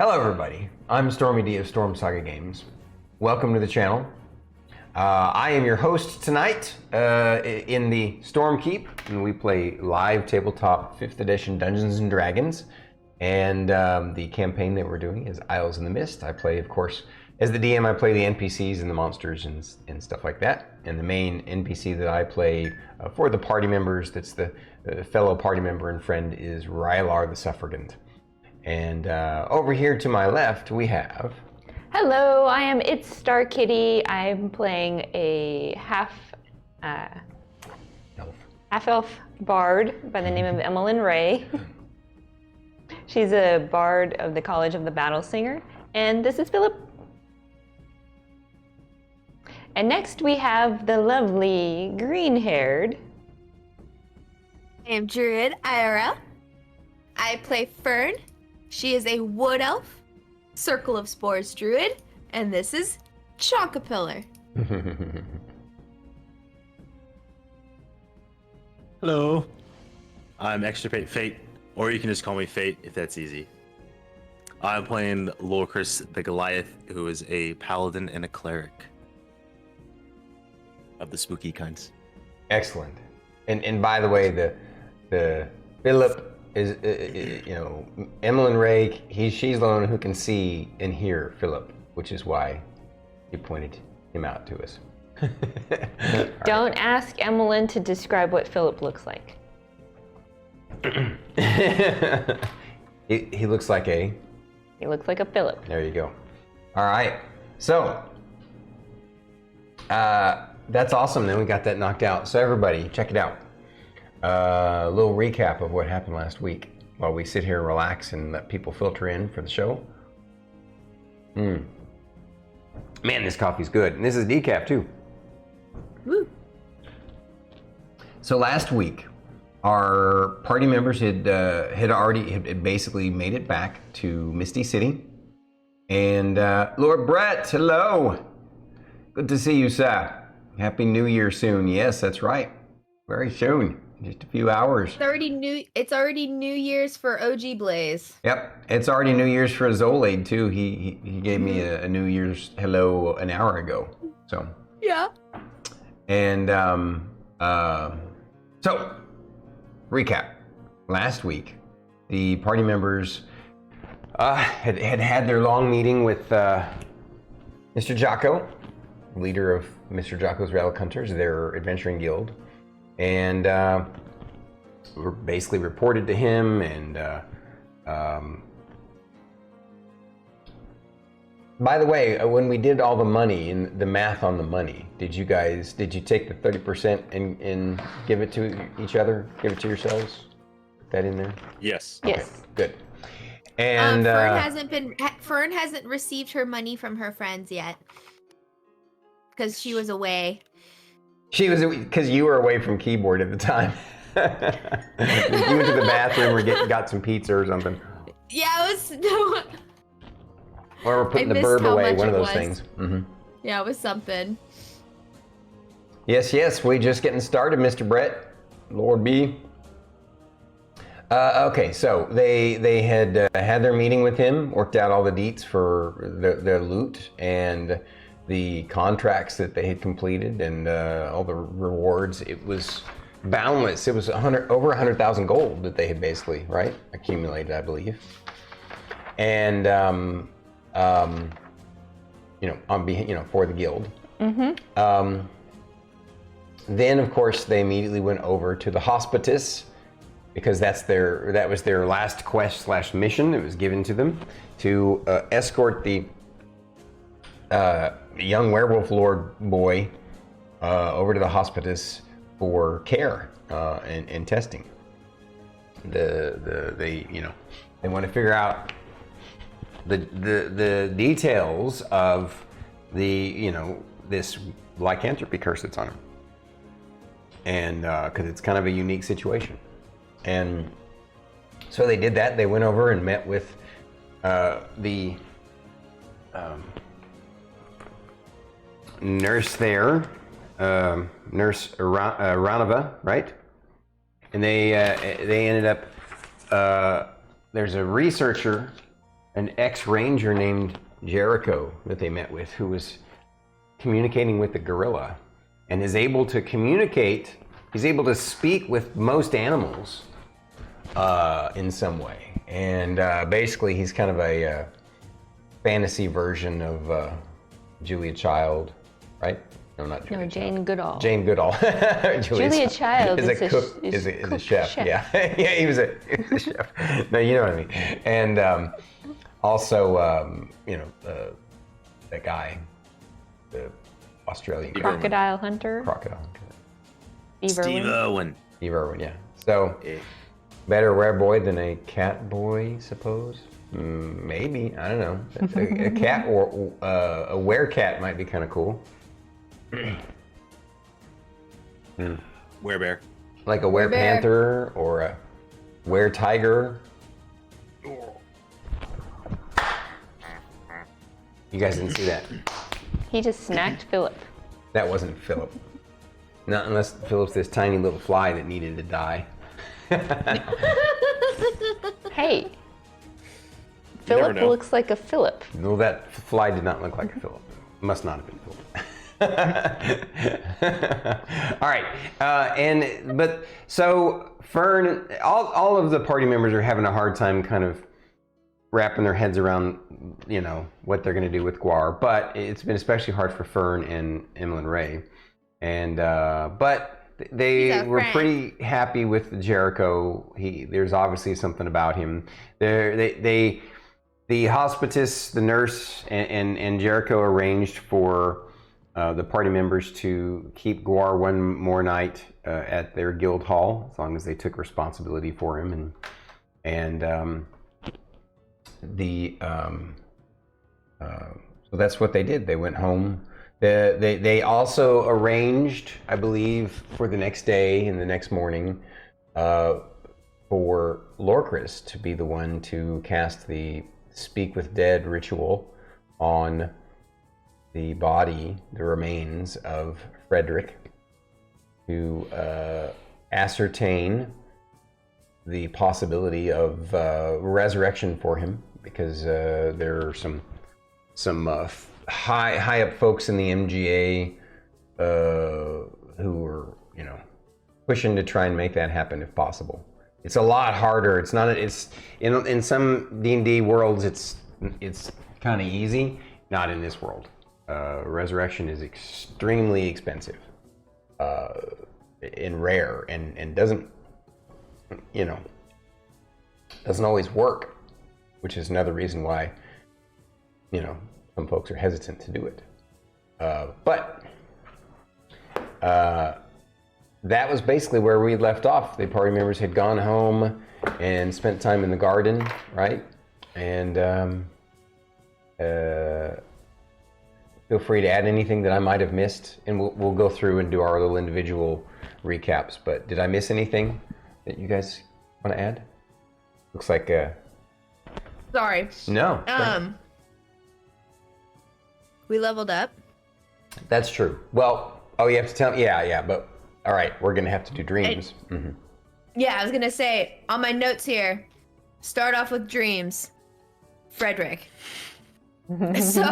Hello everybody, I'm StormyD of Storm Saga Games. Welcome to the channel. I am your host tonight in the Stormkeep, and we play live tabletop 5th edition Dungeons & Dragons. And the campaign that we're doing is Isles in the Mist. I play, of course, as the DM, I play the NPCs and the monsters and stuff like that. And the main NPC that I play for the party members, that's the fellow party member and friend, is Rylar the Suffrigant. And over here to my left, we have... Hello, I am itsStarkitty. I'm playing a half-elf bard by the name of Emillynn. She's a bard of the College of the Battle Singer. And this is Philip. And next we have the lovely green-haired... I am Druid IRL. I play Fern. She is a wood elf, Circle of Spores druid, and this is Chonkapillar. Hello, I'm extirpatefate, or you can just call me Fate if that's easy. I'm playing Lorkris the Goliath, who is a Paladin and a Cleric of the spooky kinds. Excellent. And by the way, the Philip is, Emillynn, she's the one who can see and hear Philip, which is why he pointed him out to us. Don't ask Emillynn to describe what Philip looks like. He looks like a... He looks like a Philip. There you go. All right. So, that's awesome. Then we got that knocked out. So everybody, check it out. A little recap of what happened last week while we sit here and relax and let people filter in for the show. Man, this coffee's good. And this is decaf too. Woo. So last week, our party members had basically made it back to Misty City. And Lord Brett, hello. Good to see you, sir. Happy New Year soon. Yes, that's right. Very soon. Just a few hours. It's already New Year's for OG Blaze. Yep, it's already New Year's for Zolade too. He gave me a New Year's hello an hour ago. So yeah. And so recap. Last week, the party members had their long meeting with Mr. Jocko, leader of Mr. Jocko's Relic Hunters, their adventuring guild. And we basically reported to him, and by the way, when we did all the money and the math on the money, did you take the 30% and give it to each other, give it to yourselves? Put that in there? Yes. Okay, Yes. good. And Fern hasn't received her money from her friends yet because she was away. She was, because you were away from keyboard at the time. You went to the bathroom or got some pizza or something. Yeah, it was no. Or we're putting the burb away, one of those things. Mm-hmm. Yeah, it was something. Yes, we're just getting started, Mr. Brett. Lord B. Okay, so they had had their meeting with him, worked out all the deets for their loot and the contracts that they had completed and all the rewards. It was boundless. It was over 100,000 gold that they had basically, right, accumulated, I believe. And for the guild. Mm-hmm. Then of course they immediately went over to the Hospitice, because that was their last quest / mission that was given to them, to escort the young werewolf lord boy over to the Hospitice for care and testing. They want to figure out the details of this lycanthropy curse that's on him, and because it's kind of a unique situation. And so they did that. They went over and met with the nurse there, Nurse Ranova, right? And they ended up, there's a researcher an ex-ranger named Jericho that they met with, who was communicating with the gorilla and is able to communicate. He's able to speak with most animals in some way. And basically, he's kind of a fantasy version of Julia Child, right? No, not Julia. No, Jane Goodall. Jane Goodall. Julia Child is a cook. Is a chef. Yeah, yeah. He was a chef. No, you know what I mean. And also, you know, that guy, the Australian guy. Crocodile Hunter. Crocodile Hunter. Steve Irwin. Steve Irwin, yeah. So, better wereboy than a cat boy, suppose? Maybe, I don't know. A cat or a werecat might be kind of cool. Werebear. Like a werepanther or a weretiger. You guys didn't see that? He just snacked Philip. That wasn't Philip. Not unless Philip's this tiny little fly that needed to die. Hey, Philip looks like a Philip. No, that fly did not look like a Philip. Must not have been Philip. All right, but so Fern, all of the party members are having a hard time kind of wrapping their heads around, you know, what they're going to do with Guar. But it's been especially hard for Fern and Emillynn Ray, and but they were pretty happy with Jericho. There's obviously something about him. The Hospitice, the nurse, and Jericho arranged for the party members to keep Guar one more night at their guild hall, as long as they took responsibility for him. So that's what they did. They went home. They also arranged, I believe, for the next day and the next morning for Lorkris to be the one to cast the Speak with Dead ritual on the body, the remains of Frederick, to ascertain the possibility of resurrection for him, because there are some high up folks in the MGA who are, you know, pushing to try and make that happen if possible. It's a lot harder. It's not. It's in some D&D worlds. It's kind of easy. Not in this world. Resurrection is extremely expensive and rare, and doesn't, you know, doesn't always work, which is another reason why, you know, some folks are hesitant to do it. But that was basically where we left off. The party members had gone home and spent time in the garden, right? And feel free to add anything that I might have missed, and we'll go through and do our little individual recaps. But did I miss anything that you guys want to add? Looks like Sorry. No. We leveled up. That's true. Well, oh, you have to tell me. Yeah, but all right, we're gonna have to do dreams. Yeah, I was gonna say on my notes here, start off with dreams, Frederick. So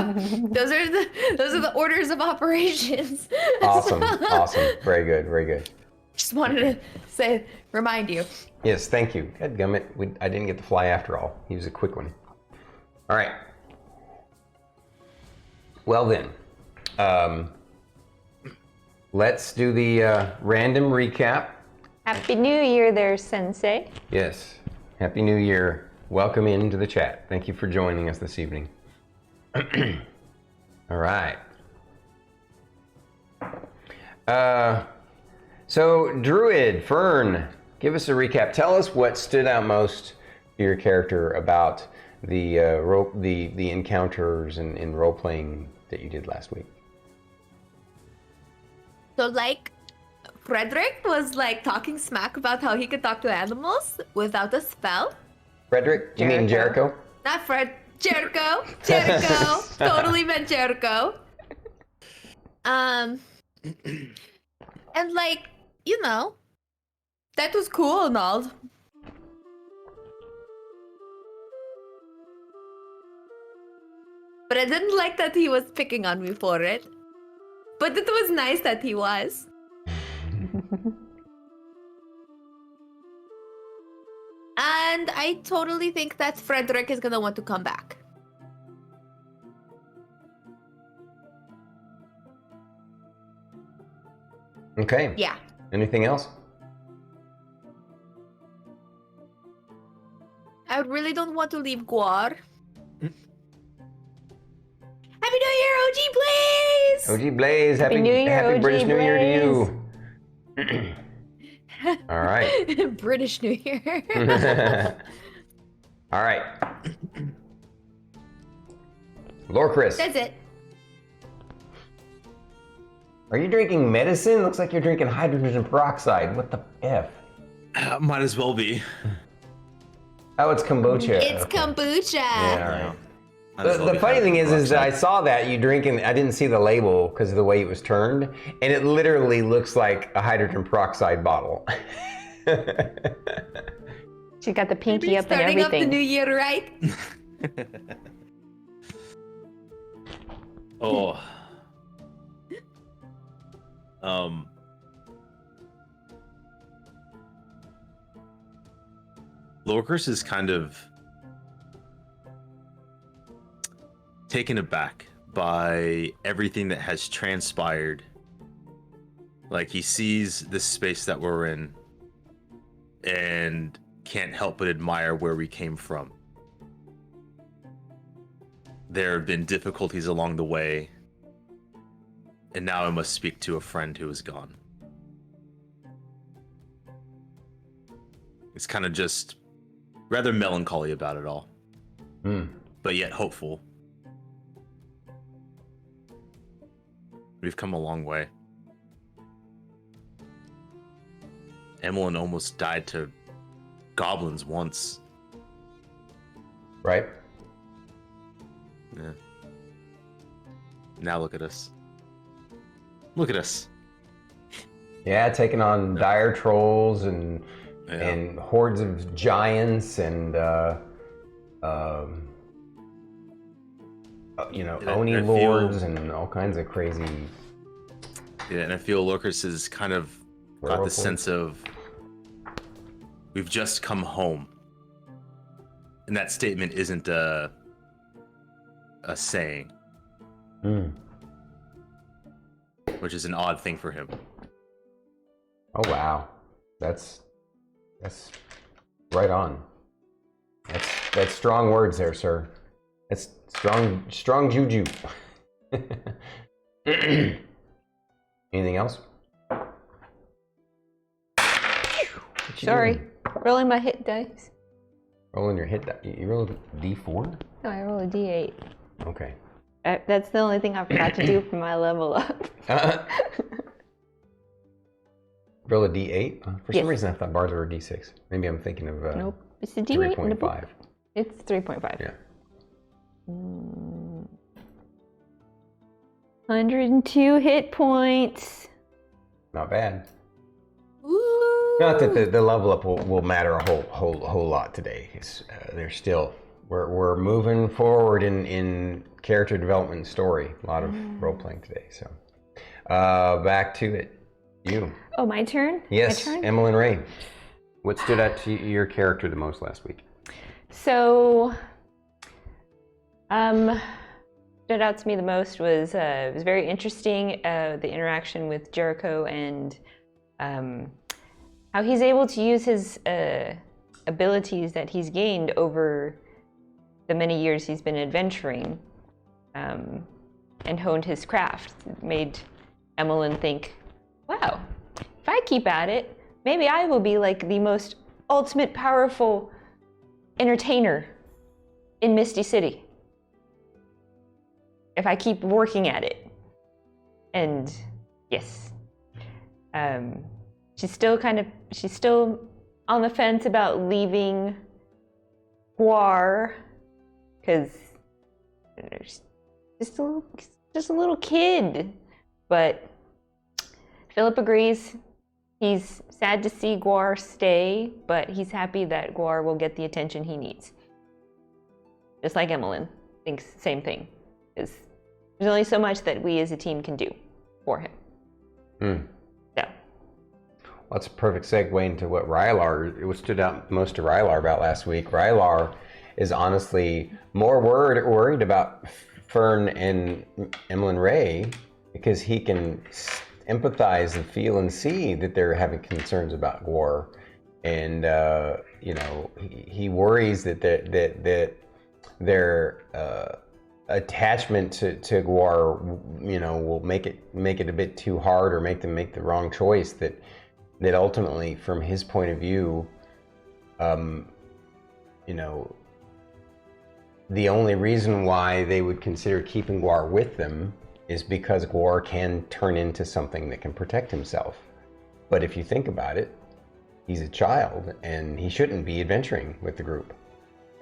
those are the orders of operations. Awesome. Very good. Just wanted to remind you. Yes, thank you. Dadgummit, I didn't get the fly after all. He was a quick one. All right. Well then, let's do the random recap. Happy New Year there, Sensei. Yes, Happy New Year. Welcome into the chat. Thank you for joining us this evening. All right. So Druid, Fern, give us a recap. Tell us what stood out most to your character about the encounters and role playing that you did last week. So like, Frederick was like talking smack about how he could talk to animals without a spell. Frederick? You mean Jericho? Not Fred. Jericho. Totally meant Jericho. And like, you know, that was cool and all. but I didn't like that he was picking on me for it. But it was nice that he was. And I totally think that Frederick is gonna want to come back. Okay. Yeah. Anything else? I really don't want to leave Guar. Happy New Year, OG Blaze! OG Blaze, happy New Year, happy OG British New Year to Blaze. you. All right. British New Year. All right. Lorkris, That's it. are you drinking medicine? Looks like you're drinking hydrogen peroxide. What the F? Might as well be. Oh, it's kombucha. It's Okay. kombucha. Yeah, all right. Might as well The be funny thing is that I peroxide. saw that you drinking. I didn't see the label because of the way it was turned, and it literally looks like a hydrogen peroxide bottle. She got the pinky up and Starting up the everything. new year, right? Oh. Lorkris is kind of taken aback by everything that has transpired. Like, he sees this space that we're in and can't help but admire where we came from. There have been difficulties along the way, and now I must speak to a friend who is gone. It's kind of just rather melancholy about it all, but yet hopeful. We've come a long way. Emillynn almost died to goblins once. Right? Yeah. Now look at us. Look at us. Yeah, taking on dire trolls and Yeah. and hordes of giants and Oni I lords feel- and all kinds of crazy. Yeah, and I feel Lorkris has kind of got the Werewolf sense of we've just come home. And that statement isn't a saying, which is an odd thing for him. Oh wow, that's right on. That's strong words there, sir. That's strong juju. Anything else? What you Sorry, doing? rolling my hit dice. Rolling your hit. You rolled a D4? No, I roll a D8. Okay. That's the only thing I forgot to do for my level up. Roll a D8? For some Yes. reason, I thought bards were a D6. Maybe I'm thinking of Nope, it's a D8 in the book. 3.5. It's 3.5. Yeah. 102 hit points. Not bad. Ooh. Not that the level up will matter a whole lot today. There's still we're moving forward in character development and story. A lot of role playing today. So back to it. You. Oh, my turn? Yes, My turn? Emillynn Ray. What stood out to your character the most last week? So, stood out to me the most was it was very interesting, the interaction with Jericho and how he's able to use his abilities that he's gained over the many years he's been adventuring and honed his craft. It made Emillynn think, wow, if I keep at it, maybe I will be like the most ultimate powerful entertainer in Misty City if I keep working at it. And yes, she's still on the fence about leaving Guar because she's just a little kid. But Philip agrees. He's sad to see Guar stay, but he's happy that Guar will get the attention he needs. Just like Emillynn thinks the same thing. There's only so much that we as a team can do for him. So. Well, that's a perfect segue into what what stood out most to Rylar about last week. Rylar is honestly more worried about Fern and Emillynn Ray because he can empathize and feel and see that they're having concerns about Gwar, and he worries that their attachment to Gwar, will make it a bit too hard or make them make the wrong choice. That ultimately, from his point of view, the only reason why they would consider keeping Gwar with them is because Gwar can turn into something that can protect himself. But if you think about it, he's a child and he shouldn't be adventuring with the group.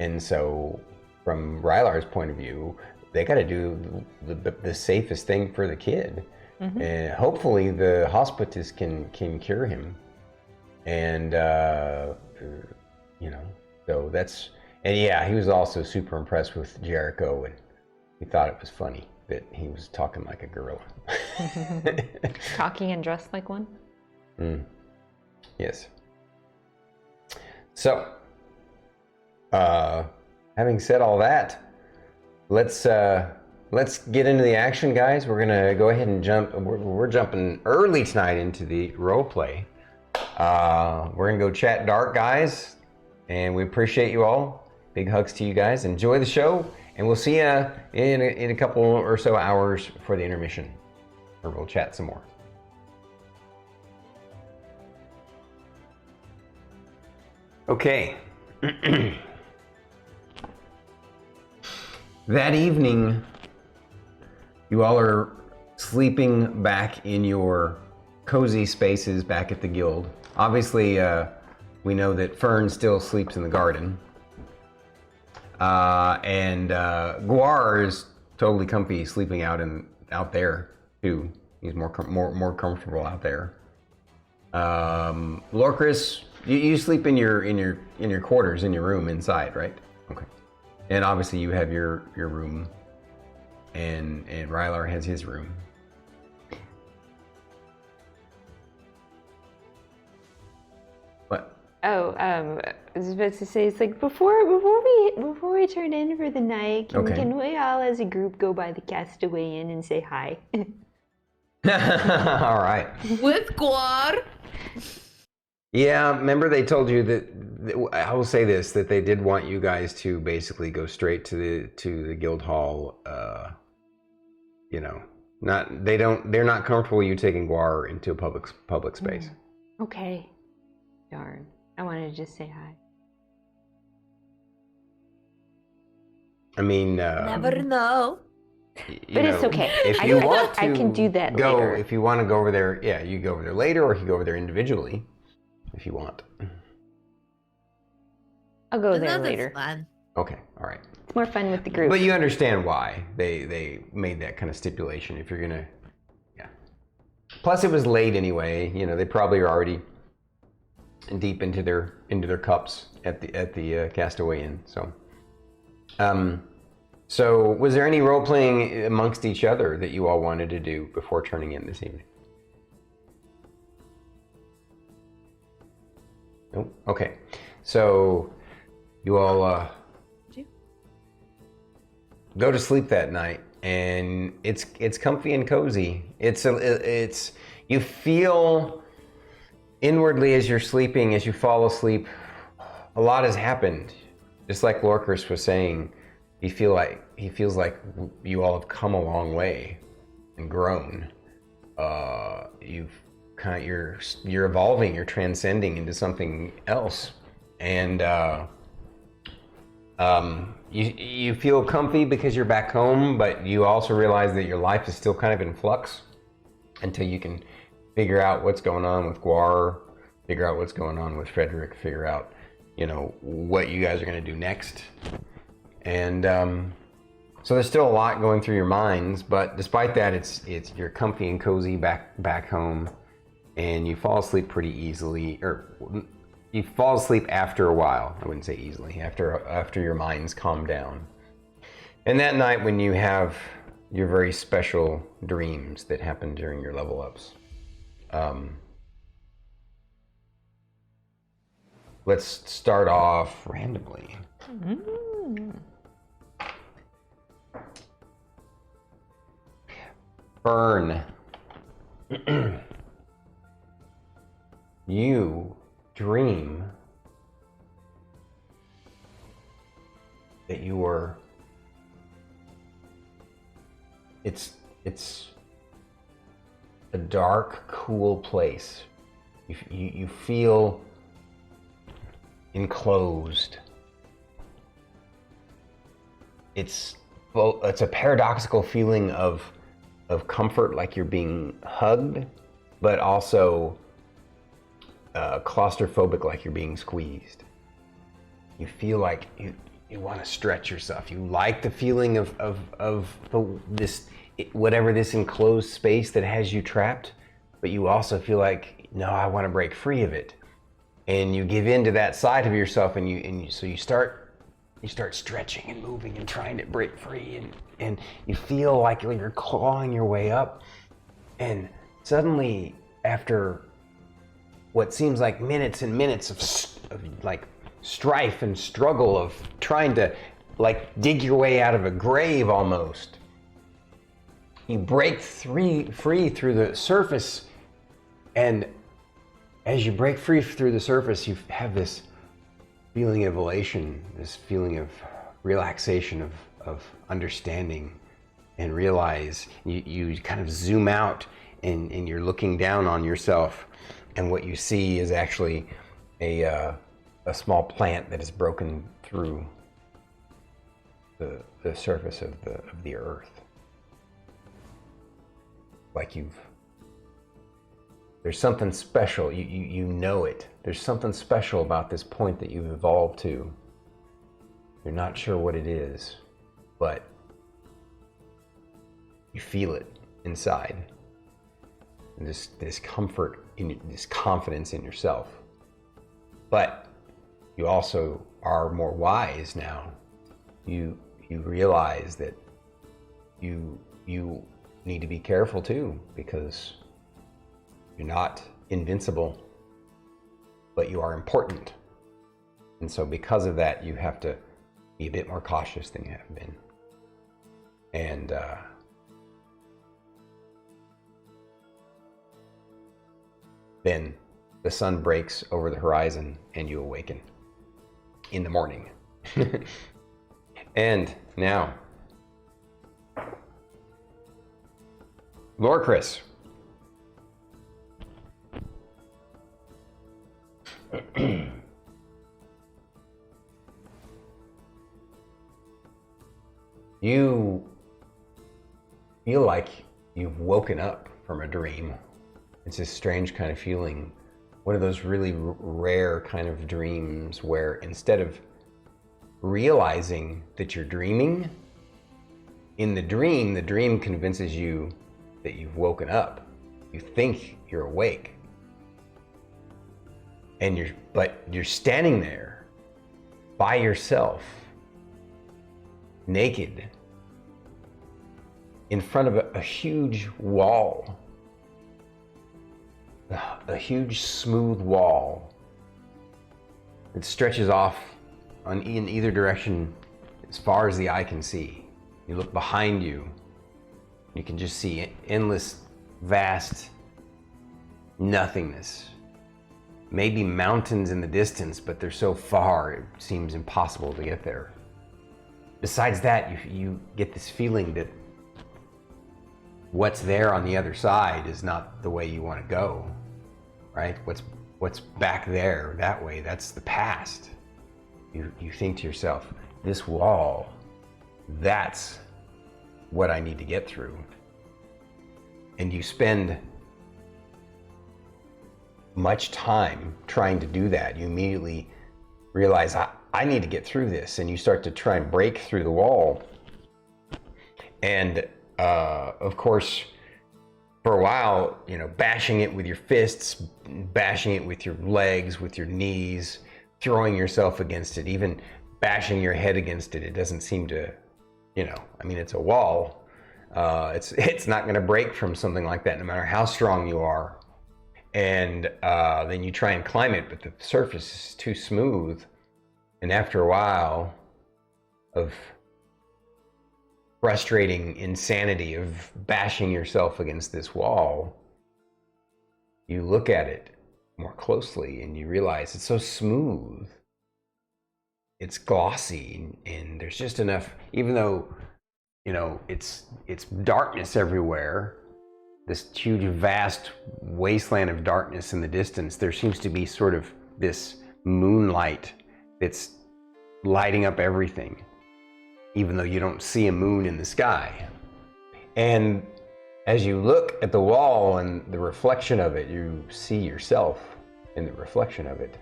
And so, from Rylar's point of view, they got to do the safest thing for the kid. And hopefully the Hospitice can cure him. And, so that's, and yeah, he was also super impressed with Jericho, and he thought it was funny that he was talking like a gorilla. Talking and dressed like one? Yes. So, having said all that, let's get into the action, guys. We're gonna go ahead and jump. We're jumping early tonight into the role play. We're gonna go chat dark, guys, and we appreciate you all. Big hugs to you guys. Enjoy the show, and we'll see you in a couple or so hours for the intermission, where we'll chat some more. Okay. That evening, you all are sleeping back in your cozy spaces back at the guild. Obviously, we know that Fern still sleeps in the garden. And Gwar is totally comfy sleeping out there too. He's more comfortable out there. Lorkris, you sleep in your quarters, in your room inside, right? Okay. And obviously you have your room, and Rylar has his room. What? Oh, I was about to say, it's like before we turn in for the night, can we all as a group go by the Castaway Inn and say hi? All right. With Gwar. Yeah, remember they told you that I will say this, that they did want you guys to basically go straight to the guild hall. They're not comfortable with you taking Gwar into a public space. Okay. Darn. I wanted to just say hi. I mean, Never know. But it's okay. If you want to, I can do that later. If you want to go over there, yeah, you go over there later, or you go over there individually, if you want. I'll go there That's later. fun. Okay, all right. It's more fun with the group. But you understand why they made that kind of stipulation. If you're gonna, yeah. Plus, it was late anyway. They probably are already deep into their cups at the Castaway Inn. So, was there any role playing amongst each other that you all wanted to do before turning in this evening? Nope. Okay. So, you all go to sleep that night, and it's comfy and cozy. It's you feel inwardly as you're sleeping, as you fall asleep, a lot has happened. Just like Lorkris was saying, he feels like you all have come a long way and grown. You're evolving, you're transcending into something else, and you feel comfy because you're back home, but you also realize that your life is still kind of in flux until you can figure out what's going on with Gwar, figure out what's going on with Frederick, figure out, what you guys are going to do next. And so there's still a lot going through your minds, but despite that, you're comfy and cozy back home, and you fall asleep pretty easily, or you fall asleep after a while. I wouldn't say easily, after your minds calm down. And that night, when you have your very special dreams that happen during your level ups. Let's start off randomly. Fern, you dream that you were. It's a dark, cool place. You feel enclosed. It's a paradoxical feeling of comfort, like you're being hugged, but also claustrophobic, like you're being squeezed. You feel like you want to stretch yourself. You like the feeling of this, whatever this enclosed space that has you trapped, but you also feel like, no, I want to break free of it. And you give in to that side of yourself, so you start stretching and moving and trying to break free, and you feel like you're clawing your way up, and suddenly, after what seems like minutes and minutes of like strife and struggle of trying to like dig your way out of a grave almost, you break free through the surface, and as you break free through the surface, you have this feeling of elation, this feeling of relaxation, of understanding, and realize you kind of zoom out and you're looking down on yourself, and what you see is actually a small plant that has broken through the surface of the earth. Like there's something special, you know it. There's something special about this point that you've evolved to. You're not sure what it is, but you feel it inside. And this comfort, this confidence in yourself. But you also are more wise now. You realize that you need to be careful too, because you're not invincible, but you are important. And so because of that, you have to be a bit more cautious than you have been. And then the sun breaks over the horizon and you awaken in the morning. And now, Lorkris. You feel like you've woken up from a dream. It's a strange kind of feeling. One of those really rare kind of dreams where instead of realizing that you're dreaming, in the dream convinces you that you've woken up. You think you're awake. But you're standing there by yourself, naked, in front of a huge wall, a huge smooth wall that stretches off in either direction as far as the eye can see. You look behind you, you can just see endless, vast nothingness. Maybe mountains in the distance, but they're so far it seems impossible to get there. Besides that, you get this feeling that what's there on the other side is not the way you want to go, right? What's back there that way, that's the past. You think to yourself, this wall, that's what I need to get through. And you spend much time trying to do that. You immediately realize, I need to get through this, and you start to try and break through the wall. And of course, for a while, bashing it with your fists, bashing it with your legs, with your knees, throwing yourself against it, even bashing your head against it. It doesn't seem to, it's a wall. It's not going to break from something like that, no matter how strong you are. And then you try and climb it, but the surface is too smooth. And after a while of frustrating insanity of bashing yourself against this wall, you look at it more closely and you realize it's so smooth. It's glossy, and there's just enough, even though, you know, it's darkness everywhere, this huge, vast wasteland of darkness in the distance, there seems to be sort of this moonlight that's lighting up everything, even though you don't see a moon in the sky. And as you look at the wall and the reflection of it, you see yourself in the reflection of it.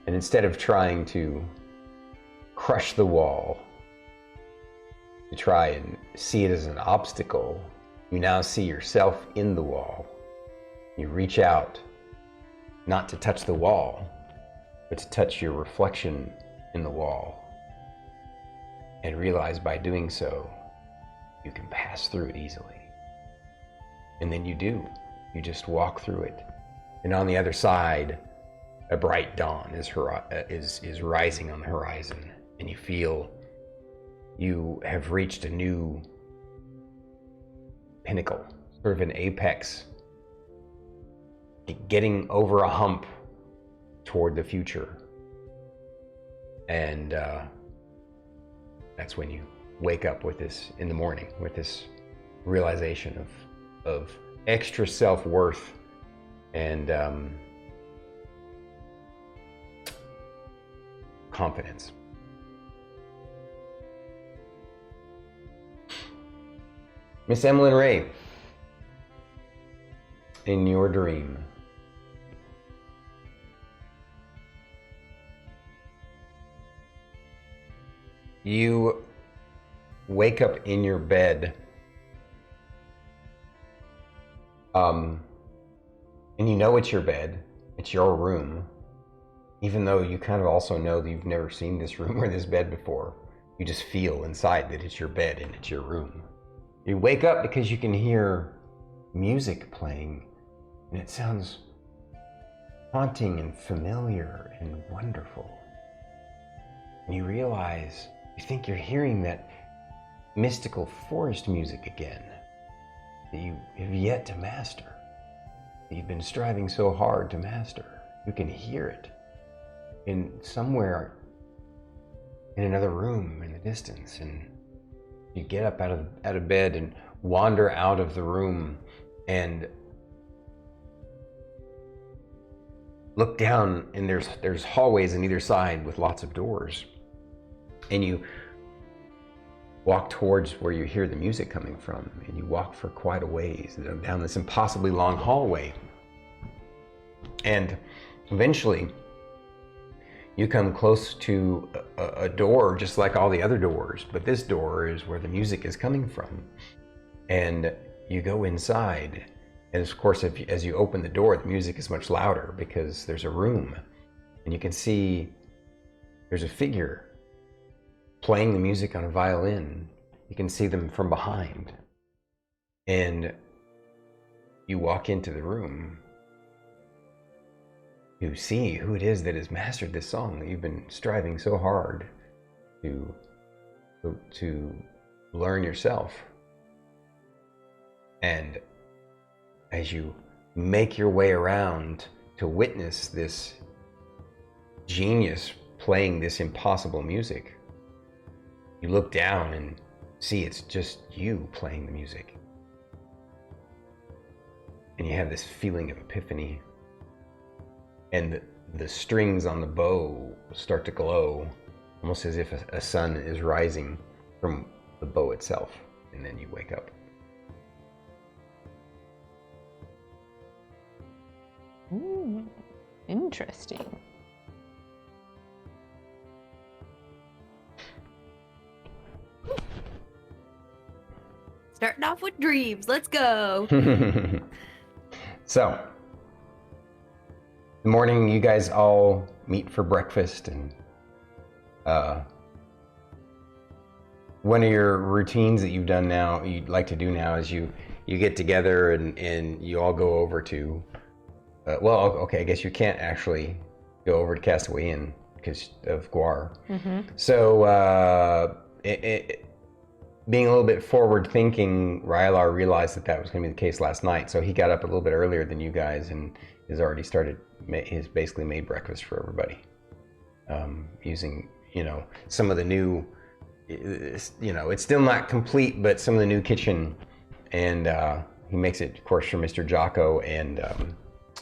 And instead of trying to crush the wall, to try and see it as an obstacle, you now see yourself in the wall. You reach out, not to touch the wall, but to touch your reflection in the wall. And realize by doing so, you can pass through it easily. And then you do. You just walk through it. And on the other side, a bright dawn is rising on the horizon. And you feel you have reached a new pinnacle, sort of an apex, getting over a hump toward the future. And that's when you wake up with this in the morning, with this realization of extra self-worth and confidence. Miss Emillynn Ray, in your dream, you wake up in your bed, and you know it's your bed, it's your room, even though you kind of also know that you've never seen this room or this bed before. You just feel inside that it's your bed and it's your room. You wake up because you can hear music playing, and it sounds haunting and familiar and wonderful. And you realize, you think you're hearing that mystical forest music again that you have yet to master, that you've been striving so hard to master. You can hear it in somewhere in another room in the distance, and you get up out of bed and wander out of the room and look down, and there's hallways on either side with lots of doors, and you walk towards where you hear the music coming from, and you walk for quite a ways down this impossibly long hallway, and eventually you come close to a door just like all the other doors, but this door is where the music is coming from. And you go inside, and of course, as you open the door, the music is much louder because there's a room, and you can see there's a figure playing the music on a violin. You can see them from behind, and you walk into the room. You see who it is that has mastered this song that you've been striving so hard to learn yourself. And as you make your way around to witness this genius playing this impossible music, you look down and see it's just you playing the music. And you have this feeling of epiphany. And the strings on the bow start to glow, almost as if a sun is rising from the bow itself. And then you wake up. Ooh, interesting. Starting off with dreams. Let's go. So, in the morning, you guys all meet for breakfast, and one of your routines that you've done now, you'd like to do now, is you get together and you all go over to. Well, okay, I guess you can't actually go over to Castaway Inn because of Guar. So, being a little bit forward thinking, Rylar realized that was going to be the case last night. So he got up a little bit earlier than you guys and has already started. He's basically made breakfast for everybody, using some of the new. It's still not complete, but some of the new kitchen, and he makes it, of course, for Mr. Jocko and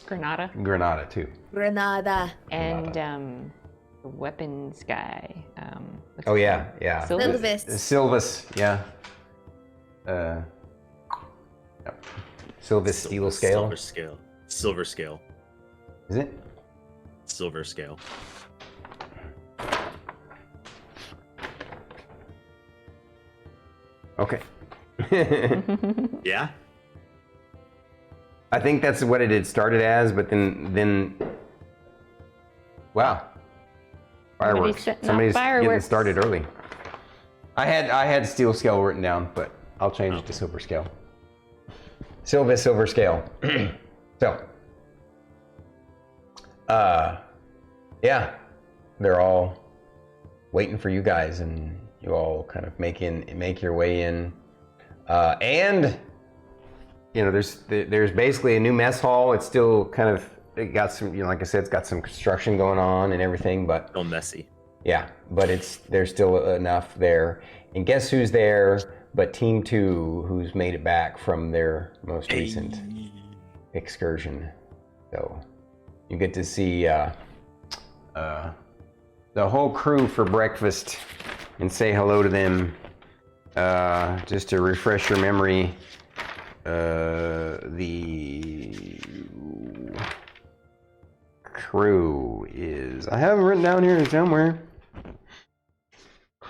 Granada too. Granada. And the weapons guy. Oh yeah. Sylvis. Sylvis, yeah. Yep. Sylvis steel scale. Silver scale. Is it? Silver scale. Okay. Yeah. I think that's what it had started as, but then wow. Fireworks. Somebody's getting started early. I had steel scale written down, but I'll change it to silver scale. Silver scale. So yeah. They're all waiting for you guys, and you all kind of make your way in. And there's basically a new mess hall. It's still kind of, it got some, like I said, it's got some construction going on and everything, but still messy. Yeah, but there's still enough there. And guess who's there but Team 2, who's made it back from their most recent excursion. So you get to see the whole crew for breakfast and say hello to them. Just to refresh your memory, the crew is, I have them written down here somewhere.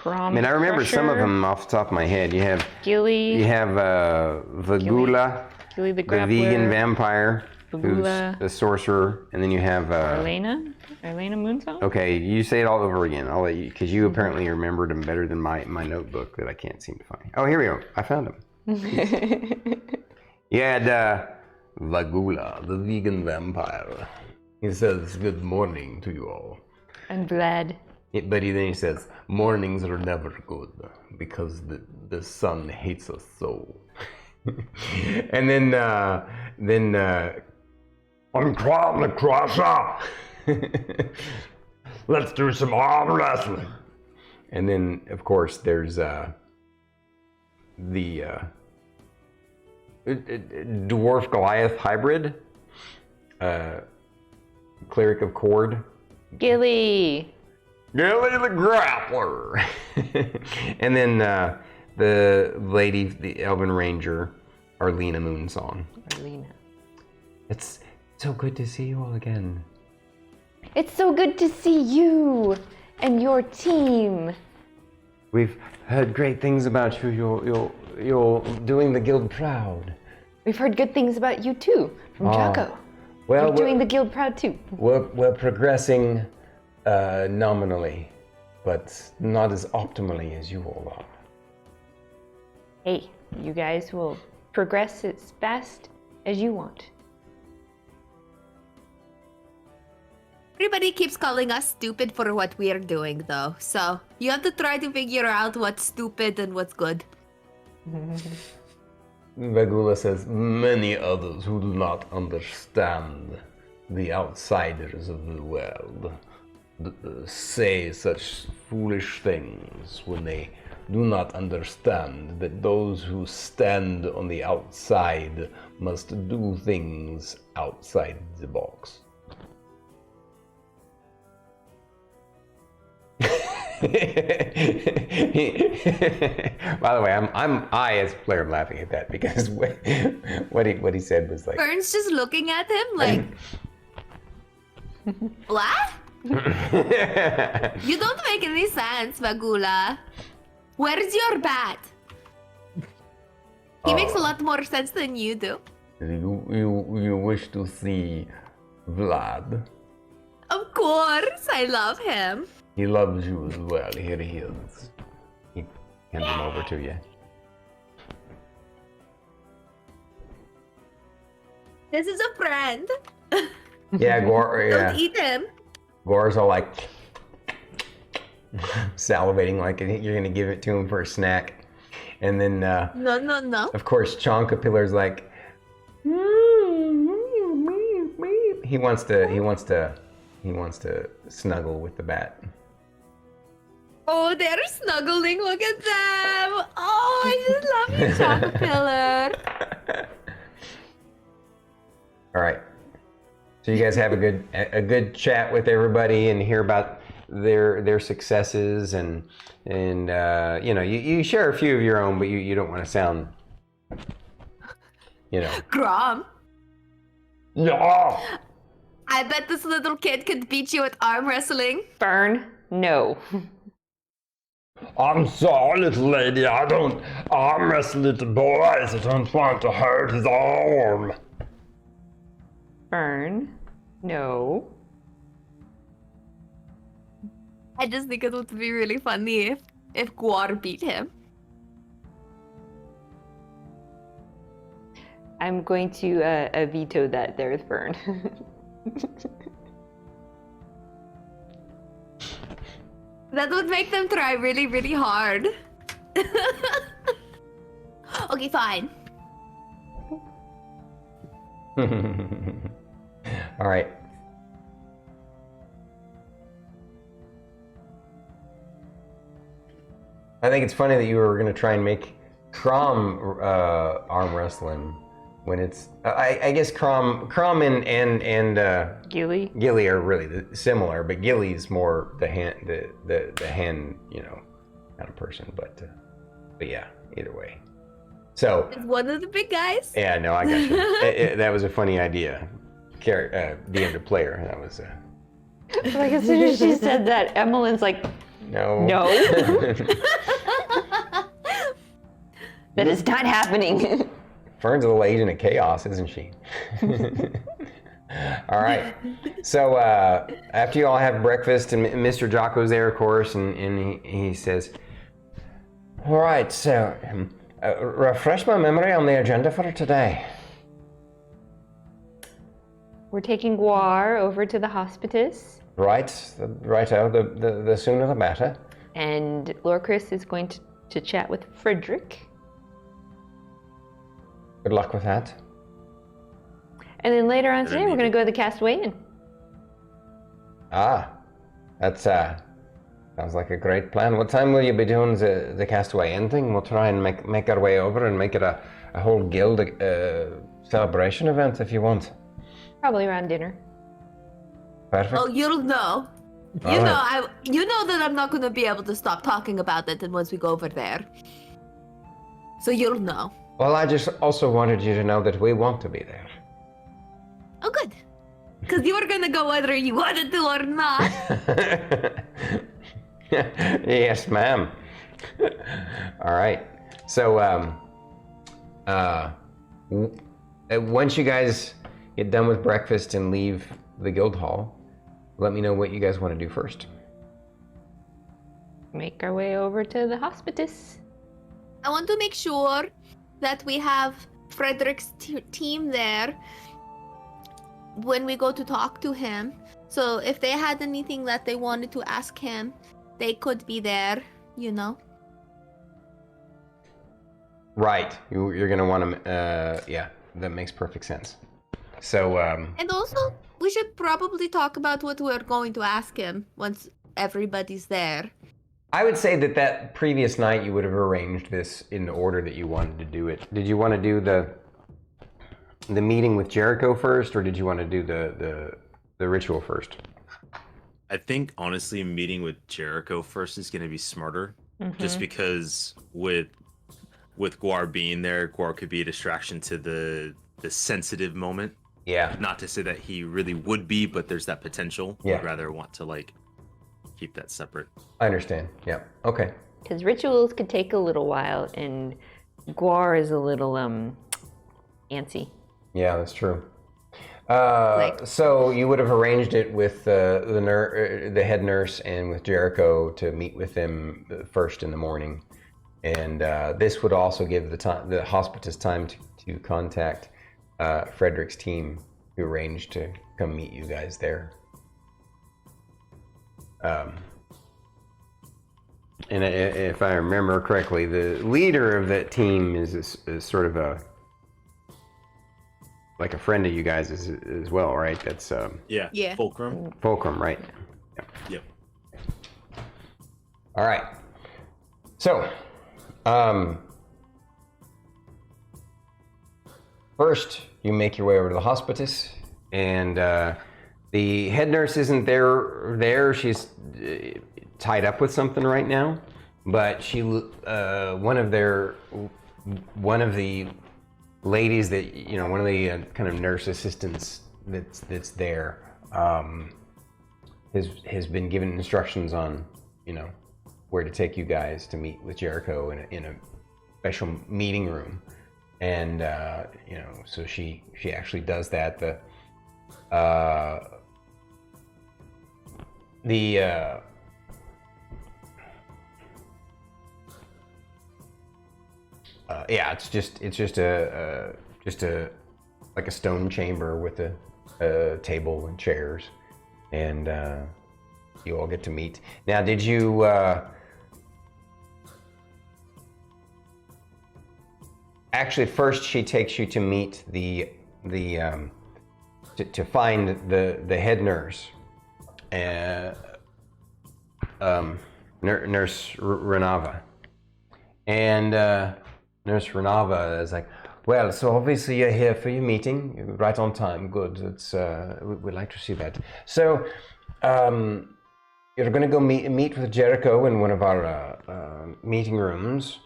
I mean, I remember some of them off the top of my head. You have Gilly. You have Vagula, Gilly the the vegan vampire, Vagula. who's the sorcerer, and then you have Arlena Moonsong. Okay, you say it all over again. I'll let you, because you apparently remembered them better than my notebook that I can't seem to find. Oh, here we go. I found them. You had Vagula, the vegan vampire. He says, "Good morning to you all." I'm glad. But then he says, "Mornings are never good because the sun hates us so." And then I'm trying to cross up. Let's do some arm wrestling. And then, of course, there's the dwarf Goliath hybrid, cleric of Cord, Gilly the grappler. And then the lady, the elven ranger, Arlena Moonsong. Arlena. It's so good to see you all again. It's so good to see you and your team. We've heard great things about you. You're doing the guild proud. We've heard good things about you too, from Jocko. Well, You're doing the guild proud too. We're progressing nominally, but not as optimally as you all are. Hey, you guys will progress as fast as you want. Everybody keeps calling us stupid for what we're doing, though. So you have to try to figure out what's stupid and what's good. Vagula says, "Many others who do not understand the outsiders of the world say such foolish things when they do not understand that those who stand on the outside must do things outside the box." By the way, I as a player am laughing at that because what he said was like, Fern's just looking at him like, what? You don't make any sense, Vagula. Where's your bat? He makes a lot more sense than you do. You wish to see Vlad? Of course, I love him. He loves you as well. Here he is. hands him over to you. This is a friend. Yeah, Gore. Don't Yeah, eat him. Gore's all like salivating, like you're gonna give it to him for a snack, and then No. of course Chonkapillar's like he wants to snuggle with the bat. Oh, they're snuggling. Look at them. Oh, I just love you, Chocolate. All right. So you guys have a good chat with everybody and hear about their successes and you know you share a few of your own, but you don't want to sound Grom, yeah. I bet this little kid could beat you at arm wrestling. Fern, no. I'm sorry, little lady. I don't arm wrestle little boys. I don't want to hurt his arm. Fern, no. I just think it would be really funny if Guar beat him. I'm going to veto that there with Fern. That would make them try really, really hard. Okay, fine. All right. I think it's funny that you were going to try and make Crom arm wrestling when it's. I guess Crom and Gilly are really similar, but Gilly's more the hand kind of person. But yeah, either way. So It's one of the big guys. yeah, no, I got you. That was a funny idea. DM to player. That was. Like as soon as she said that, Emmylynn's like, No. no. That is not happening. Fern's a little agent of chaos, isn't she? All right. So after you all have breakfast, and Mr. Jocko's there, of course, and he says, all right, so refresh my memory on the agenda for today. We're taking Guar over to the Hospitice, Righto, the sooner the better. and Lorkris is going to chat with Frederick. Good luck with that. And then later on today, we're going to go to the Castaway Inn. Ah, that's sounds like a great plan. What time will you be doing the Castaway Inn thing? We'll try and make our way over and make it a whole guild celebration event if you want. Probably around dinner. Perfect. Oh, you'll know. All right. You know that I'm not gonna be able to stop talking about it once we go over there. So you'll know. Well, I just also wanted you to know that we want to be there. Oh, good. Because you were gonna go whether you wanted to or not. Yes, ma'am. All right. So, once you guys get done with breakfast and leave the guild hall, let me know what you guys want to do first. Make our way over to the Hospitice. I want to make sure that we have Frederick's team there when we go to talk to him. So if they had anything that they wanted to ask him, they could be there, you know? Right. You're going to want to, yeah, that makes perfect sense. So, And also, we should probably talk about what we're going to ask him once everybody's there. I would say that previous night you would have arranged this in the order that you wanted to do it. Did you want to do the meeting with Jericho first, or did you want to do the ritual first? I think honestly, meeting with Jericho first is going to be smarter, just because with Guar being there, Guar could be a distraction to the sensitive moment. Yeah. Not to say that he really would be, but there's that potential. Yeah. I'd rather want to keep that separate. I understand. Yeah. Okay. Because rituals could take a little while, and Guar is a little antsy. Yeah, that's true. So you would have arranged it with the head nurse and with Jericho to meet with them first in the morning, And this would also give the Hospitice time to contact Frederick's team, who arranged to come meet you guys there. And if I remember correctly, the leader of that team is sort of like a friend of you guys as well, right? That's Yeah. Fulcrum. Fulcrum, right? Yep. All right. So, first you make your way over to the Hospitice, and the head nurse isn't there. She's tied up with something right now, but she one of the ladies that one of the kind of nurse assistants that's there has been given instructions on where to take you guys to meet with Jericho in a special meeting room, and so she actually does that. It's just a like a stone chamber with a table and chairs, and you all get to meet. Now, did you actually first she takes you to meet the to find the head nurse, Nurse Renava, and Nurse Renava is like, well, so obviously you're here for your meeting. You're right on time. Good. It's we'd like to see that. So you're going to go meet with Jericho in one of our meeting rooms.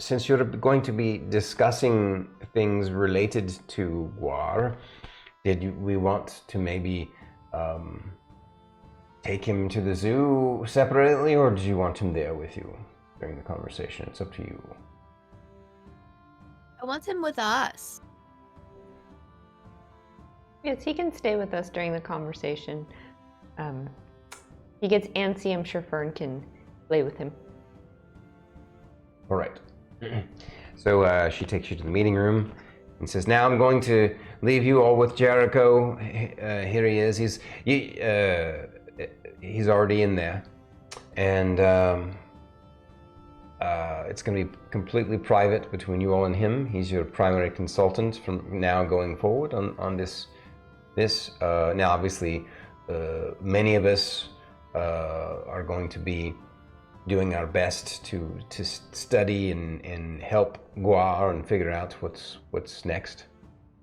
Since you're going to be discussing things related to Guar, we want to maybe take him to the zoo separately, or do you want him there with you during the conversation? It's up to you. I want him with us. Yes, he can stay with us during the conversation. He gets antsy. I'm sure Fern can play with him. All right. So she takes you to the meeting room and says, now I'm going to leave you all with Jericho. Here he is. He's already in there. And it's going to be completely private between you all and him. He's your primary consultant from now going forward on this. Now, obviously, many of us are going to be doing our best to study and help Guar and figure out what's next.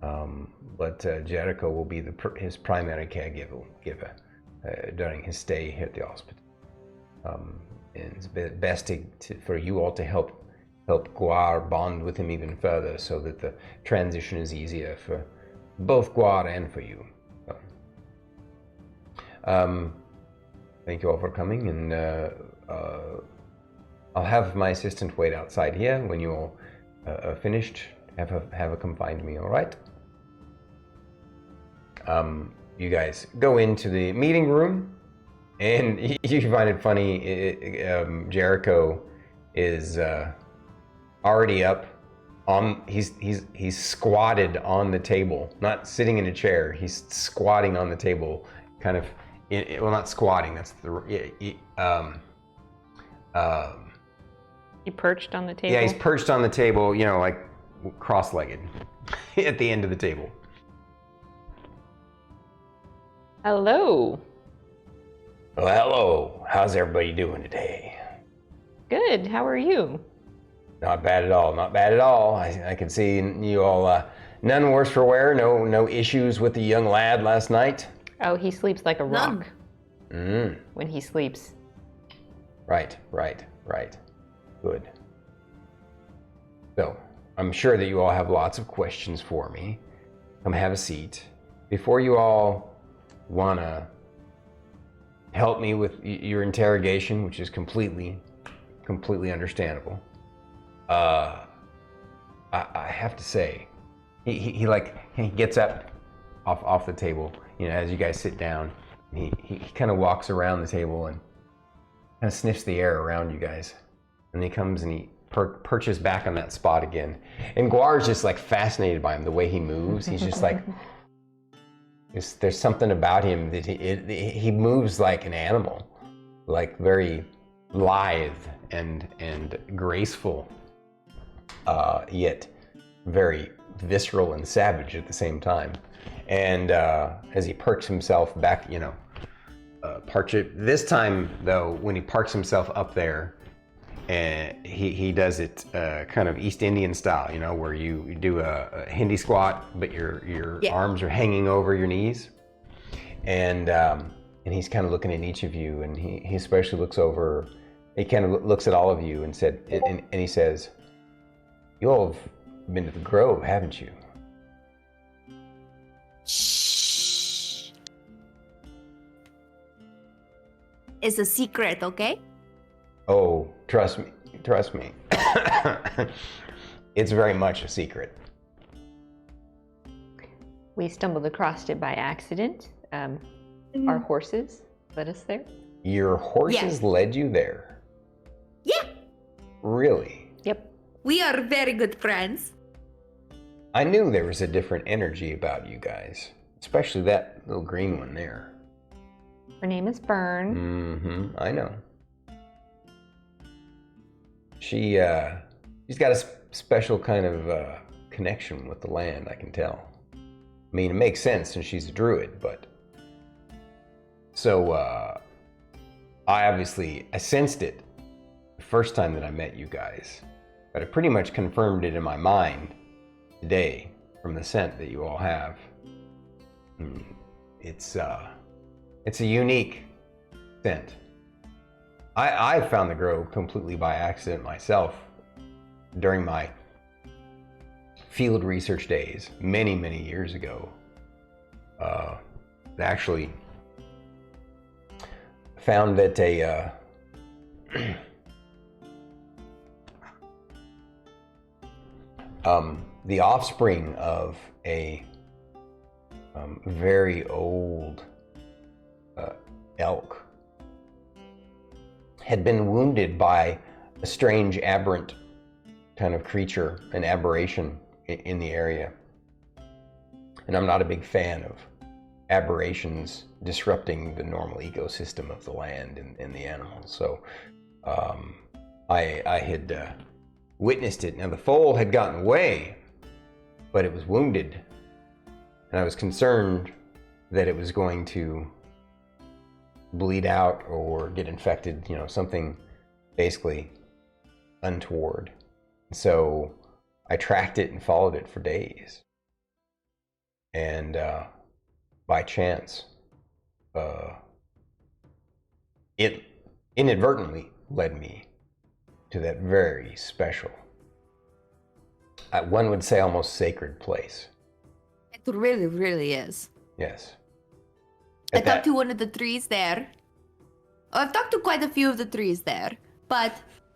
But Jericho will be his primary caregiver during his stay here at the hospital. And it's best for you all to help Guar bond with him even further, so that the transition is easier for both Guar and for you. Thank you all for coming, and I'll have my assistant wait outside here when you all are finished. Have her come find me, all right? You guys go into the meeting room, and you find it funny. Jericho is already up on. He's squatted on the table, not sitting in a chair. He's squatting on the table, kind of. Well, not squatting. That's He perched on the table? Yeah, he's perched on the table, like cross-legged at the end of the table. Hello. Well, hello. How's everybody doing today? Good. How are you? Not bad at all. Not bad at all. I can see you all none worse for wear. No issues with the young lad last night. Oh, he sleeps like a rock. When he sleeps. Right. Good. So, I'm sure that you all have lots of questions for me. Come have a seat. Before you all want to help me with your interrogation, which is completely understandable, I have to say, he gets up off the table, as you guys sit down. He kind of walks around the table and kind of sniffs the air around you guys. And he comes and he perches back on that spot again. And Guar's just like fascinated by him, the way he moves. He's just like, there's something about him that he moves like an animal, like very lithe and graceful, yet very visceral and savage at the same time. And as he perks himself back, this time though, when he parks himself up there, and he does it kind of East Indian style, where you do a Hindi squat, but your arms are hanging over your knees, and he's kind of looking at each of you, and he especially looks over. He kind of looks at all of you and he says, "You all have been to the Grove, haven't you?" Shh. It's a secret, okay? Oh, trust me. It's very much a secret. We stumbled across it by accident. Our horses led us there. Your horses led you there? Yeah. Really? Yep. We are very good friends. I knew there was a different energy about you guys, especially that little green one there. Her name is Fern. Mm-hmm, I know. She's got a special kind of connection with the land, I can tell. I mean, it makes sense since she's a druid, but... So, I sensed it the first time that I met you guys, but I pretty much confirmed it in my mind today from the scent that you all have. It's a unique scent. I found the Grove completely by accident myself during my field research days many, many years ago. Actually found that the offspring of a very old elk had been wounded by a strange aberrant kind of creature, an aberration in the area. And I'm not a big fan of aberrations disrupting the normal ecosystem of the land and the animals. So I had witnessed it. Now the foal had gotten away, but it was wounded. And I was concerned that it was going to bleed out or get infected, something basically untoward. So I tracked it and followed it for days. And by chance, it inadvertently led me to that very special, one would say almost sacred place. It really, really is. Yes. I talked to one of the trees there. Oh, I've talked to quite a few of the trees there, but...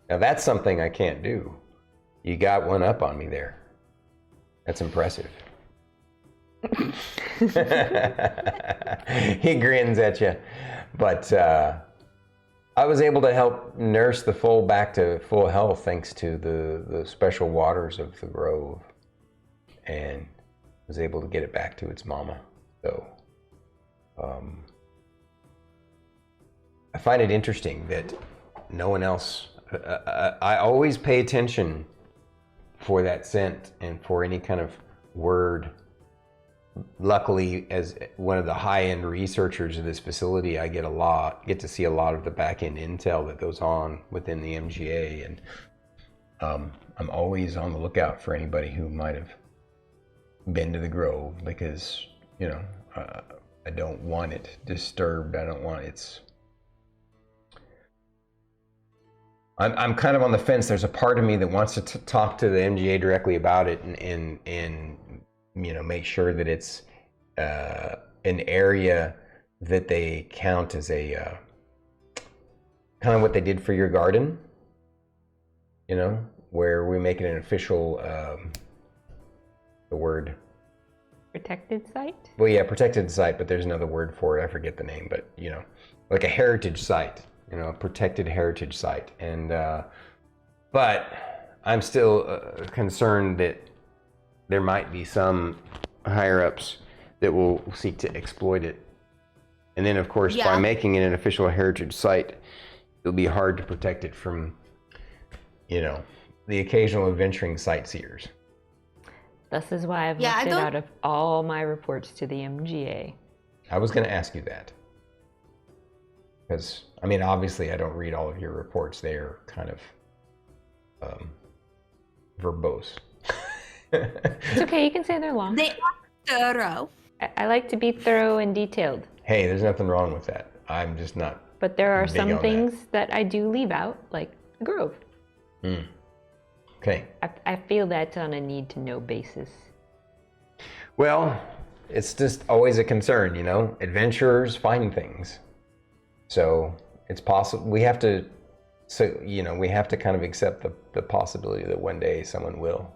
Now that's something I can't do. You got one up on me there. That's impressive. He grins at you. But I was able to help nurse the foal back to full health thanks to the special waters of the Grove. And was able to get it back to its mama. So... I find it interesting that no one else, I always pay attention for that scent and for any kind of word. Luckily, as one of the high-end researchers of this facility, I get to see a lot of the back-end intel that goes on within the MGA, and I'm always on the lookout for anybody who might have been to the Grove, because, I don't want it disturbed. I don't want it's... I'm kind of on the fence. There's a part of me that wants to talk to the MGA directly about it and make sure that it's an area that they count as a kind of what they did for your garden, where we make it an official the word Protected site? Well, yeah, protected site, but there's another word for it. I forget the name, but like a heritage site, a protected heritage site. And But I'm still concerned that there might be some higher-ups that will seek to exploit it. And then, of course, by making it an official heritage site, it'll be hard to protect it from, the occasional adventuring sightseers. This is why I've left it out of all my reports to the MGA. I was going to ask you that. Because, obviously I don't read all of your reports. They are kind of verbose. It's okay, you can say they're long. They are thorough. I like to be thorough and detailed. Hey, there's nothing wrong with that. I'm just not. But there are big some on things that I do leave out, like the grove. Okay. I feel that's on a need-to-know basis. Well, it's just always a concern, Adventurers find things. So it's possible. We have to kind of accept the possibility that one day someone will.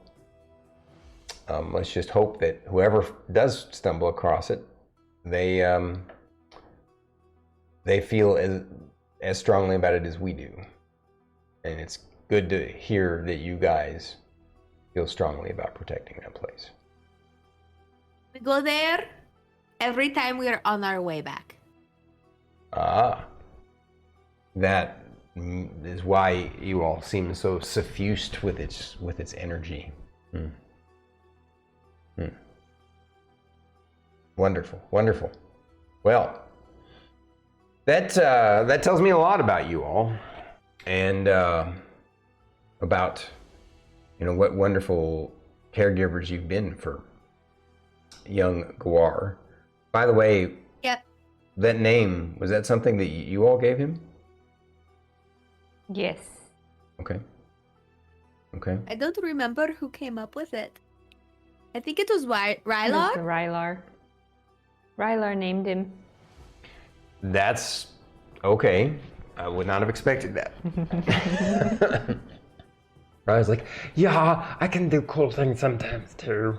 Let's just hope that whoever does stumble across it, they feel as strongly about it as we do. And it's good to hear that you guys feel strongly about protecting that place. We go there every time we are on our way back. That is why you all seem so suffused with its energy. Wonderful, wonderful. Well, that tells me a lot about you all, and about what wonderful caregivers you've been for young Gwar. By the way, that name, was that something that you all gave him? Yes. Okay. I don't remember who came up with it. I think it was Rylar. Rylar. Rylar named him. That's okay. I would not have expected that. Rylar's like, yeah, I can do cool things sometimes too.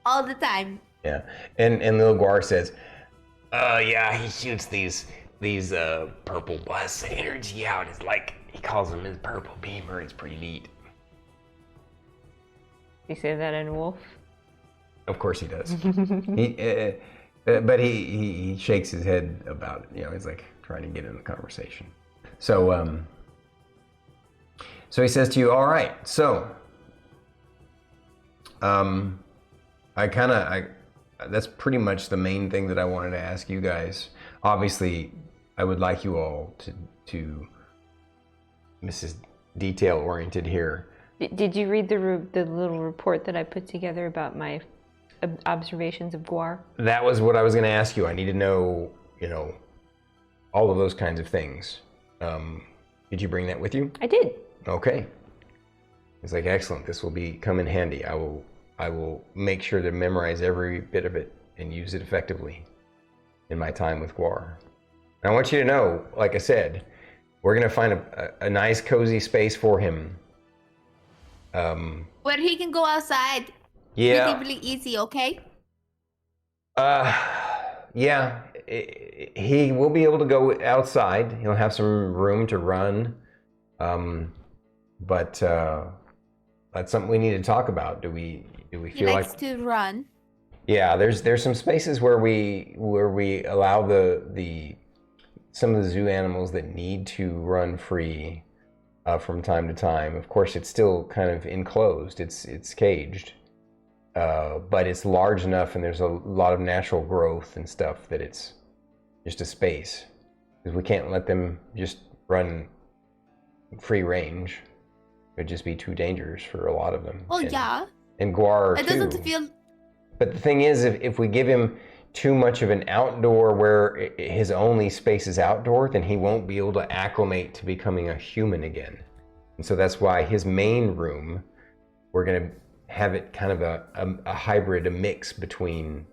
All the time. Yeah, and little Gwar says, yeah, he shoots these purple blasts of energy out. It's like, he calls them his purple beamer. It's pretty neat. You say that in Wolf? Of course he does. But he shakes his head about it. He's like trying to get in the conversation. So he says to you, all right, so that's pretty much the main thing that I wanted to ask you guys. Obviously, I would like you all to Mrs. Detail-oriented here. Did you read the little report that I put together about my observations of Gwar? That was what I was going to ask you. I need to know, all of those kinds of things. Did you bring that with you? I did. Okay. It's like, excellent. This will come in handy. I will make sure to memorize every bit of it and use it effectively in my time with Gwar. And I want you to know, like I said, we're going to find a nice, cozy space for him. Where he can go outside. Yeah. Really easy, okay? Yeah. He will be able to go outside. He'll have some room to run. But that's something we need to talk about. Do we feel like... He likes to run. Yeah, there's some spaces where we allow some of the zoo animals that need to run free from time to time. Of course, it's still kind of enclosed. It's caged, but it's large enough, and there's a lot of natural growth and stuff that it's just a space, because we can't let them just run free range. It'd just be too dangerous for a lot of them. Well, yeah. And Gwar It too. doesn't feel... But the thing is, if we give him too much of an outdoor where his only space is outdoor, then he won't be able to acclimate to becoming a human again. And so that's why his main room, we're going to have it kind of a hybrid, a mix between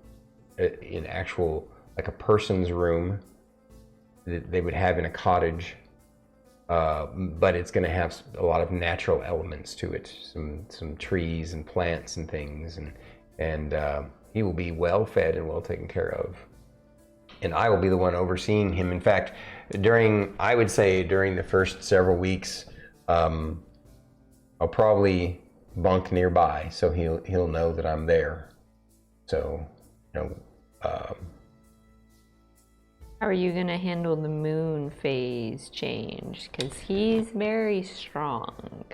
an actual, like a person's room that they would have in a cottage, but it's going to have a lot of natural elements to it, some trees and plants and things, and he will be well fed and well taken care of. and I will be the one overseeing him. In fact, I would say during the first several weeks, I'll probably bunk nearby, so he'll know that I'm there. So, How are you going to handle the moon phase change? Because he's very strong.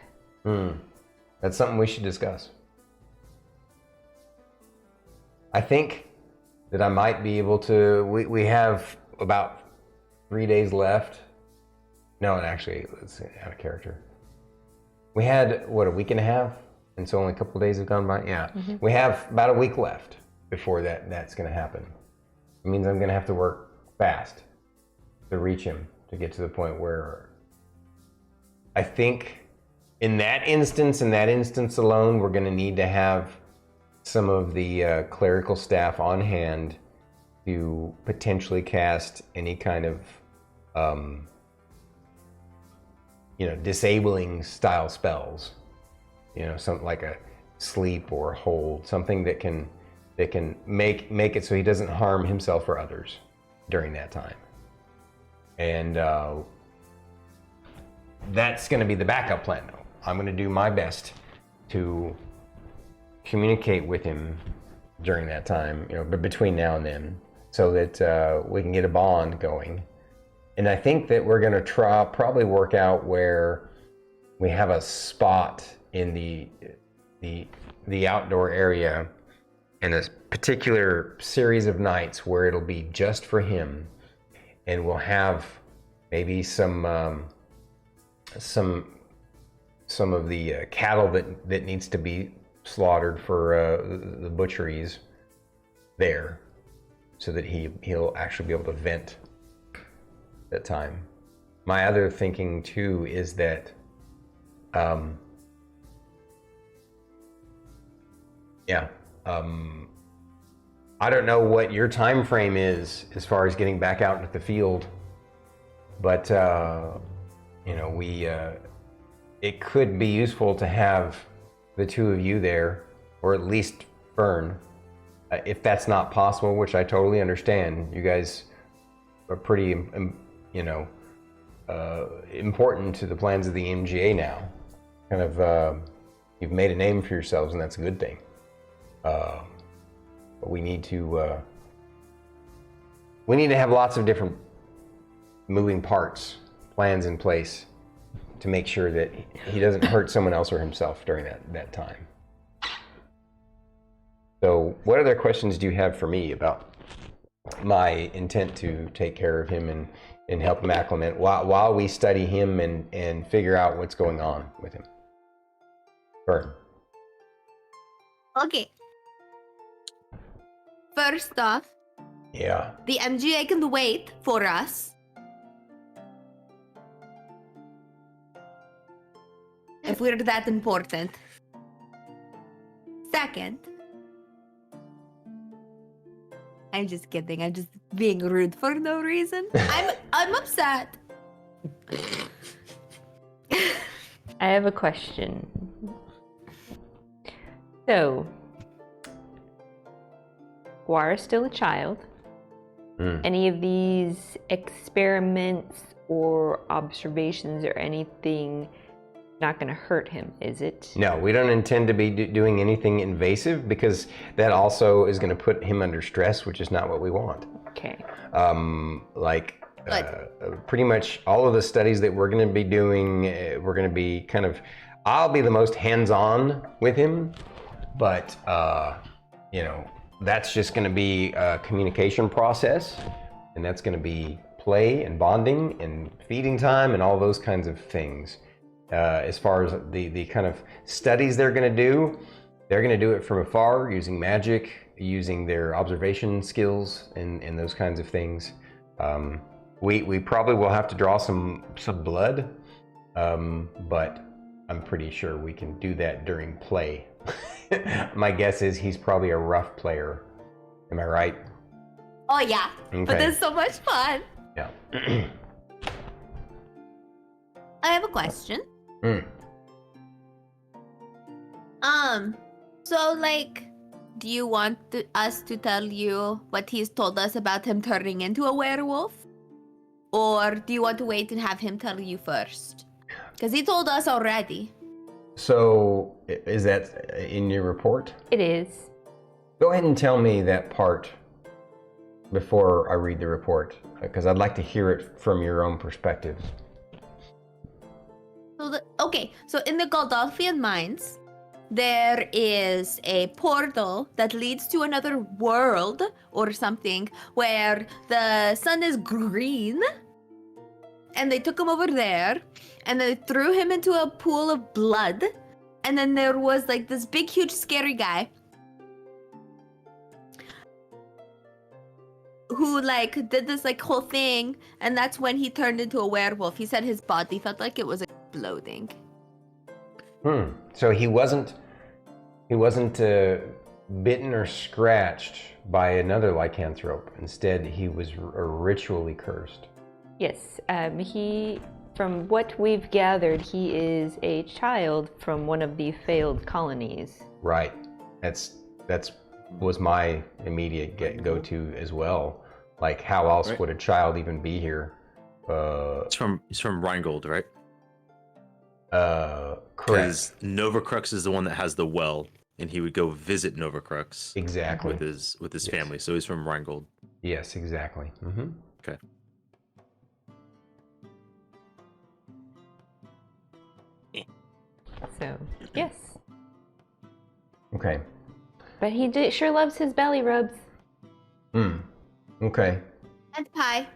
That's something we should discuss. I think that I might be able to. We have about 3 days left. No, actually, let's see, out of character. We had, a week and a half? And so only a couple of days have gone by? Yeah. Mm-hmm. We have about a week left before that's going to happen. It means I'm going to have to work fast to reach him, to get to the point where I think in that instance alone, we're going to need to have some of the clerical staff on hand to potentially cast any kind of disabling style spells, something like a sleep or a hold, something that can make it so he doesn't harm himself or others during that time. And that's going to be the backup plan, though. I'm going to do my best to communicate with him during that time, but between now and then, so that we can get a bond going. And I think that we're going to probably work out where we have a spot in the outdoor area in a particular series of nights where it'll be just for him, and we'll have maybe some of the cattle that needs to be slaughtered for the butcheries there, so that he'll actually be able to vent that time. My other thinking too is that I don't know what your time frame is as far as getting back out into the field, but it could be useful to have the two of you there, or at least Fern, if that's not possible, which I totally understand. You guys are pretty, important to the plans of the MGA now. Kind of, you've made a name for yourselves, and that's a good thing. But we need to have lots of different moving parts, plans in place to make sure that he doesn't hurt someone else or himself during that time. So what other questions do you have for me about my intent to take care of him and help him acclimate while we study him and figure out what's going on with him? Fern. Okay. First off, Yeah. the MGA can wait for us. If we're that important. Second, I'm just kidding. I'm just being rude for no reason. I'm upset. I have a question. So, Guar is still a child. Any of these experiments or observations or anything not going to hurt him, is it? No, we don't intend to be doing anything invasive, because that also is going to put him under stress, which is not what we want. Okay. Pretty much all of the studies that we're going to be doing, we're going to be I'll be the most hands-on with him, but that's just going to be a communication process, and that's going to be play and bonding and feeding time and all those kinds of things. As far as the kind of studies they're going to do it from afar, using magic, using their observation skills and those kinds of things. We probably will have to draw some blood, but I'm pretty sure we can do that during play. My guess is he's probably a rough player. Am I right? Oh yeah, Okay. But it's so much fun. Yeah. I have a question. So do you want us to tell you what he's told us about him turning into a werewolf? Or do you want to wait and have him tell you first? Because he told us already. So, is that in your report? It is. Go ahead and tell me that part before I read the report, because I'd like to hear it from your own perspective. So in the Godolphian mines, there is a portal that leads to another world or something where the sun is green. And they took him over there, and they threw him into a pool of blood. And then there was like this big, huge, scary guy who like did this like whole thing, and that's when he turned into a werewolf. He said his body felt like it was exploding. So he wasn't bitten or scratched by another lycanthrope. Instead, he was ritually cursed. Yes, from what we've gathered, he is a child from one of the failed colonies. Right. That's was my immediate go-to as well. Like, how else would a child even be here? He's from Rheingold, right? Correct. Because Novacrux is the one that has the well, and he would go visit Novacrux. Exactly. With his family. So he's from Rheingold. Yes, exactly. Mm-hmm. Okay. So, yes. Okay. But he sure loves his belly rubs. Okay. And pie.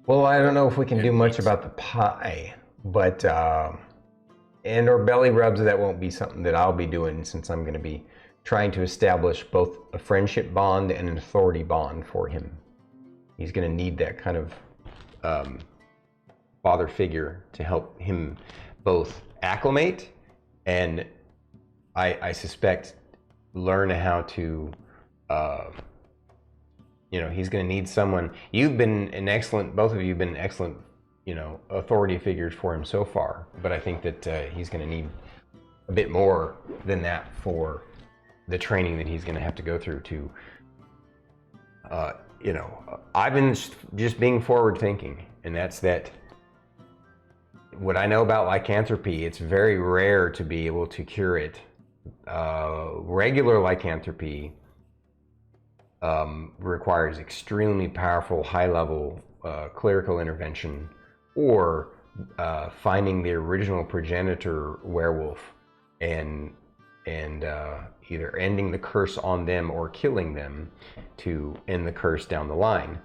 Well, I don't know if we can do much about the pie, but and or belly rubs, that won't be something that I'll be doing, since I'm going to be trying to establish both a friendship bond and an authority bond for him. He's going to need that kind of father figure to help him both acclimate and, I suspect, learn how to, he's going to need someone. You've been both of you have been excellent, authority figures for him so far, but I think that he's going to need a bit more than that for the training that he's going to have to go through to, I've been just being forward thinking, and that's that what I know about lycanthropy, it's very rare to be able to cure it. Regular lycanthropy requires extremely powerful, high-level clerical intervention, or finding the original progenitor werewolf and either ending the curse on them or killing them to end the curse down the line.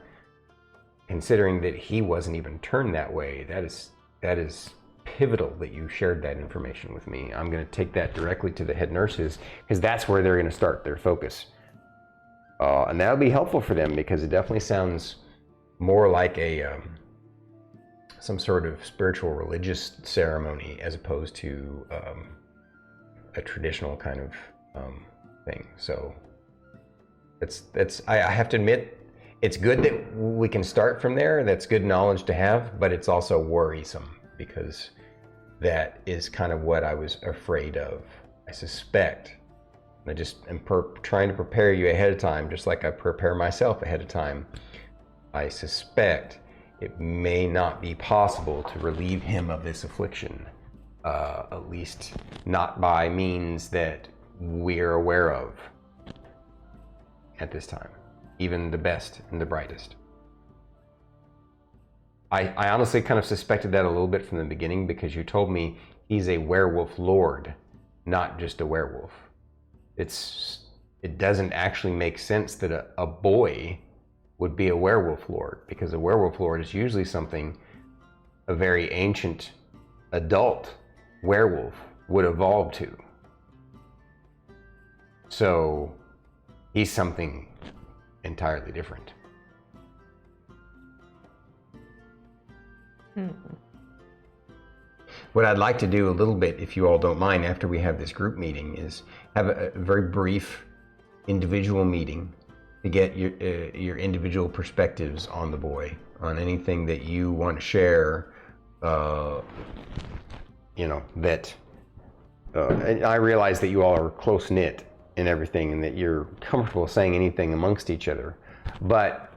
Considering that he wasn't even turned that way, that is pivotal that you shared that information with me. I'm going to take that directly to the head nurses, because that's where they're going to start their focus. And that'll be helpful for them, because it definitely sounds more like some sort of spiritual religious ceremony as opposed to a traditional kind of thing. So I have to admit, it's good that we can start from there. That's good knowledge to have, but it's also worrisome, because that is kind of what I was afraid of. I suspect, and I just am trying to prepare you ahead of time, just like I prepare myself ahead of time. I suspect it may not be possible to relieve him of this affliction, at least not by means that we're aware of at this time, even the best and the brightest. I honestly kind of suspected that a little bit from the beginning, because you told me he's a werewolf lord, not just a werewolf. It doesn't actually make sense that a boy would be a werewolf lord, because a werewolf lord is usually something a very ancient adult werewolf would evolve to. So he's something entirely different. What I'd like to do a little bit, if you all don't mind, after we have this group meeting, is have a very brief individual meeting to get your individual perspectives on the boy, on anything that you want to share. And I realize that you all are close knit, and everything, and that you're comfortable saying anything amongst each other. But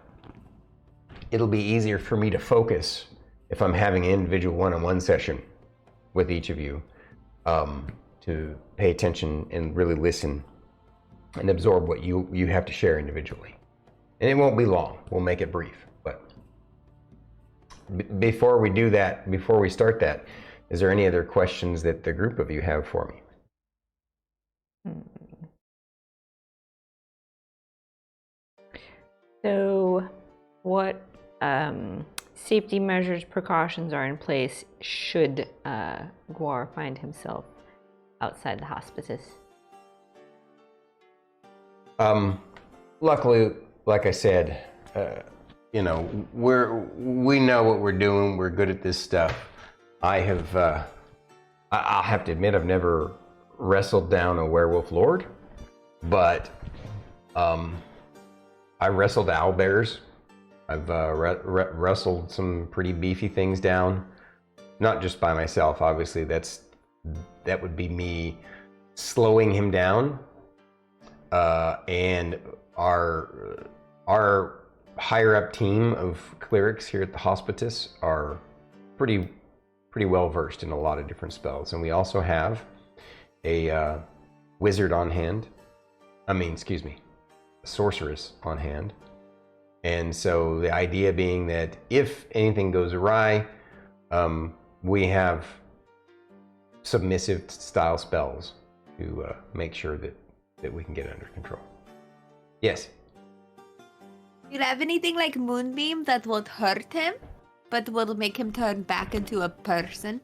it'll be easier for me to focus if I'm having an individual one-on-one session with each of you, to pay attention and really listen and absorb what you have to share individually. And it won't be long. We'll make it brief. But before we do that, before we start that, is there any other questions that the group of you have for me? So, what safety measures, precautions are in place should Gwar find himself outside the hospice? Luckily, like I said, you know, we know what we're doing. We're good at this stuff. I'll have to admit, I've never wrestled down a werewolf lord, but I wrestled owlbears. I've wrestled some pretty beefy things down, not just by myself. Obviously, that would be me slowing him down, and our higher up team of clerics here at the Hospitice are pretty well versed in a lot of different spells, and we also have a wizard on hand. A sorceress on hand. And so the idea being that if anything goes awry, we have submissive style spells to make sure that we can get it under control. Yes? Do you have anything like Moonbeam that won't hurt him, but will make him turn back into a person?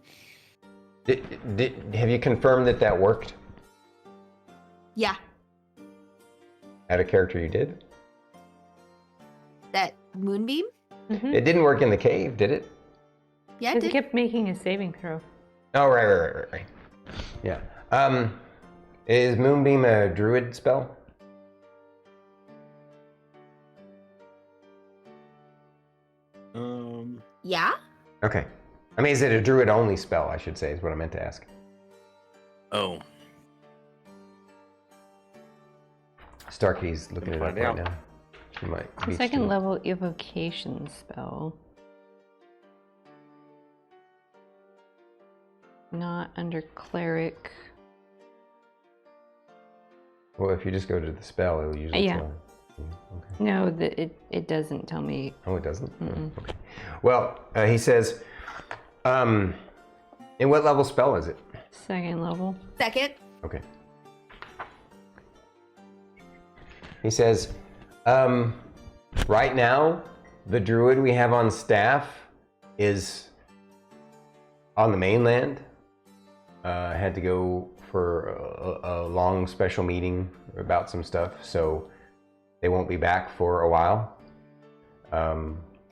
Have you confirmed that worked? Yeah. At a character you did? That Moonbeam? Mm-hmm. It didn't work in the cave, did it? Yeah, it Because he did. kept making a saving throw. Oh, right. Yeah. Is Moonbeam a druid spell? Yeah? Okay. I mean, is it a druid only spell, I should say, is what I meant to ask. Oh. Starkitty's looking it up Find right out. now. She might The beat second you. level evocation spell. Not under cleric. Well, if you just go to the spell, it'll usually Yeah. tell. Okay. No, it doesn't tell me. Oh, it doesn't? Oh, Mm-mm. okay. Well, he says, and what level spell is it? Second level. Second. Okay. He says, right now, the druid we have on staff is on the mainland. Had to go for a long special meeting about some stuff, so they won't be back for a while. I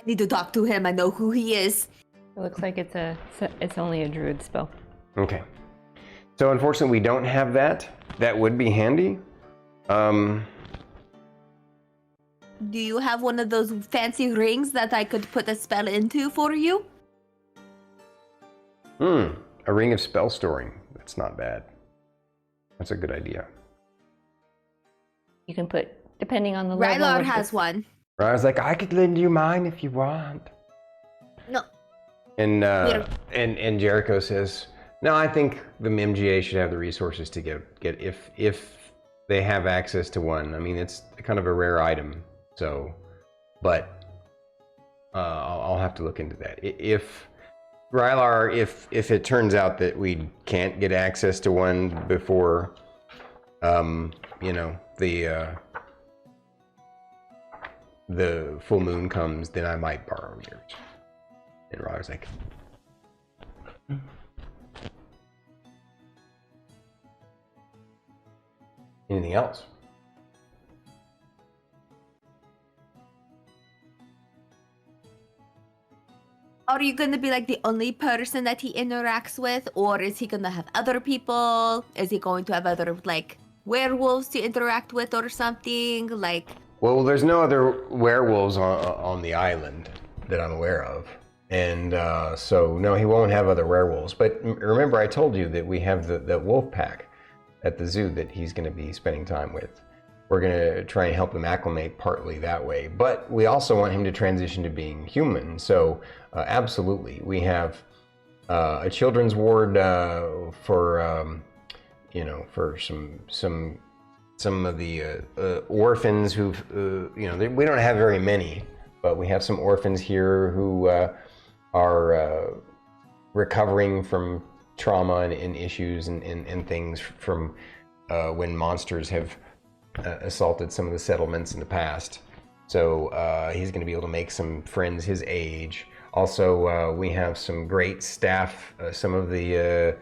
need to talk to him. I know who he is. It looks like it's only a druid spell. Okay. So unfortunately, we don't have that. That would be handy. Do you have one of those fancy rings that I could put a spell into for you? A ring of spell storing. That's not bad. That's a good idea. You can put, depending on the level. Rylar of has the- one. I was like, I could lend you mine if you want. No. And don't- and Jericho says, no, I think the MGA should have the resources to get if they have access to one. I mean, it's kind of a rare item, so, but I'll have to look into that. If Rylar, if it turns out that we can't get access to one before, you know, the full moon comes, then I might borrow yours. And Rylar's like, anything else? Are you gonna be like the only person that he interacts with, or is he gonna have other people? Is he going to have other like werewolves to interact with or something? Like, Well, there's no other werewolves on the island that I'm aware of. And so, no, he won't have other werewolves. But remember, I told you that we have the wolf pack. at the zoo that he's going to be spending time with. We're going to try and help him acclimate partly that way, but we also want him to transition to being human. So absolutely, we have a children's ward for for some of the orphans who've we don't have very many, but we have some orphans here who are recovering from trauma and issues and things from when monsters have assaulted some of the settlements in the past. So he's going to be able to make some friends his age. Also, we have some great staff. Some of the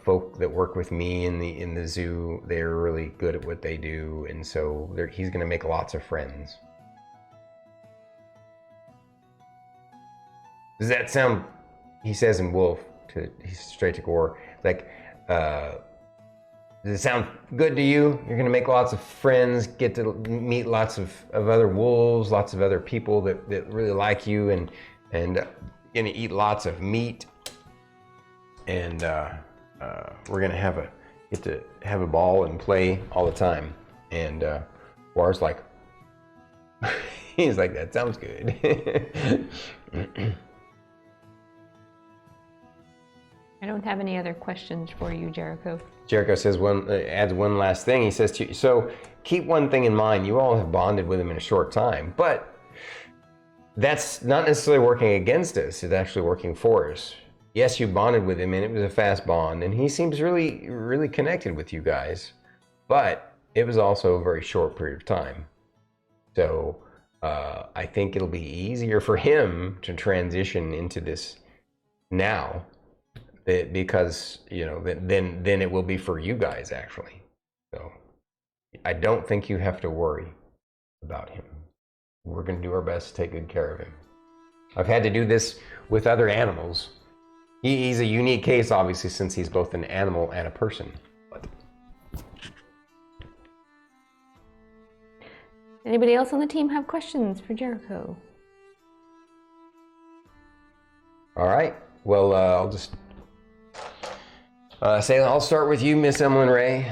folk that work with me in the zoo, they're really good at what they do, and so he's going to make lots of friends. Does that sound? He says in Wolf he's straight to Gore, like, does it sound good to you? You're gonna make lots of friends, get to meet lots of other wolves, lots of other people that really like you, and gonna eat lots of meat, and we're gonna get to have a ball and play all the time. And War's like, he's like, that sounds good. I don't have any other questions for you, Jericho. Jericho says adds one last thing. He says to you, so keep one thing in mind. You all have bonded with him in a short time, but that's not necessarily working against us. It's actually working for us. Yes, you bonded with him, and it was a fast bond, and he seems really, really connected with you guys, but it was also a very short period of time. So I think it'll be easier for him to transition into this now, because then it will be for you guys, actually. So I don't think you have to worry about him. We're going to do our best to take good care of him. I've had to do this with other animals. He's a unique case, obviously, since he's both an animal and a person. But... Anybody else on the team have questions for Jericho? All right. Well, I'll just say I'll start with you, Miss Emillynn Ray,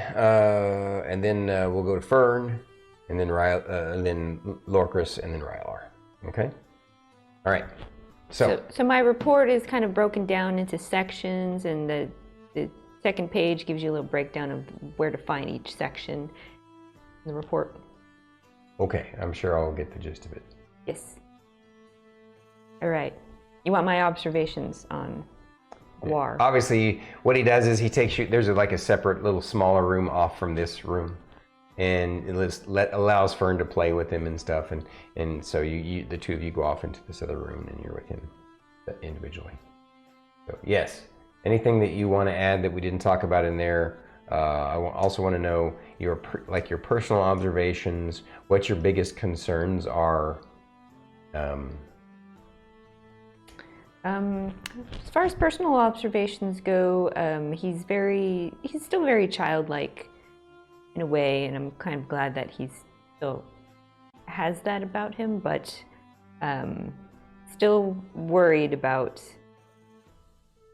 and then we'll go to Fern, and then Lorkris, and then Rylar. Okay. All right. So my report is kind of broken down into sections, and the second page gives you a little breakdown of where to find each section in the report. Okay, I'm sure I'll get the gist of it. Yes. All right. You want my observations on Gwar? Yeah. Obviously, what he does is he takes you. There's like a separate little smaller room off from this room, and it allows Fern to play with him and stuff, and so you the two of you go off into this other room, and you're with him individually. So yes, anything that you want to add that we didn't talk about in there? I also want to know your personal observations, what your biggest concerns are. As far as personal observations go, he's still very childlike in a way, and I'm kind of glad that he still has that about him, but still worried about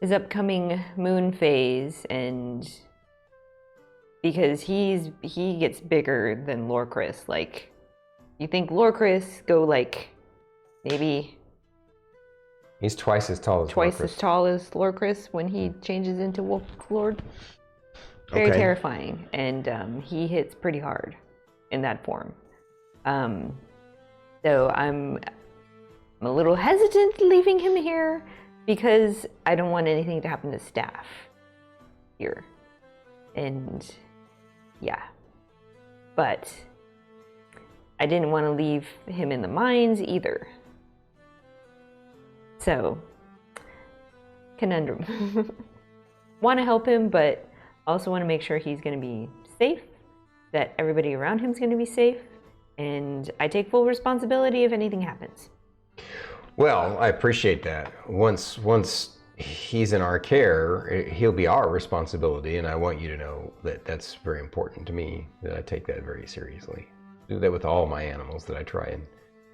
his upcoming moon phase, and because he gets bigger than Lorkris. Like, you think Lorkris go like maybe he's twice as tall as Lorkris when he changes into Wolf Lord. Very terrifying, and he hits pretty hard in that form. So I'm a little hesitant leaving him here because I don't want anything to happen to staff here. And yeah, but I didn't want to leave him in the mines either. So, conundrum. Want to help him, but also want to make sure he's going to be safe, that everybody around him is going to be safe, and I take full responsibility if anything happens. Well, I appreciate that. Once he's in our care, he'll be our responsibility, and I want you to know that that's very important to me, that I take that very seriously. I do that with all my animals that I try and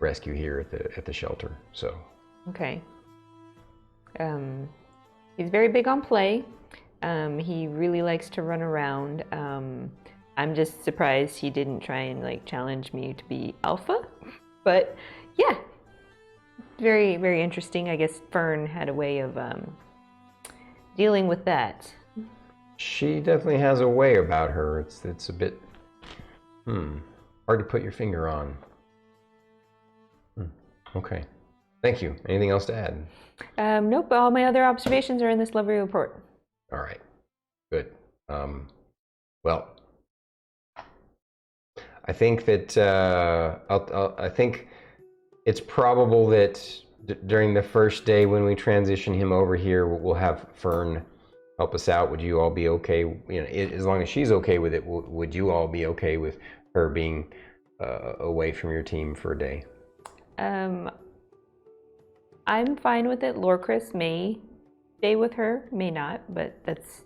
rescue here at the shelter. So okay. He's very big on play, He really likes to run around. I'm just surprised he didn't try and like challenge me to be alpha. But yeah, very, very interesting. I guess Fern had a way of dealing with that. She definitely has a way about her. It's a bit hard to put your finger on. Okay. Thank you. Anything else to add? Nope, all my other observations are in this lovely report. All right. Good. Well, I think that I think it's probable that during the first day when we transition him over here, we'll have Fern help us out. Would you all be okay? You know, as long as she's okay with it, would you all be okay with her being away from your team for a day? I'm fine with it. Lorkris may stay with her, may not, but that's,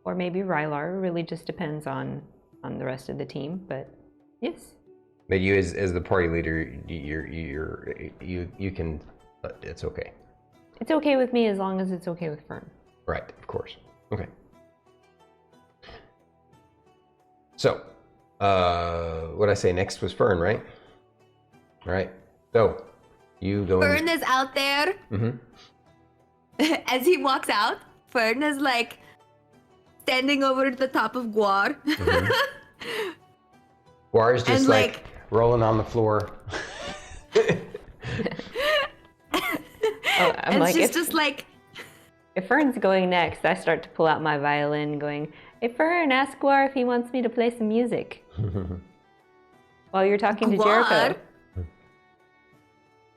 or maybe Rylar. Really just depends on the rest of the team. But yes. But you, as the party leader, you can. It's okay. It's okay with me as long as it's okay with Fern. Right, of course. Okay. So, what I say next was Fern, right? All right. So, you go. Fern is out there. As he walks out, Fern is like standing over the top of Guar. Guar's just like rolling on the floor. I'm and like, she's just like, if Fern's going next, I start to pull out my violin going, hey Fern, ask Guar if he wants me to play some music. While you're talking to Jericho.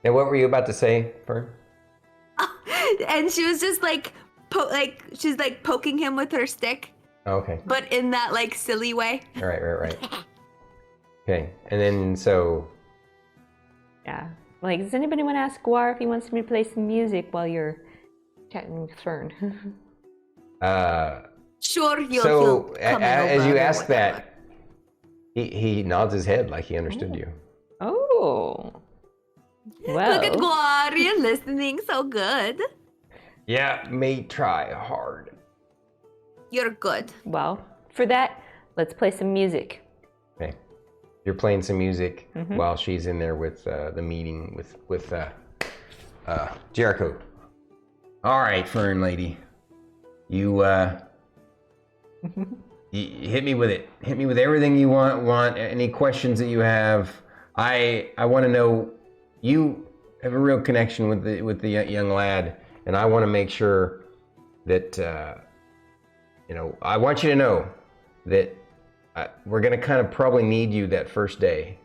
And what were you about to say, Fern? And she was just like, she's like poking him with her stick. Oh, okay. But in that like silly way. Right. Okay, and then so. Yeah. Like, does anybody want to ask Guar if he wants me to play some music while you're chatting with Fern? Sure, he'll come as you over, ask whatever. that, he nods his head like he understood you. Oh. Well. Look at Guar, you're listening so good. Yeah, may try hard. You're good. Well, for that, let's play some music. Okay, you're playing some music while she's in there with the meeting with Jericho. All right, Fern lady, you hit me with it. Hit me with everything you want. Any questions that you have? I want to know. You have a real connection with the young lad, and I want to make sure that I want you to know that we're gonna kind of probably need you that first day.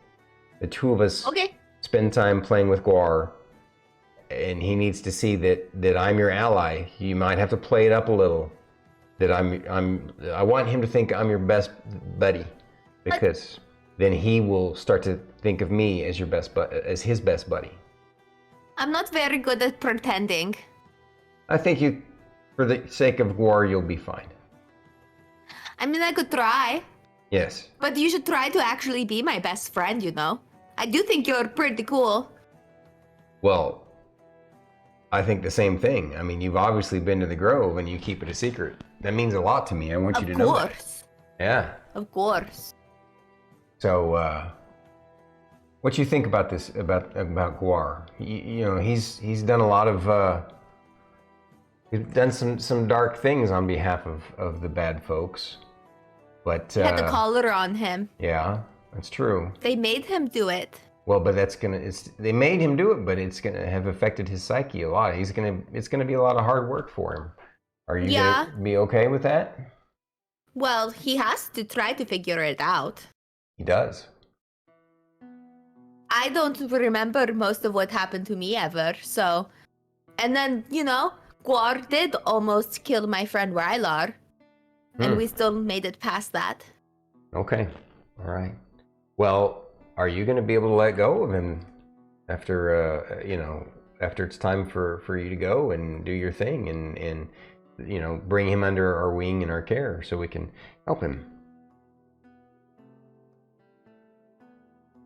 The two of us spend time playing with Guar, and he needs to see that I'm your ally. You might have to play it up a little. That I want him to think I'm your best buddy, because then he will start to think of me as as his best buddy. I'm not very good at pretending. I think you, for the sake of Guar, you'll be fine. I mean, I could try. Yes. But you should try to actually be my best friend, you know? I do think you're pretty cool. Well, I think the same thing. I mean, you've obviously been to the Grove and you keep it a secret. That means a lot to me. I want you to know that. Of course. Yeah. Of course. So, what you think about this, about Guar? He's done a lot of, he's done some dark things on behalf of the bad folks. But He had the collar on him. Yeah, that's true. They made him do it. Well, but they made him do it, but it's gonna have affected his psyche a lot. It's gonna be a lot of hard work for him. Are you gonna be okay with that? Well, he has to try to figure it out. He does. I don't remember most of what happened to me ever, so... And then, Guar did almost kill my friend Rylar. And we still made it past that. Okay. All right. Well, are you going to be able to let go of him after, after it's time for you to go and do your thing and bring him under our wing and our care so we can help him?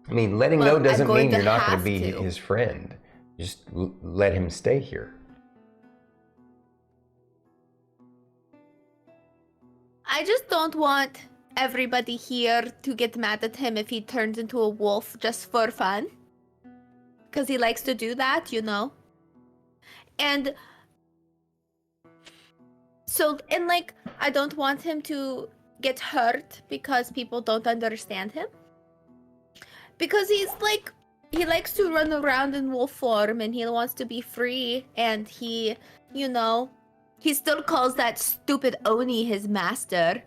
I mean, letting go doesn't mean you're not going to be his friend. Just let him stay here. I just don't want everybody here to get mad at him if he turns into a wolf just for fun. Because he likes to do that, you know. And so, and like, I don't want him to get hurt because people don't understand him. Because he's like, he likes to run around in wolf form and he wants to be free. And he, you know, he still calls that stupid Oni his master.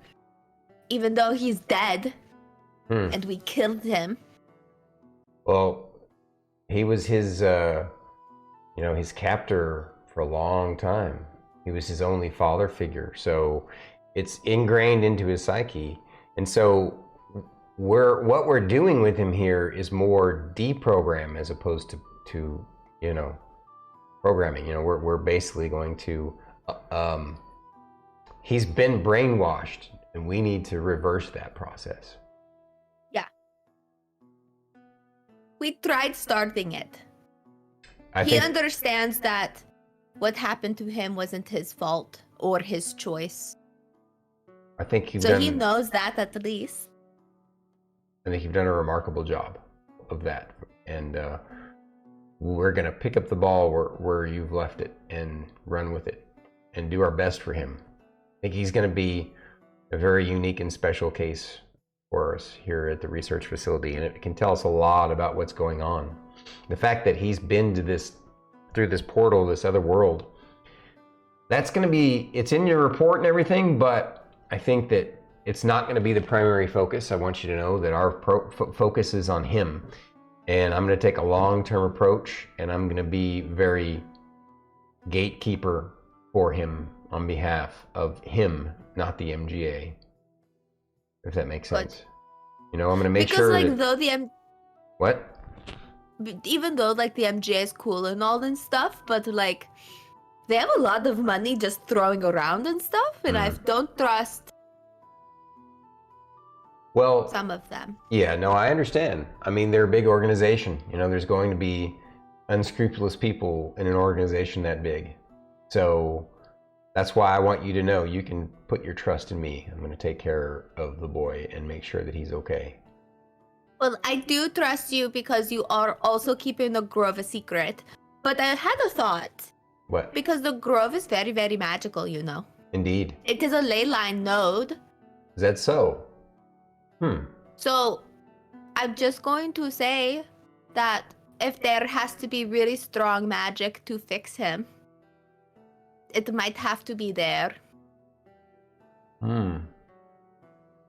Even though he's dead. And we killed him. Well, he was his, his captor for a long time. He was his only father figure. So it's ingrained into his psyche. And so what we're doing with him here is more deprogram as opposed to programming. We're basically going to, he's been brainwashed and we need to reverse that process. Yeah. We tried starting it. He understands that what happened to him wasn't his fault or his choice. I think he knows that at least. I think you've done a remarkable job of that. And we're going to pick up the ball where you've left it and run with it and do our best for him. I think he's going to be a very unique and special case for us here at the research facility. And it can tell us a lot about what's going on. The fact that he's been to through this portal, this other world, that's going to be, it's in your report and everything, but I think that it's not going to be the primary focus. I want you to know that our focus is on him. And I'm going to take a long-term approach, and I'm going to be very gatekeeper for him on behalf of him, not the MGA. If that makes sense. I'm going to make sure like, though the What? Even though like the MGA is cool and all and stuff, but like they have a lot of money just throwing around and stuff, and I don't trust some of them. Yeah, no, I understand. I mean, they're a big organization. There's going to be unscrupulous people in an organization that big. So that's why I want you to know you can put your trust in me. I'm going to take care of the boy and make sure that he's okay. Well, I do trust you because you are also keeping the grove a secret. But I had a thought. What? Because the grove is very, very magical, Indeed. It is a ley line node. Is that so? So, I'm just going to say that if there has to be really strong magic to fix him, it might have to be there.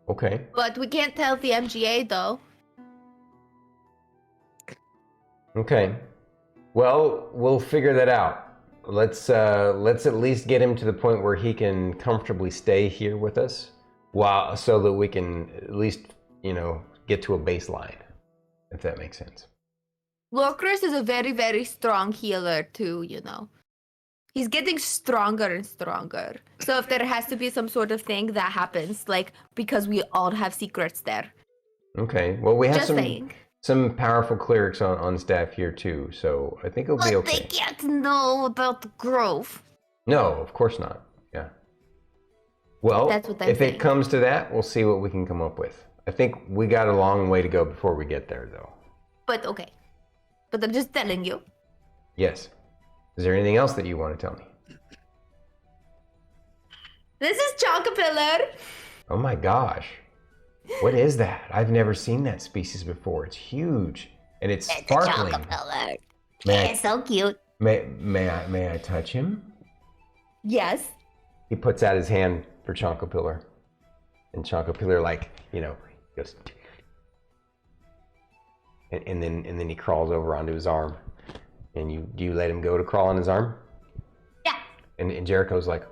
Okay. But we can't tell the MGA, though. Okay. Well, we'll figure that out. Let's at least get him to the point where he can comfortably stay here with us, so that we can at least, get to a baseline, if that makes sense. Lorkris is a very, very strong healer too, He's getting stronger and stronger. So if there has to be some sort of thing that happens, like, because we all have secrets there. Okay. Well, we have Just saying. Some powerful clerics on staff here too, so I think it'll be okay. But they can't know about the grove. No, of course not. Yeah. Well, That's what I'm if saying. it comes to that, we'll see what we can come up with. I think we got a long way to go before we get there, though. But okay. But I'm just telling you. Yes. Is there anything else that you want to tell me? This is Chonkapillar. Oh my gosh. What is that? I've never seen that species before. It's huge. And it's sparkling. Chonkapillar. May It's so cute. May I touch him? Yes. He puts out his hand for Chonkapillar. And Chonkapillar, goes. And then he crawls over onto his arm. And you let him go to crawl on his arm? Yeah. And Jericho's like,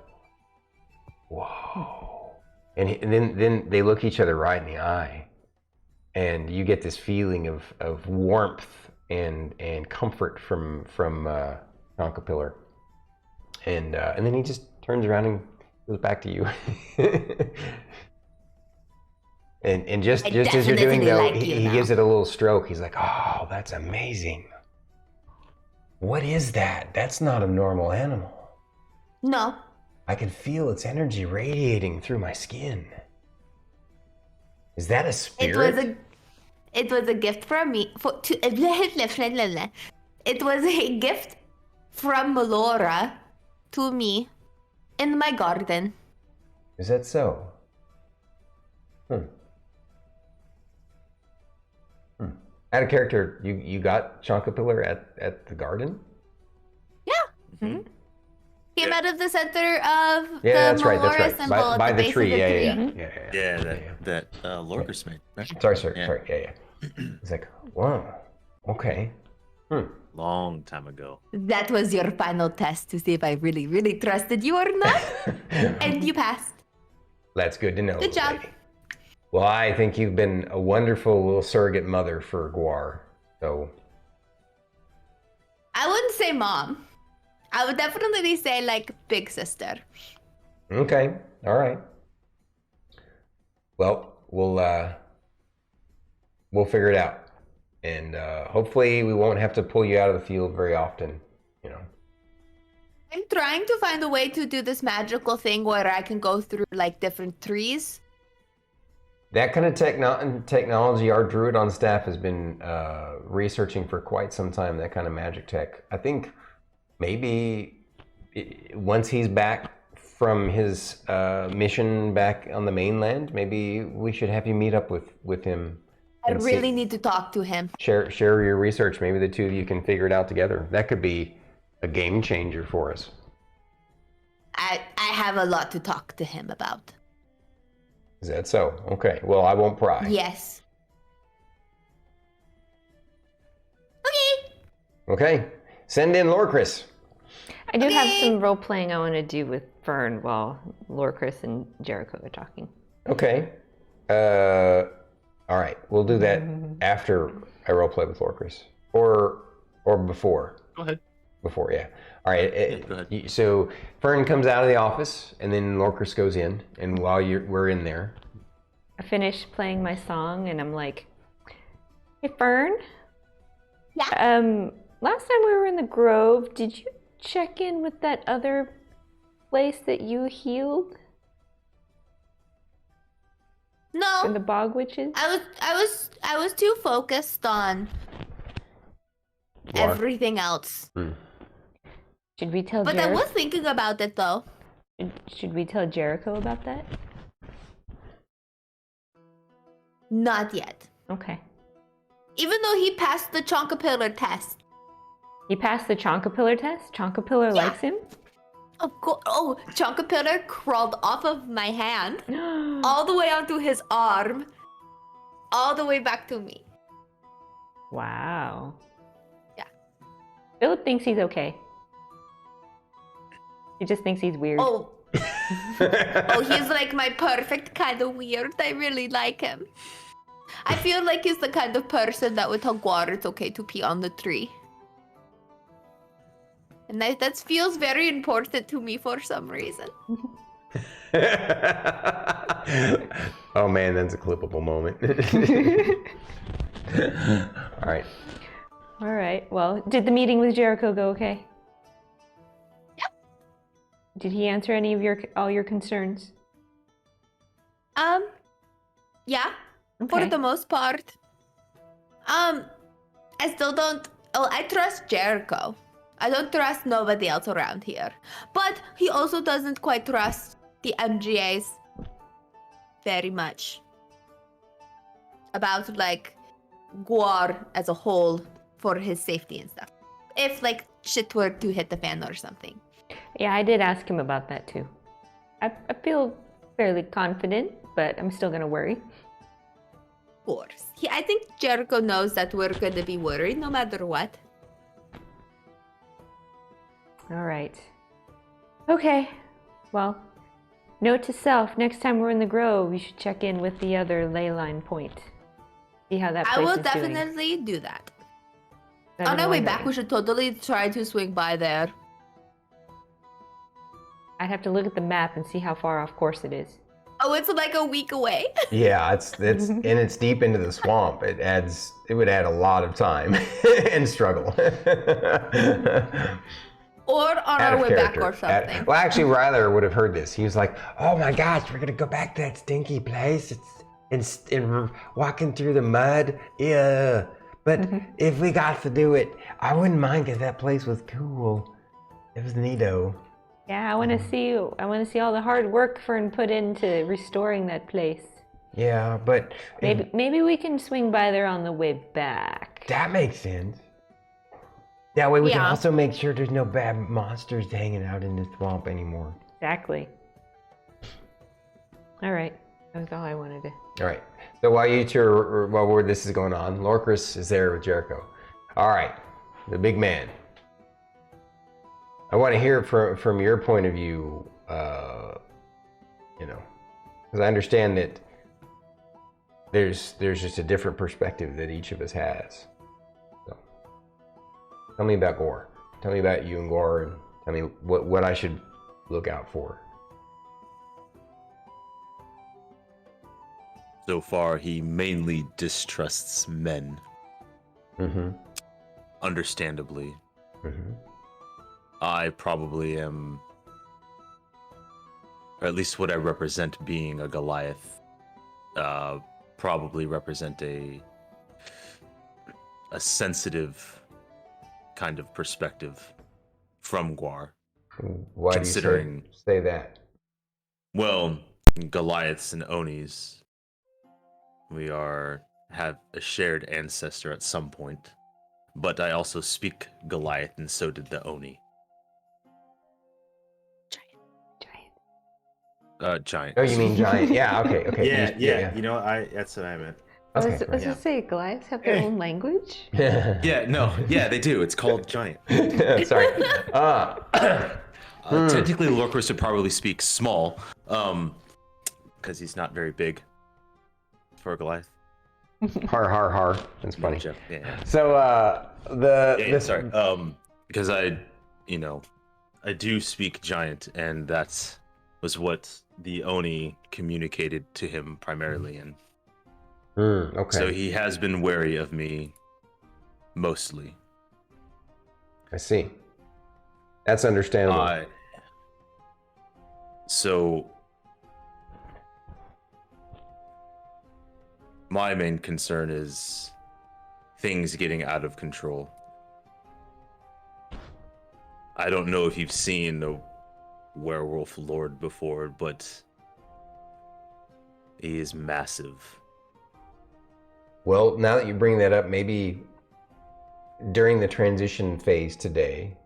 whoa. And then they look each other right in the eye. And you get this feeling of warmth and comfort from Chonkapillar. And then he just turns around and goes back to you. and just as you're doing though, he gives it a little stroke. He's like, oh, that's amazing. What is that? That's not a normal animal. No. I can feel its energy radiating through my skin. Is that a spirit? It was a gift from me. It was a gift from Melora to me in my garden. Is that so? Out of character, you got Chonkapillar at the garden? Yeah. Mm-hmm. Came out of the center of the That's right. Melora symbol By at the base tree. of the Yeah, tree. That Lorkris made. Right? Sorry. Yeah. It's like, wow. Okay. Long time ago. That was your final test to see if I really, really trusted you or not. And you passed. That's good to know. Good job. Lady. Well, I think you've been a wonderful little surrogate mother for Guar. So I wouldn't say mom. I would definitely say like big sister. okay. All right. Well, we'll figure it out. And hopefully we won't have to pull you out of the field very often, you know. I'm trying to find a way to do this magical thing where I can go through like different trees. That kind of technology, our druid on staff has been researching for quite some time, that kind of magic tech. I think maybe once he's back from his mission back on the mainland, maybe we should have you meet up with him. I really need to talk to him. Share your research. Maybe the two of you can figure it out together. That could be a game changer for us. I have a lot to talk to him about. Is that so? Okay. Well, I won't pry. Yes. Okay. Okay. Send in Lorkris. I do have some role playing I want to do with Fern while Lorkris and Jericho are talking. Okay. All right. We'll do that after I role play with Lorkris, or before. Go ahead. Before, yeah. All right. Go ahead. So Fern comes out of the office, and then Lorkris goes in, and while we're in there, I finish playing my song, and I'm like, "Hey, Fern. Yeah. Last time we were in the Grove, did you check in with that other place that you healed? No. And the bog witches? I was too focused on everything else. Should we tell But I Jericho? was thinking about it though. Should we tell Jericho about that? Not yet. Okay. Even though he passed the Chonkapillar test. He passed the Chonkapillar test? Chonkapillar likes him? Of course. Oh, Chonkapillar crawled off of my hand, all the way onto his arm, all the way back to me. Wow. Yeah. Philip thinks he's okay. He just thinks he's weird. Oh. Oh, he's like my perfect kind of weird. I really like him. I feel like he's the kind of person that would tell Guar it's okay to pee on the tree. And that feels very important to me for some reason. Oh man, that's a clippable moment. All right. All right. Well, did the meeting with Jericho go okay? Yep. Did he answer any of all your concerns? Yeah, Okay. for the most part. I still don't. Oh, I trust Jericho. I don't trust nobody else around here. But he also doesn't quite trust the MGAs very much. About like Guar as a whole for his safety and stuff. If like shit were to hit the fan or something. Yeah, I did ask him about that too. I feel fairly confident, but I'm still gonna worry. Of course. I think Jericho knows that we're gonna be worried no matter what. All right. Okay. Well, note to self, next time we're in the Grove, you should check in with the other ley line point. See how that place I will is doing. definitely do that. I've On been our way back, wondering. we should totally try to swing by there. I'd have to look at the map and see how far off course it is. Oh, it's like a week away. Yeah, it's and it's deep into the swamp. It would add a lot of time and struggle. Or on out our of way back character. or something. Well, actually, Rylar would have heard this. He was like, "Oh my gosh, we're gonna go back to that stinky place. And we're walking through the mud. Yeah, but if we got to do it, I wouldn't mind because that place was cool. It was neato." Yeah, I want to see. I want to see all the hard work Fern put into restoring that place. Yeah, but Maybe we can swing by there on the way back. that makes sense. That way we can Yeah. also make sure there's no bad monsters hanging out in the swamp anymore. Exactly. All right, that was all I wanted to. All right. So while this is going on, Lorkris is there with Jericho. All right, the big man. I want to hear from your point of view. Because I understand that there's just a different perspective that each of us has. So, tell me about Gore. Tell me about you and Gore, and tell me what I should look out for. So far, he mainly distrusts men. Mm-hmm. Understandably. Mm-hmm. I probably am, or at least what I represent being a Goliath, probably represent a sensitive kind of perspective from Guar. Why Considering- do you say that? Well, Goliaths and Onis, we have a shared ancestor at some point, but I also speak Goliath, and so did the Oni. Giant. Oh, you mean giant? Yeah. Okay. Yeah. You know, that's what I meant. I was Okay. going to say, Goliaths have their own language? Yeah, they do. It's called giant. Sorry. Technically, Lorkris would probably speak small, because he's not very big for a Goliath. Har. That's funny. Yeah. So Sorry. Because I do speak giant, and that was what the Oni communicated to him primarily, and okay. so he has been wary of me mostly. I see. That's understandable. So my main concern is things getting out of control. I don't know if you've seen a werewolf lord before, but he is massive. Well, now that you bring that up, maybe during the transition phase today,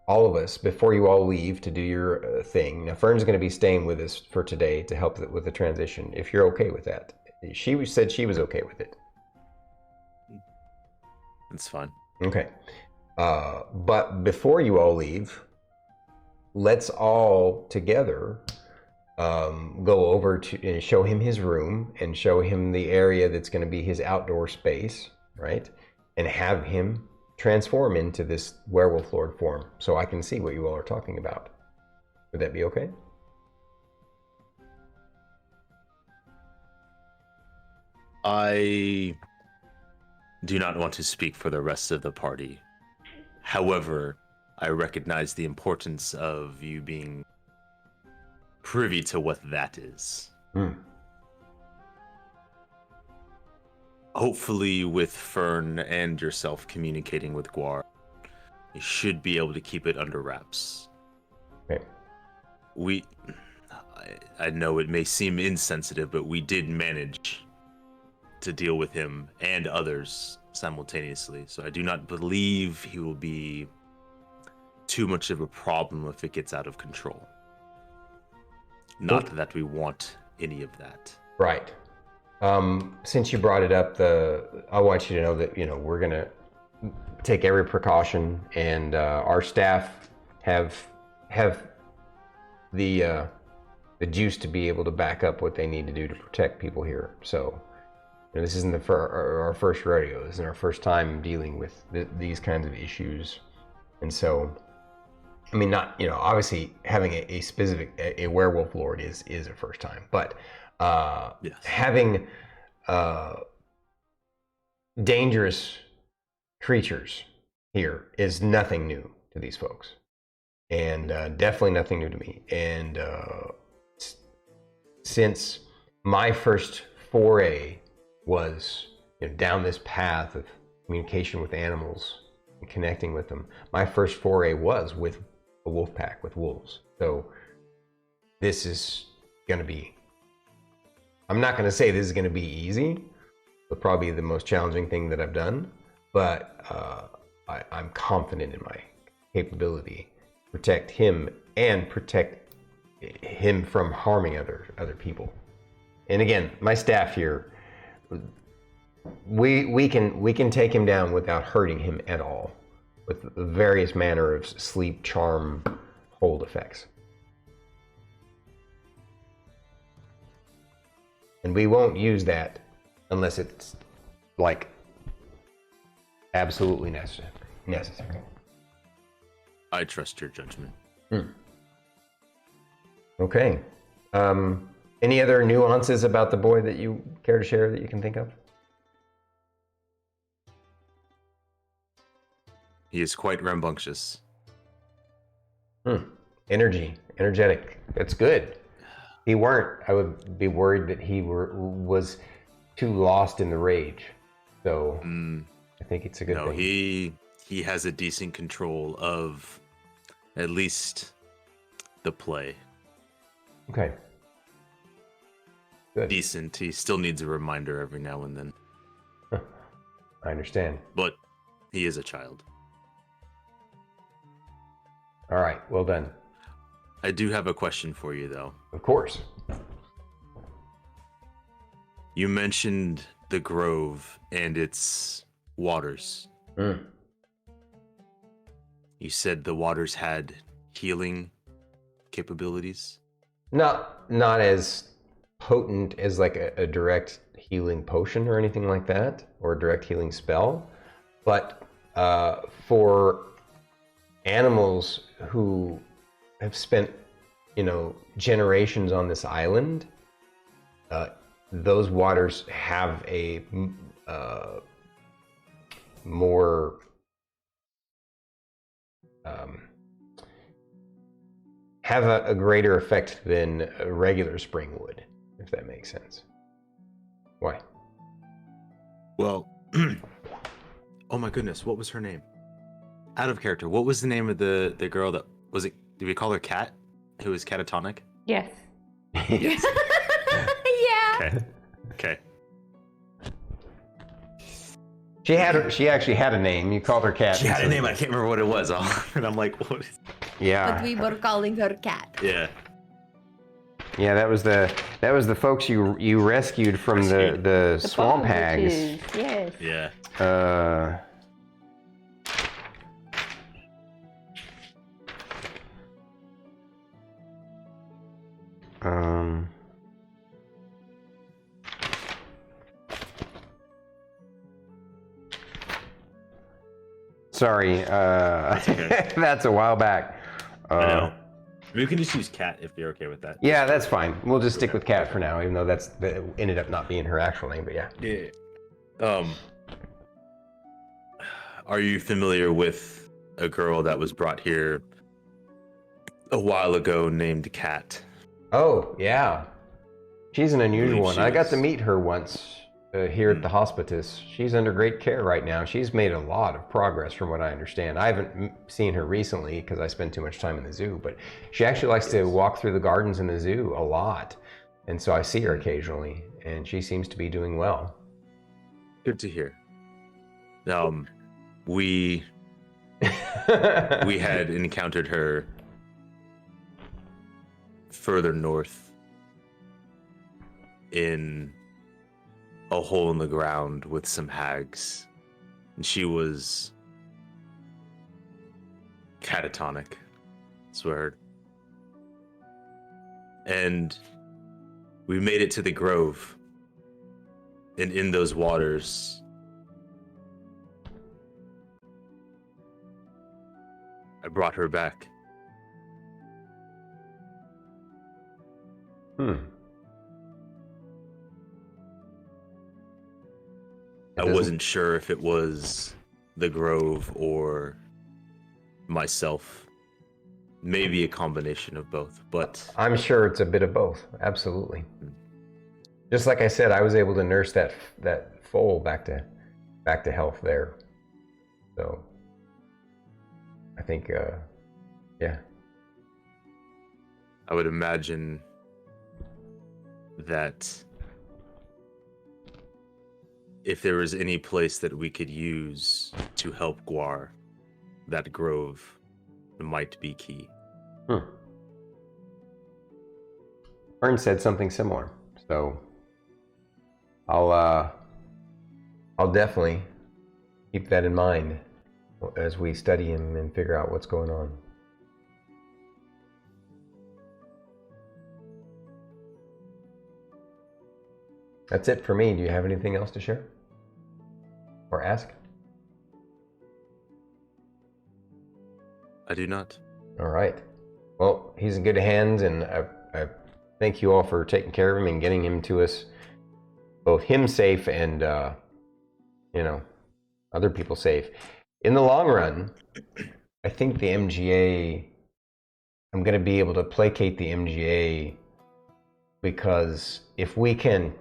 all of us, before you all leave to do your thing, now Fern's going to be staying with us for today to help with the transition, if you're okay with that. She said she was okay with it. That's fine. Okay. But before you all leave, let's all together go over to and show him his room and show him the area that's going to be his outdoor space, right? And have him transform into this werewolf lord form so I can see what you all are talking about. Would that be okay? I do not want to speak for the rest of the party. However, I recognize the importance of you being privy to what that is. Hopefully, with Fern and yourself communicating with Guar, you should be able to keep it under wraps. Okay. I know it may seem insensitive, but we did manage to deal with him and others simultaneously, so I do not believe he will be too much of a problem if it gets out of control. Not that we want any of that. Right. Since you brought it up, I want you to know that we're gonna take every precaution, and our staff have the juice to be able to back up what they need to do to protect people here. So this isn't our first rodeo. This is our first time dealing with these kinds of issues, and so I mean, not obviously having a specific a werewolf lord is a first time, but Yes. having dangerous creatures here is nothing new to these folks, and definitely nothing new to me. And since my first foray was down this path of communication with animals and connecting with them, my first foray was with a wolf pack, with wolves. So this is going to be, I'm not going to say this is going to be easy, but probably the most challenging thing that I've done. But I'm confident in my capability to protect him and protect him from harming other people. And again, my staff here, we can take him down without hurting him at all, with various manner of sleep, charm, hold effects. And we won't use that unless it's like absolutely necessary. I trust your judgment. Okay. Any other nuances about the boy that you care to share that you can think of? He is quite rambunctious. Energetic. That's good. If he weren't, I would be worried that he was too lost in the rage. So I think it's a good thing. He has a decent control of at least the play. Okay. Good. Decent. He still needs a reminder every now and then. I understand. But he is a child. All right. Well done. I do have a question for you, though. Of course. You mentioned the grove and its waters. You said the waters had healing capabilities? Not as potent as like a direct healing potion or anything like that, or a direct healing spell, but for animals who have spent generations on this island, those waters have a more have a greater effect than a regular spring would, if that makes sense. Why? Well, oh my goodness, what was her name? Out of character. What was the name of the girl that was it? Did we call her Cat? Who was catatonic? Yes. Yes. Yeah. Okay. She actually had a name. You called her Cat. She had a name. I can't remember what it was. And I'm like, what is? Yeah. But we were calling her Cat. Yeah. Yeah, that was the folks you rescued from the swamp bog hags. witches, yes. Yeah. Sorry, That's okay. that's a while back. I know. We can just use Cat if you're okay with that. Yeah, that's fine. We'll just stick with Cat for now, even though that ended up not being her actual name, but yeah. Yeah. Are you familiar with a girl that was brought here a while ago named Cat? Oh, yeah. She's an unusual one. I got to was- meet her once here at the Hospitice. She's under great care right now. She's made a lot of progress from what I understand. I haven't seen her recently because I spend too much time in the zoo, but she actually likes to walk through the gardens in the zoo a lot. And so I see her occasionally, and she seems to be doing well. Good to hear. We had encountered her further north in a hole in the ground with some hags, and she was catatonic, swear. And we made it to the grove, and in those waters, I brought her back. I wasn't sure if it was the grove or myself. Maybe a combination of both, but I'm sure it's a bit of both. Absolutely. Just like I said, I was able to nurse that foal back to health there. So I think, yeah. I would imagine that if there was any place that we could use to help Guar, that grove might be key. Fern said something similar, so I'll definitely keep that in mind as we study him and figure out what's going on. That's it for me. Do you have anything else to share or ask? I do not. All right. Well, he's in good hands, and I thank you all for taking care of him and getting him to us, both him safe and other people safe. In the long run, I think the MGA, I'm going to be able to placate the MGA, because if we can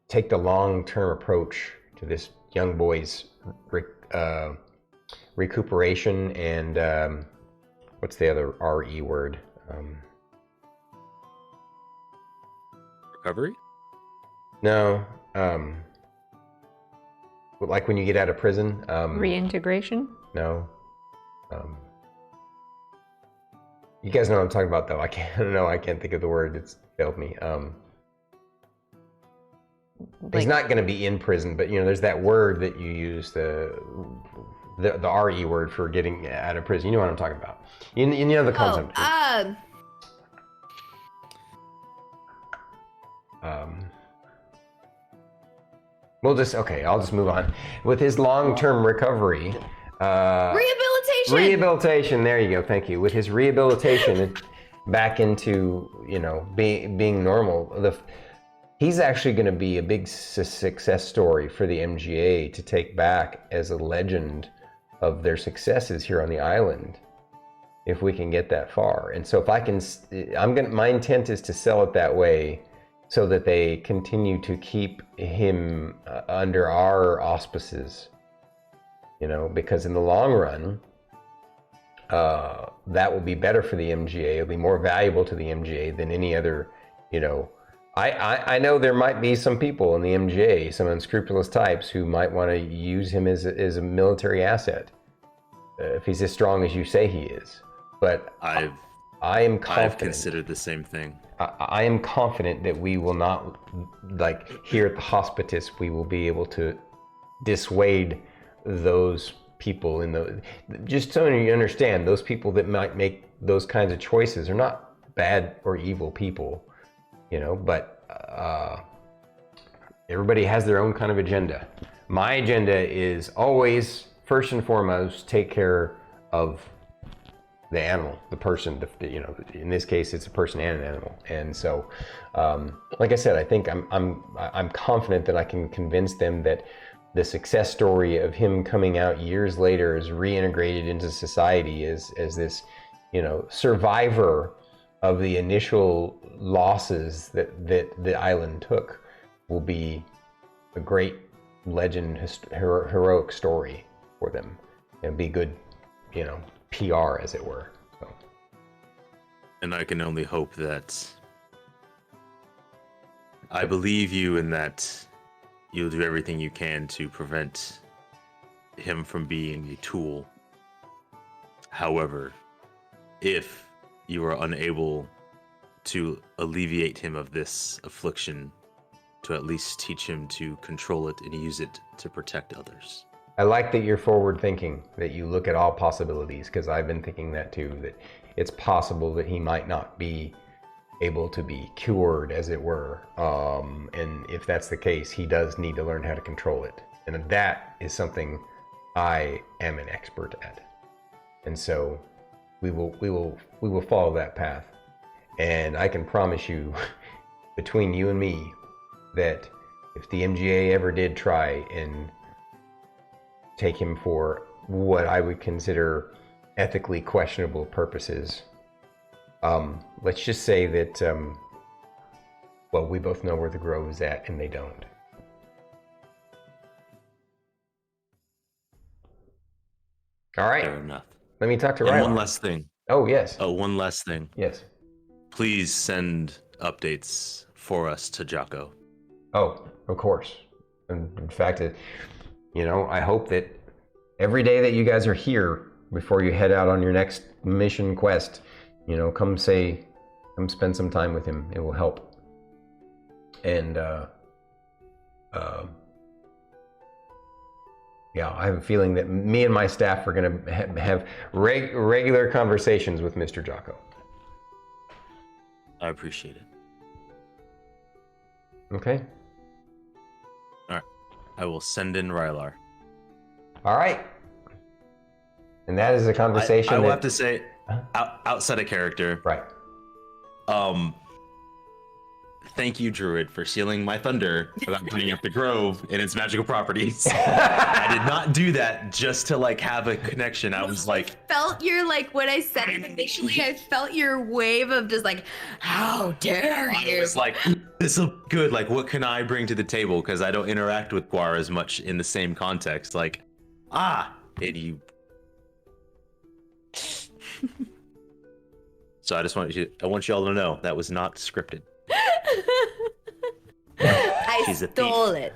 take the long-term approach to this young boy's recuperation and what's the other RE word? Recovery? No. Like when you get out of prison. Reintegration? No. You guys know what I'm talking about, though. I can't think of the word. It's failed me. He's not going to be in prison, but there's that word that you use, the RE word for getting out of prison. You know what I'm talking about. You know the concept. I'll just move on. With his long-term recovery, rehabilitation. There you go. Thank you. With his rehabilitation back into being normal, he's actually going to be a big success story for the MGA to take back as a legend of their successes here on the island, if we can get that far. And so if I can, my intent is to sell it that way, so that they continue to keep him under our auspices, because in the long run, that will be better for the MGA. It'll be more valuable to the MGA than any other, I know there might be some people in the MGA, some unscrupulous types, who might want to use him as a military asset, if he's as strong as you say he is. But I am confident. I've considered the same thing. I am confident that we will not, here at the Hospitice, we will be able to dissuade those people just so you understand, those people that might make those kinds of choices are not bad or evil people, but everybody has their own kind of agenda. My agenda is always, first and foremost, take care of the animal, the person, in this case, it's a person and an animal. And so, like I said, I think I'm confident that I can convince them that the success story of him coming out years later as reintegrated into society as this, survivor of the initial losses that the island took will be a great legend, heroic story for them, and be good, PR, as it were. So. And I can only hope that I believe you in that you'll do everything you can to prevent him from being a tool. However, if you are unable to alleviate him of this affliction, to at least teach him to control it and use it to protect others. I like that you're forward thinking, that you look at all possibilities, because I've been thinking that too, that it's possible that he might not be able to be cured, as it were. And if that's the case, he does need to learn how to control it. And that is something I am an expert at. And so we will follow that path. And I can promise you, between you and me, that if the MGA ever did try and take him for what I would consider ethically questionable purposes. Let's just say that, well, we both know where the grove is at, and they don't. All right. Fair enough. Let me talk to And Rylar. one last thing. Oh, yes. Oh, one last thing. Yes. Please send updates for us to Jocko. Oh, of course. And in fact, I hope that every day that you guys are here before you head out on your next mission quest, come spend some time with him. It will help. And, yeah, I have a feeling that me and my staff are going to have regular conversations with Mr. Jocko. I appreciate it. Okay. All right. I will send in Rylar. All right. And that is a conversation I will have to say, outside of character, right. Thank you, Druid, for stealing my thunder about bringing up the grove and its magical properties. I did not do that just to have a connection. I was like, felt your when I said it initially, I felt your wave of just how dare you? I was like, this will good. What can I bring to the table? Because I don't interact with Guar as much in the same context. And you. So I want you all to know that was not scripted. I stole it.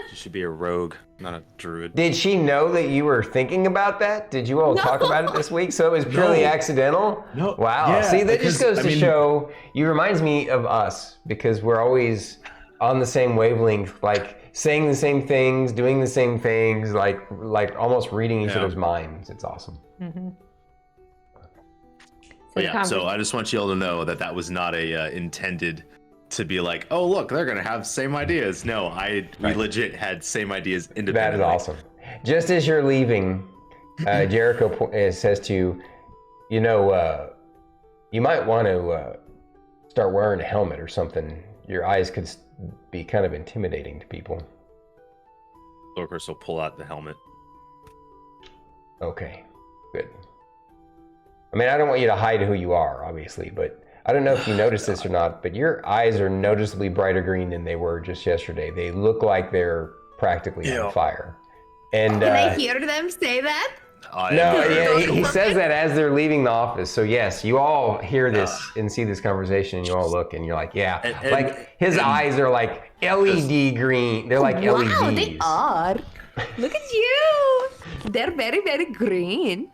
She should be a rogue, not a druid. Did she know that you were thinking about that? Did you all talk about it this week? So it was purely accidental? No. Wow. Yeah, See, that just goes to mean, show, you reminds me of us, because we're always on the same wavelength, saying the same things, doing the same things, like almost reading each other's minds. It's awesome. Mm-hmm. So I just want you all to know that was not a intended to be oh, look, they're gonna have same ideas. No, we legit had same ideas independently. That is awesome. Just as you're leaving, Jericho says to you, you might want to start wearing a helmet or something. Your eyes could be kind of intimidating to people. Lorkris will pull out the helmet. Okay, good. I mean, I don't want you to hide who you are, obviously, but I don't know if you noticed this or not, but your eyes are noticeably brighter green than they were just yesterday. They look like they're practically on fire. And can I hear them say that? He says that as they're leaving the office. So yes, you all hear this and see this conversation, and you all look, and you're like, yeah. His eyes are like LED green. They're like LEDs. Wow, they are. Look at you. They're very, very green.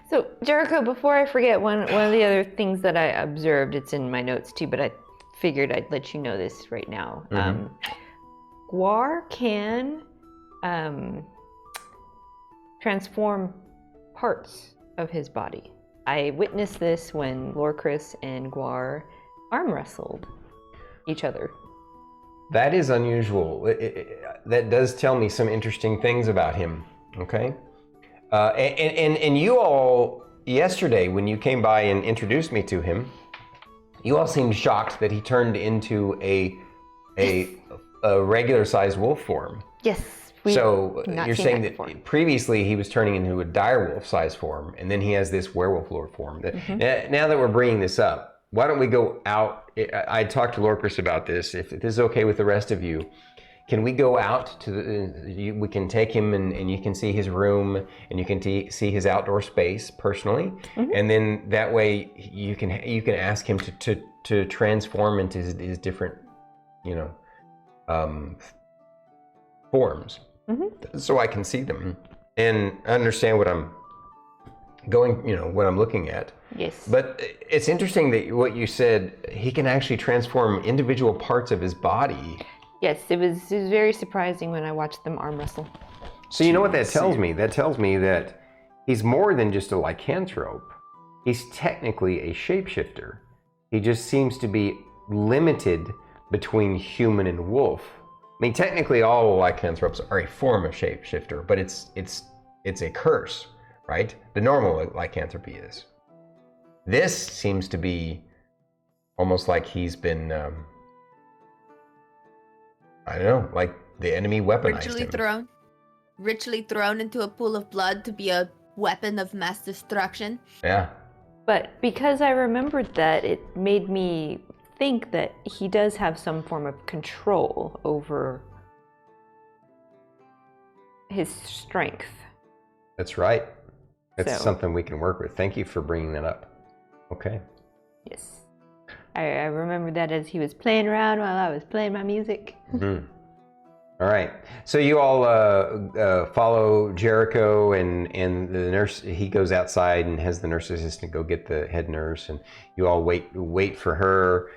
So, Jericho, before I forget, one of the other things that I observed, it's in my notes too, but I figured I'd let you know this right now. Mm-hmm. Guar can transform parts of his body. I witnessed this when Lorkris and Guar arm wrestled each other. That is unusual. That does tell me some interesting things about him. Okay, and you all yesterday when you came by and introduced me to him, you all seemed shocked that he turned into a regular-sized wolf form. Yes. So you're saying that previously he was turning into a direwolf size form, and then he has this werewolf lord form. Now that we're bringing this up, why don't we go out? I talked to Lorkris about this. If this is okay with the rest of you, can we go out to we can take him and you can see his room and you can see his outdoor space personally, and then that way you can ask him to transform into his different forms, so I can see them and understand what I'm what I'm looking at. Yes. But it's interesting that what you said, he can actually transform individual parts of his body. Yes, it was very surprising when I watched them arm wrestle. So you know what that tells me? That tells me that he's more than just a lycanthrope. He's technically a shapeshifter. He just seems to be limited between human and wolf. I mean, technically all lycanthropes are a form of shapeshifter, but it's a curse, right? The normal lycanthropy is. This seems to be almost like he's been, I don't know, like the enemy weaponized him. Ritually thrown into a pool of blood to be a weapon of mass destruction. Yeah. But because I remembered that, it made me think that he does have some form of control over his strength. That's right. That's So- something we can work with. Thank you for bringing that up. Okay. Yes. I remember that as he was playing around while I was playing my music. Mm-hmm. All right. So you all follow Jericho and the nurse. He goes outside and has the nurse assistant go get the head nurse, and you all wait for her.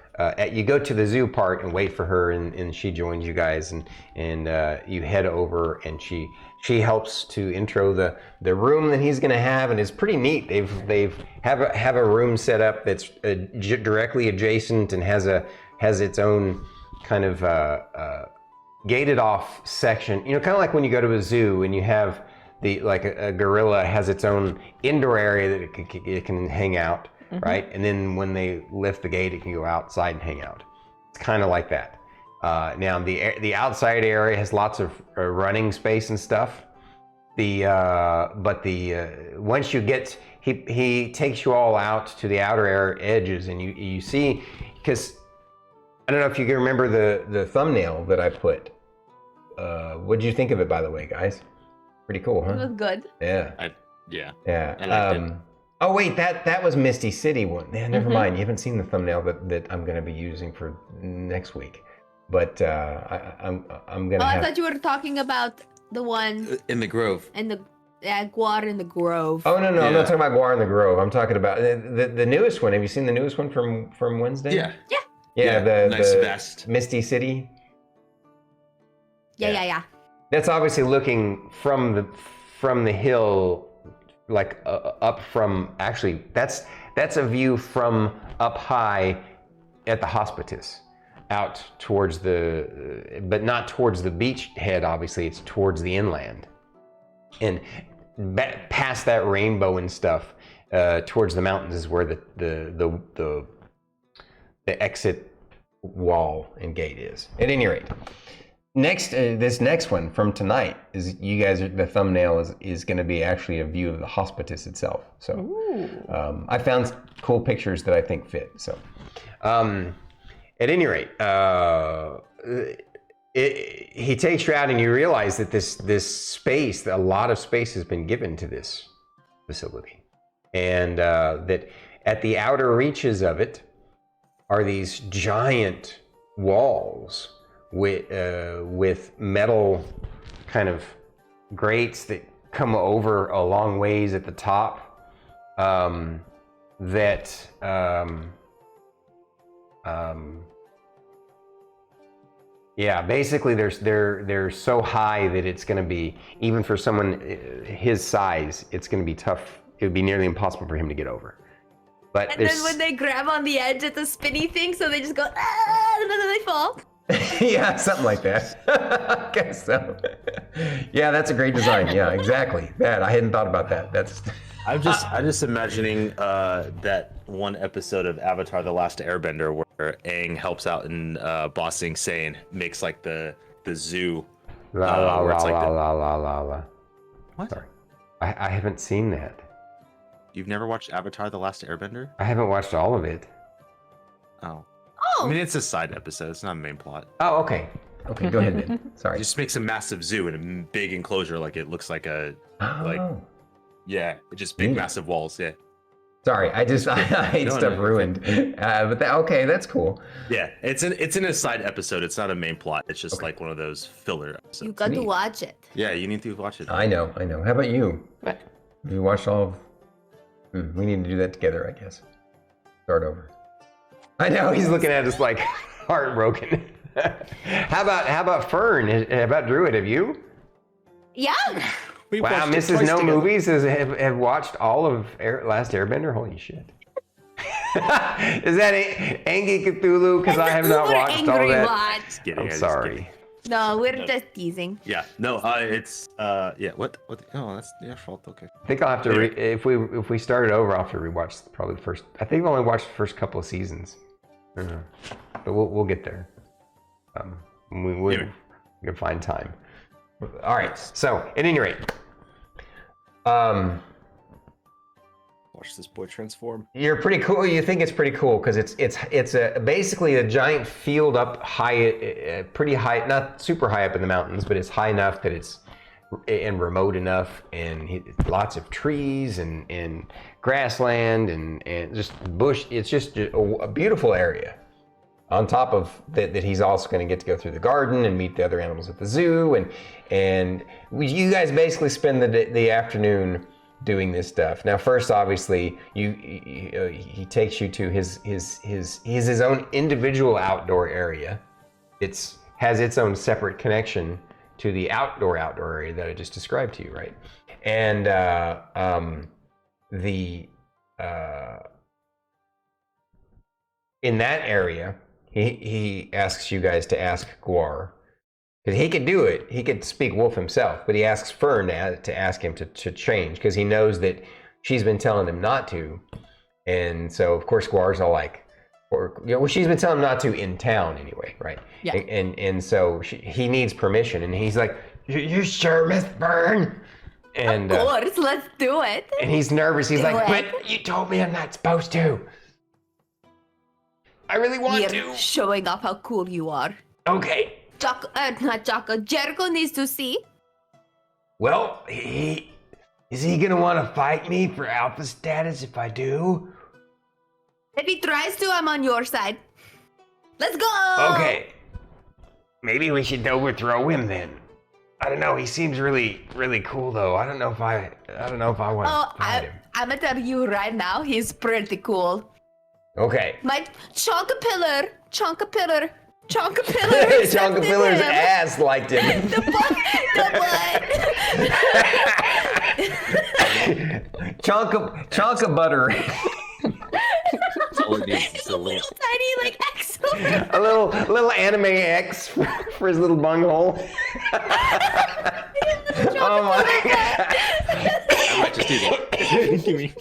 You go to the zoo part and wait for her, and she joins you guys, and you head over, and she helps to intro the room that he's going to have, and it's pretty neat. They've have a room set up that's directly adjacent and has its own kind of gated off section, kind of like when you go to a zoo and you have a gorilla has its own indoor area that it can hang out, right? And then when they lift the gate, it can go outside and hang out. It's kind of like that. Now the outside area has lots of running space and stuff. Once you get, he takes you all out to the outer edges, and you see, because I don't know if you can remember the thumbnail that I put. What did you think of it, by the way, guys? Pretty cool, huh? It was good. Yeah. Yeah. Yeah. I liked it. Oh wait, that was Misty City one. Yeah, never mind. You haven't seen the thumbnail that I'm going to be using for next week. But I'm going to. I thought you were talking about the one In the Grove. in the Guar in the Grove. Oh no, I'm Yeah. not talking about Guar in the Grove. I'm talking about the newest one. Have you seen the newest one from Wednesday? Yeah. Yeah, the nice vest. Misty City. Yeah. That's obviously looking from the hill, like up from. Actually, that's a view from up high at the Hospitice, out towards but not towards the beach head. Obviously, it's towards the inland, and past that rainbow and stuff, towards the mountains is where the exit wall and gate is. At any rate. Next, this next one from tonight is the thumbnail is going to be actually a view of the Hospitice itself. So I found cool pictures that I think fit. So at any rate, he takes you out, and you realize that this space, a lot of space has been given to this facility, and that at the outer reaches of it are these giant walls with metal kind of grates that come over a long ways at the top, basically they're so high that it's going to be, even for someone his size, it's going to be tough. It would be nearly impossible for him to get over. But And then when they grab on the edge, it's a spinny thing, so they just go, and then they fall. yeah, something like that. I guess so. Yeah, that's a great design. Yeah, exactly. That I hadn't thought about that. That's. I'm just imagining that one episode of Avatar: The Last Airbender where Aang helps out in Bossing Sane, makes like the zoo. La la where la it's like la the- la la la la. What? Sorry, I haven't seen that. You've never watched Avatar: The Last Airbender? I haven't watched all of it. Oh. Oh, I mean, it's a side episode. It's not a main plot. Oh, okay. Okay, go ahead then. Sorry. It just makes a massive zoo and a big enclosure, like it looks like a like Oh. yeah, just big Neat. massive walls. Yeah. Sorry, I hate No, stuff no. ruined. But okay, that's cool. Yeah, it's in a side episode. It's not a main plot. It's just like one of those filler episodes. you got to Neat. watch it. Yeah, you need to watch it. I know. How about you? What? Have you watched all of? We need to do that together, I guess. Start over. I know he's looking at us like heartbroken. How about Fern? How about Druid? Have you? Yeah. We Wow, watched it Mrs. twice No together. Movies have watched all of Last Airbender? Holy shit. Is that Angie Cthulhu? Because I have not Uber watched all angry that. watch. Just kidding, I'm just sorry. kidding. No, we're just teasing. Yeah, no, it's yeah. What? Oh, that's your fault. Okay. I think I'll have to if we start it over, I'll have to rewatch probably the first. I think I've only watched the first couple of seasons, but we'll get there. We can find time. All right. So at any rate, watch this boy transform. You're pretty cool. You think it's pretty cool because it's basically a giant field up high, pretty high, not super high up in the mountains, but it's high enough that it's and remote enough, and lots of trees and grassland and just bush. It's just a beautiful area. On top of that, he's also going to get to go through the garden and meet the other animals at the zoo, and you guys basically spend the afternoon doing this stuff. Now, first, obviously, he takes you to his own individual outdoor area. Has its own separate connection to the outdoor area that I just described to you, right? And in that area, he asks you guys to ask Guar, because he could do it. He could speak wolf himself, but he asks Fern to ask him to change, because he knows that she's been telling him not to. And so, of course, Guar's all like, she's been telling him not to in town anyway, right? Yeah. And so he needs permission, and he's like, "You sure, Miss Fern?" And of course, let's do it. and he's nervous. He's Do like, it. "But you told me I'm not supposed to. I really want You're to." showing off how cool you are. Okay. Jericho needs to see. Well, is he gonna want to fight me for alpha status if I do? If he tries to, I'm on your side. Let's go! Okay. Maybe we should overthrow him then. I don't know. He seems really, really cool though. I don't know if I want to fight him. I'm gonna tell you right now, he's pretty cool. Okay. My Chonkapillar accepted Chonkapillar's him. ass liked him. The butt. Chonka butter. All it needs is a little. Tiny like excellent. A little anime X for his little bunghole. Oh my god. I might just do that. Give me.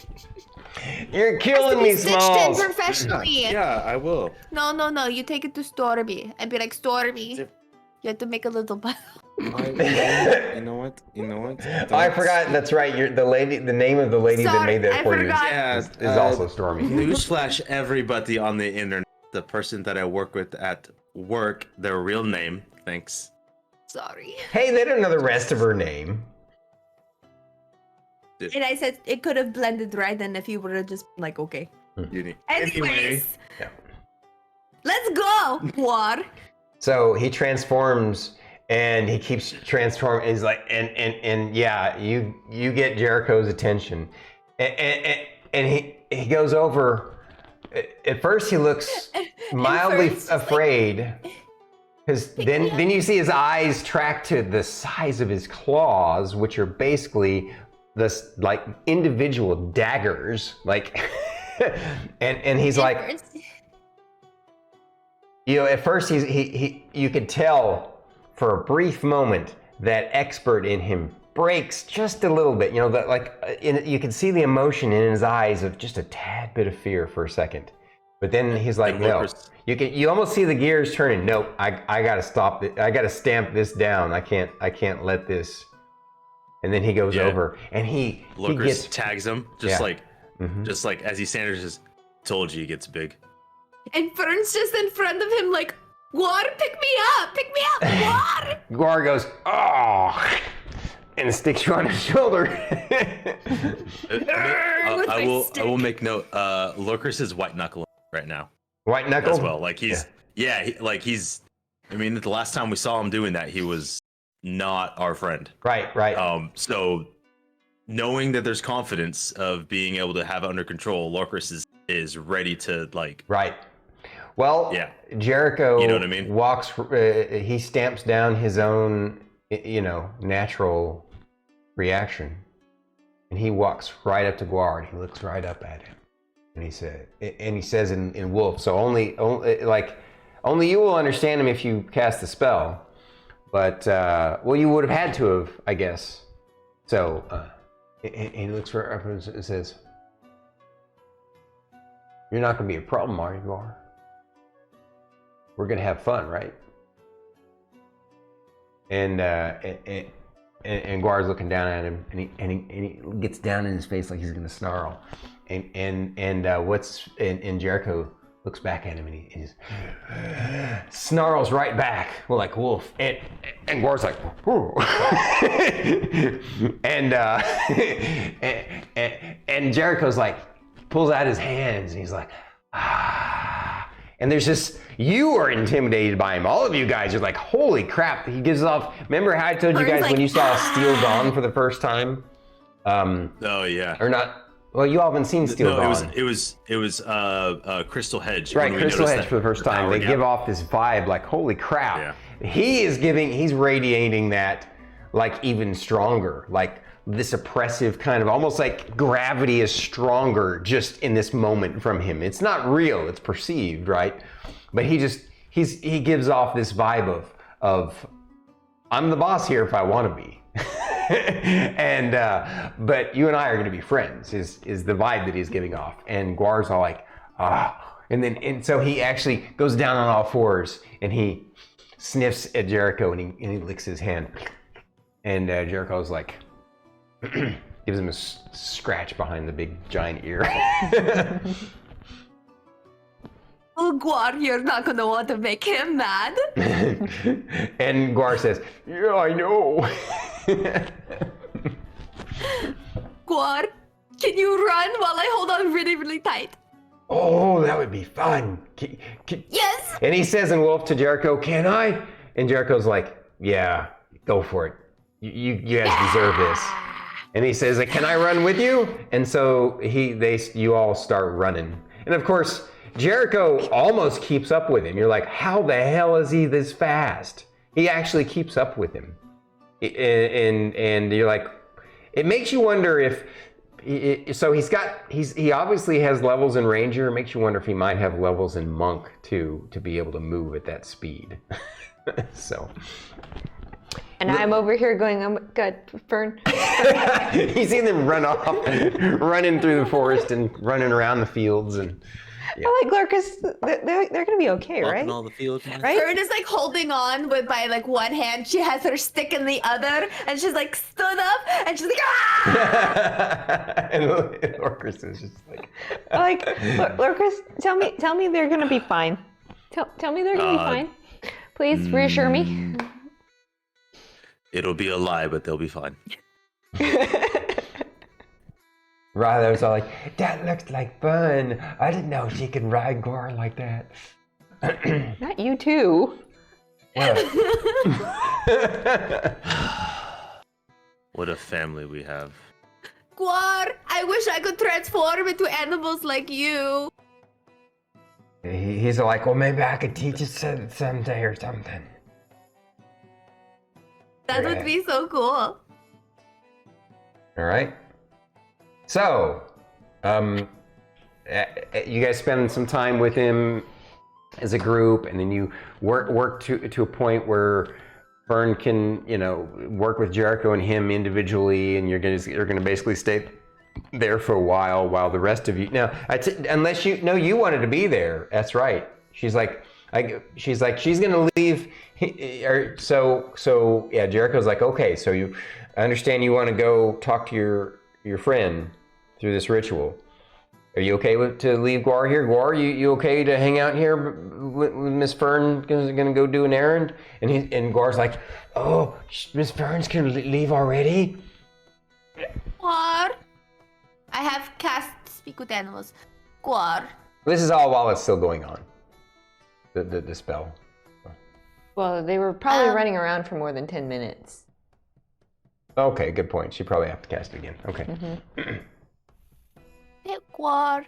You're killing me, Stitched in Smalls. professionally. Yeah, I will. No. You take it to Stormy and be like, Stormy, you have to make a little butt. You know what? I forgot. That's right. You're the lady. The name of the lady that Sorry, made that I for forgot. you Yeah, is also Stormy. Newsflash, everybody on the internet. The person that I work with at work, their real name. Thanks. Sorry. Hey, they don't know the rest of her name. And I said it could have blended right then if you would have just like, okay. Uni. Anyways, Yeah. let's go, War. So he transforms, and he keeps transforming. He's like, and yeah, you get Jericho's attention, and he goes over. At first, he looks mildly first, afraid, because then you see his eyes track to the size of his claws, which are basically this like individual daggers, like, and he's like. You know, at first you could tell for a brief moment that expert in him breaks just a little bit. You know, that like you can see the emotion in his eyes of just a tad bit of fear for a second, but then he's like, no. You almost see the gears turning. Nope, I gotta stop it. I gotta stamp this down. I can't let this. And then he goes over and he Lorkris tags him just Mm-hmm. just like as he stands, told you he gets big. And Fern's just in front of him like, War, pick me up, War. Guar goes, oh, and sticks you on his shoulder. I will make note. Lorkris is white knuckle right now White knuckle as well. Like he's he's. I mean, the last time we saw him doing that, he was not our friend. Right. So knowing that there's confidence of being able to have it under control, Lorkris is ready to like. Right. Well, Yeah. Jericho, You know what I mean? walks. He stamps down his own, natural reaction, and he walks right up to Guar, and he looks right up at him, and he says in Wolf. So only you will understand him if you cast the spell, but you would have had to have, I guess. So he looks right up and says, "You're not going to be a problem, are you, Guar? We're gonna have fun, right?" And Guar's looking down at him, and he gets down in his face like he's gonna snarl, and Jericho looks back at him and he just snarls right back, well, like wolf, and Guar's like, whoo. and Jericho's like pulls out his hands and he's like, ah. And there's just, you are intimidated by him. All of you guys are like, holy crap. He gives off, remember how I told you guys when you saw Steel Dawn for the first time? Oh yeah. Or not. Well, you all haven't seen Steel Dawn. It was Crystal Hedge. Right, when we Crystal noticed Hedge that for the first time. power They gap. give off this vibe like, holy crap. Yeah. He's radiating that like even stronger, like this oppressive kind of, almost like gravity is stronger just in this moment from him. It's not real, it's perceived, right? But he gives off this vibe of I'm the boss here if I want to be. And but you and I are going to be friends is the vibe that he's giving off. And Guar's all like, ah. And so he actually goes down on all fours and he sniffs at Jericho and he licks his hand. And Jericho's like, gives him a scratch behind the big giant ear. Oh, Guar, you're not gonna want to make him mad. And Guar says, yeah, I know. Guar, can you run while I hold on really, really tight? Oh, that would be fun. Yes! And he says in Wolf to Jericho, can I? And Jericho's like, yeah, go for it. You guys deserve this. And he says, can I run with you? And so you all start running. And of course, Jericho almost keeps up with him. You're like, how the hell is he this fast? He actually keeps up with him. And you're like, it makes you wonder if, so he obviously has levels in Ranger. It makes you wonder if he might have levels in Monk too, to be able to move at that speed. So. And I'm over here going, oh my God, Fern. You see them run off, running through the forest and running around the fields and. Yeah. I like Lorkris, they're gonna be okay, Walking right? all the fields. Right? Fern is like holding on by like one hand. She has her stick in the other, and she's like stood up, and she's like, ah! And Lorkris is just like. Lorkris, tell me they're gonna be fine. Tell me they're gonna be fine. Please reassure me. It'll be a lie, but they'll be fine. Rylar was all like, that looks like fun. I didn't know she could ride Guar like that. Not you too. What a family we have. Guar, I wish I could transform into animals like you. He's like, well, maybe I could teach you someday or something. That would be so cool. All right. So, you guys spend some time with him as a group, and then you work to a point where Fern can, work with Jericho and him individually, and you're gonna basically stay there for a while the rest of you. Now, unless you wanted to be there. That's right. She's gonna leave. So yeah, Jericho's like, okay, so I understand you want to go talk to your friend through this ritual. Are you okay to leave Guar here? Guar, you okay to hang out here with Miss Fern? Gonna go do an errand? And Guar's like, oh, Miss Fern's gonna leave already? Guar, I have cast speak with animals. Guar. This is all while it's still going on. The spell. Well, they were probably running around for more than 10 minutes. Okay, good point. She probably have to cast it again. Okay. Hey, Guar.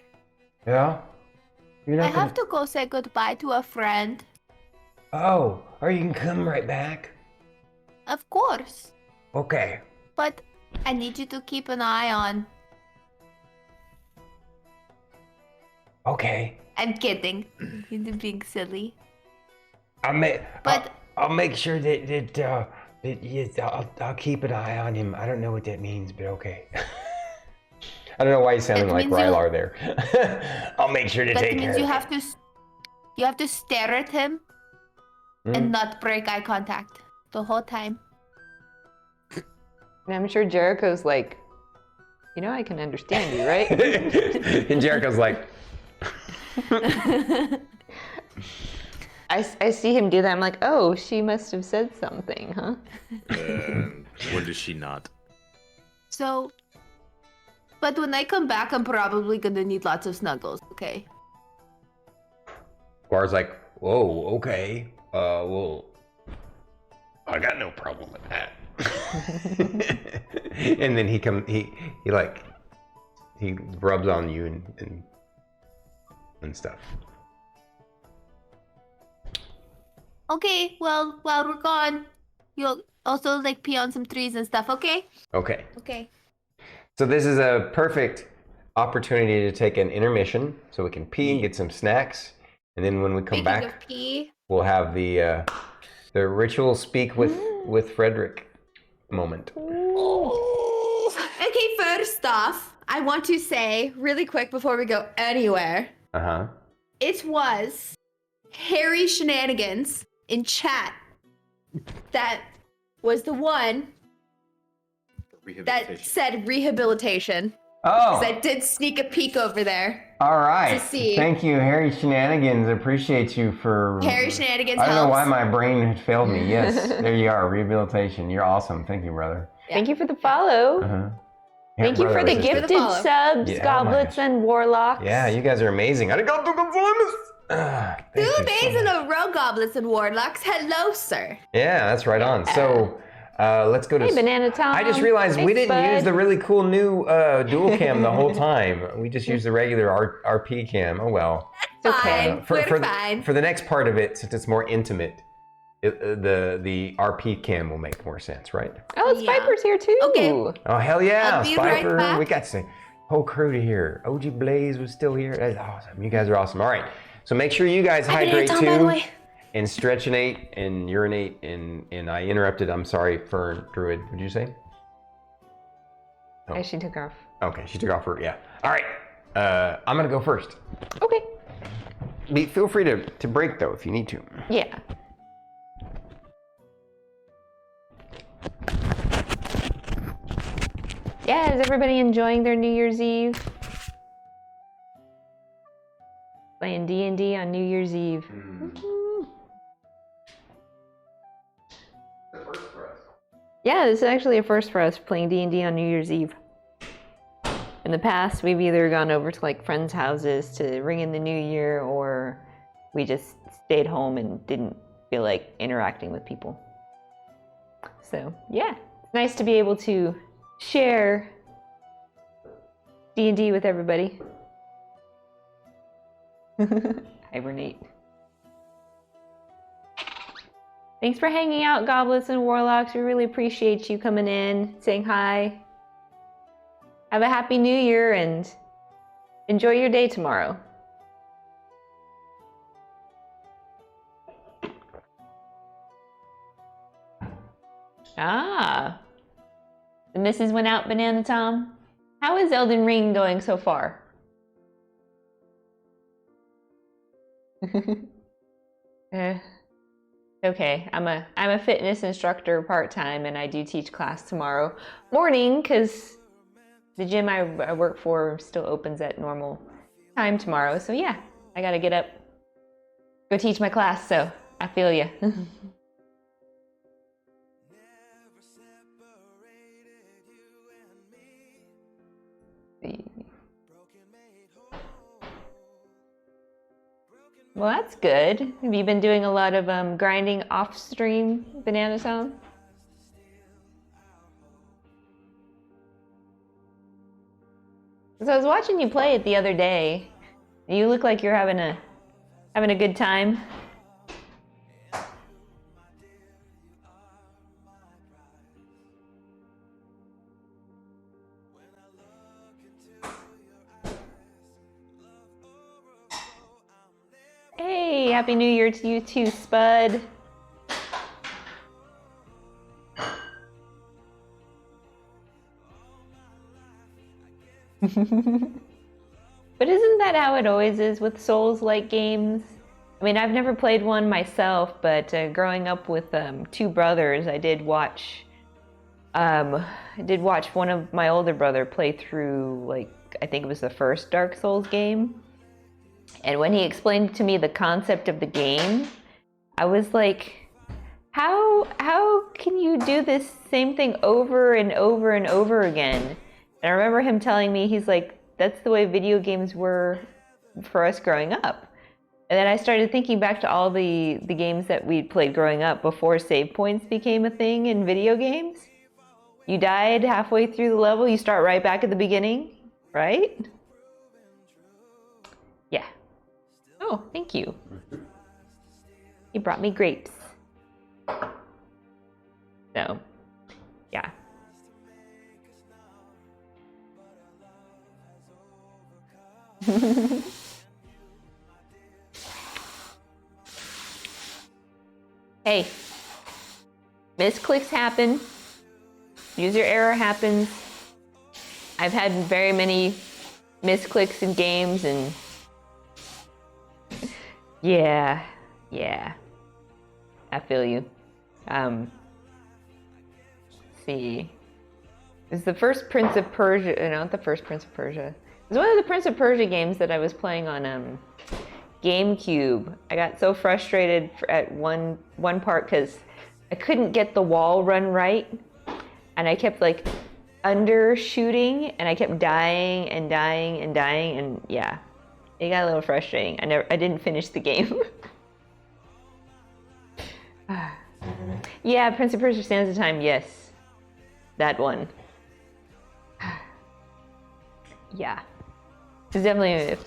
Yeah? I have to go say goodbye to a friend. Oh, or you can come right back. Of course. Okay. But I need you to keep an eye on. Okay. I'm kidding. You're being silly. I'll make sure that I'll keep an eye on him. I don't know what that means, but okay. I don't know why he's sounding like Rylar there. I'll make sure to take care of it. You have to stare at him and not break eye contact the whole time. And I'm sure Jericho's like, You know I can understand you, right? And Jericho's like, I see him do that. I'm like, oh, she must have said something, huh? When does she not? So, but when I come back, I'm probably gonna need lots of snuggles, okay? Guar's like, whoa, okay. Well, I got no problem with that. And then he rubs on you and stuff. Okay, well, while we're gone, you'll also like pee on some trees and stuff, okay? Okay. Okay. So this is a perfect opportunity to take an intermission so we can pee and get some snacks. And then when we come Speaking back, of pee, we'll have the ritual speak with Frederick moment. okay, first off, I want to say really quick before we go anywhere, Uh-huh. it was Harry Shenanigans in chat that was the one that said rehabilitation. Oh, Because I did sneak a peek over there. all right. to see. Thank you, Harry Shenanigans. Appreciate you for... Harry Shenanigans I don't know why helps. my brain had failed me. Yes, there you are. Rehabilitation. You're awesome. Thank you, brother. Thank you for the follow. Uh-huh. Thank you for the Brother, gifted follow. subs, Yeah, oh my goblets gosh. and warlocks. Yeah, you guys are amazing. Arigato gozaimasu. 2 days in a row, goblets and warlocks. Hello, sir. Yeah, that's right on. So let's go to... Hey, Banana Tom. I just realized Hey, we didn't Spud. use the really cool new dual cam the whole time. We just used the regular RP cam. Oh well. It's okay. Fine. We're fine. For the next part of it, since it's more intimate, the RP cam will make more sense, right? Oh, it's Yeah. Viper's here too. Okay. Oh hell yeah, I'll be right Spiper! back. We got the whole crew to here. OG Blaze was still here. That's awesome. You guys are awesome. All right, so make sure you guys hydrate Tom, by the too, way. and stretchinate and urinate. And I interrupted. I'm sorry, Fern, Druid. What'd you say? Yeah, she took off. Okay, she took off her. Yeah. All right. I'm gonna go first. Okay. Feel free to break though if you need to. Yeah. Yeah, is everybody enjoying their New Year's Eve? Playing D&D on New Year's Eve. Woohoo. Yeah, this is actually a first for us, playing D&D on New Year's Eve. In the past, we've either gone over to like friends' houses to ring in the new year, or we just stayed home and didn't feel like interacting with people. So yeah, it's nice to be able to share D&D with everybody. Hibernate. Thanks for hanging out, goblets and warlocks. We really appreciate you coming in, saying hi. Have a happy new year and enjoy your day tomorrow. Ah, the missus went out, Banana Tom. How is Elden Ring going so far? Okay, I'm a fitness instructor part-time, and I do teach class tomorrow morning because the gym I work for still opens at normal time tomorrow. So yeah, I gotta get up, go teach my class. So I feel ya. Well, that's good. Have you been doing a lot of grinding off stream, Banana Tom? So I was watching you play it the other day. You look like you're having a good time. Hey, Happy New Year to you too, Spud. But isn't that how it always is with Souls-like games? I mean, I've never played one myself, but growing up with two brothers, I did watch I did watch one of my older brother play through, like, I think it was the first Dark Souls game. And when he explained to me the concept of the game, I was like, how can you do this same thing over and over and over again? And I remember him telling me, he's like, that's the way video games were for us growing up. And then I started thinking back to all the games that we'd played growing up before save points became a thing in video games. You died halfway through the level, you start right back at the beginning, right? Yeah. Oh, thank you. He brought me grapes. So, yeah. Hey, misclicks happen. User error happens. I've had very many misclicks in games, and yeah, I feel you. Let's see. It's the first Prince of Persia, not the first Prince of Persia. It was one of the Prince of Persia games that I was playing on GameCube. I got so frustrated at one part because I couldn't get the wall run right, and I kept like undershooting, and I kept dying, and yeah, it got a little frustrating. I didn't finish the game. Yeah, Prince of Persia: Sands of Time. Yes, that one. Yeah, it's definitely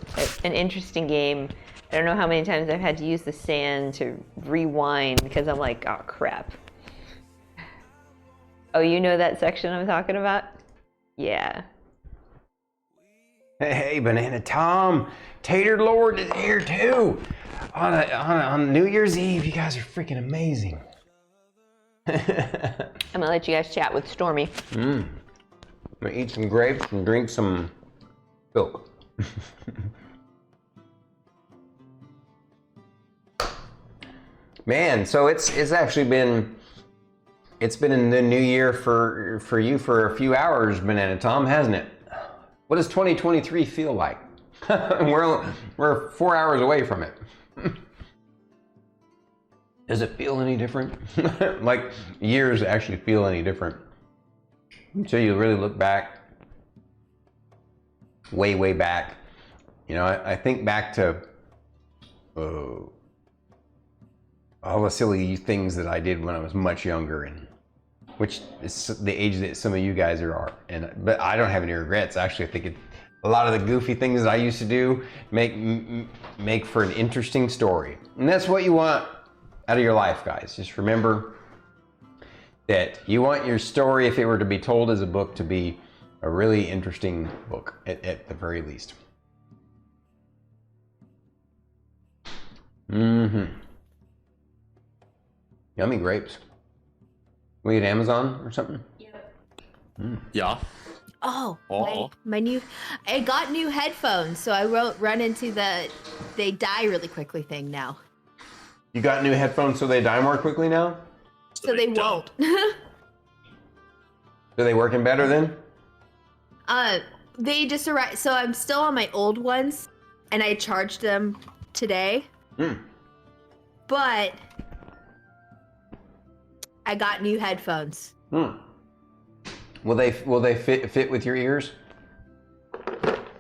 an interesting game. I don't know how many times I've had to use the sand to rewind because I'm like, oh crap. Oh, you know that section I'm talking about? Yeah. Hey, Banana Tom, Tater Lord is here too. On New Year's Eve, you guys are freaking amazing. I'm gonna let you guys chat with Stormy. I'm gonna eat some grapes and drink some milk. Man, so it's actually been in the new year for you for a few hours, Banana Tom, hasn't it? What does 2023 feel like? we're 4 hours away from it. Does it feel any different? Like years actually feel any different until you really look back, way back. You know, I think back to all the silly things that I did when I was much younger, and which is the age that some of you guys are. But I don't have any regrets. Actually, I think a lot of the goofy things that I used to do make for an interesting story, and that's what you want out of your life, guys. Just remember that you want your story, if it were to be told as a book, to be a really interesting book at the very least. Yummy grapes. We get Amazon or something? Yep. Yeah. Oh, my new, I got new headphones, so I run into the they die really quickly thing now. You got new headphones so they die more quickly now? So they won't. Are they working better then? They just arrived, so I'm still on my old ones, and I charged them today. But I got new headphones. Will they fit with your ears?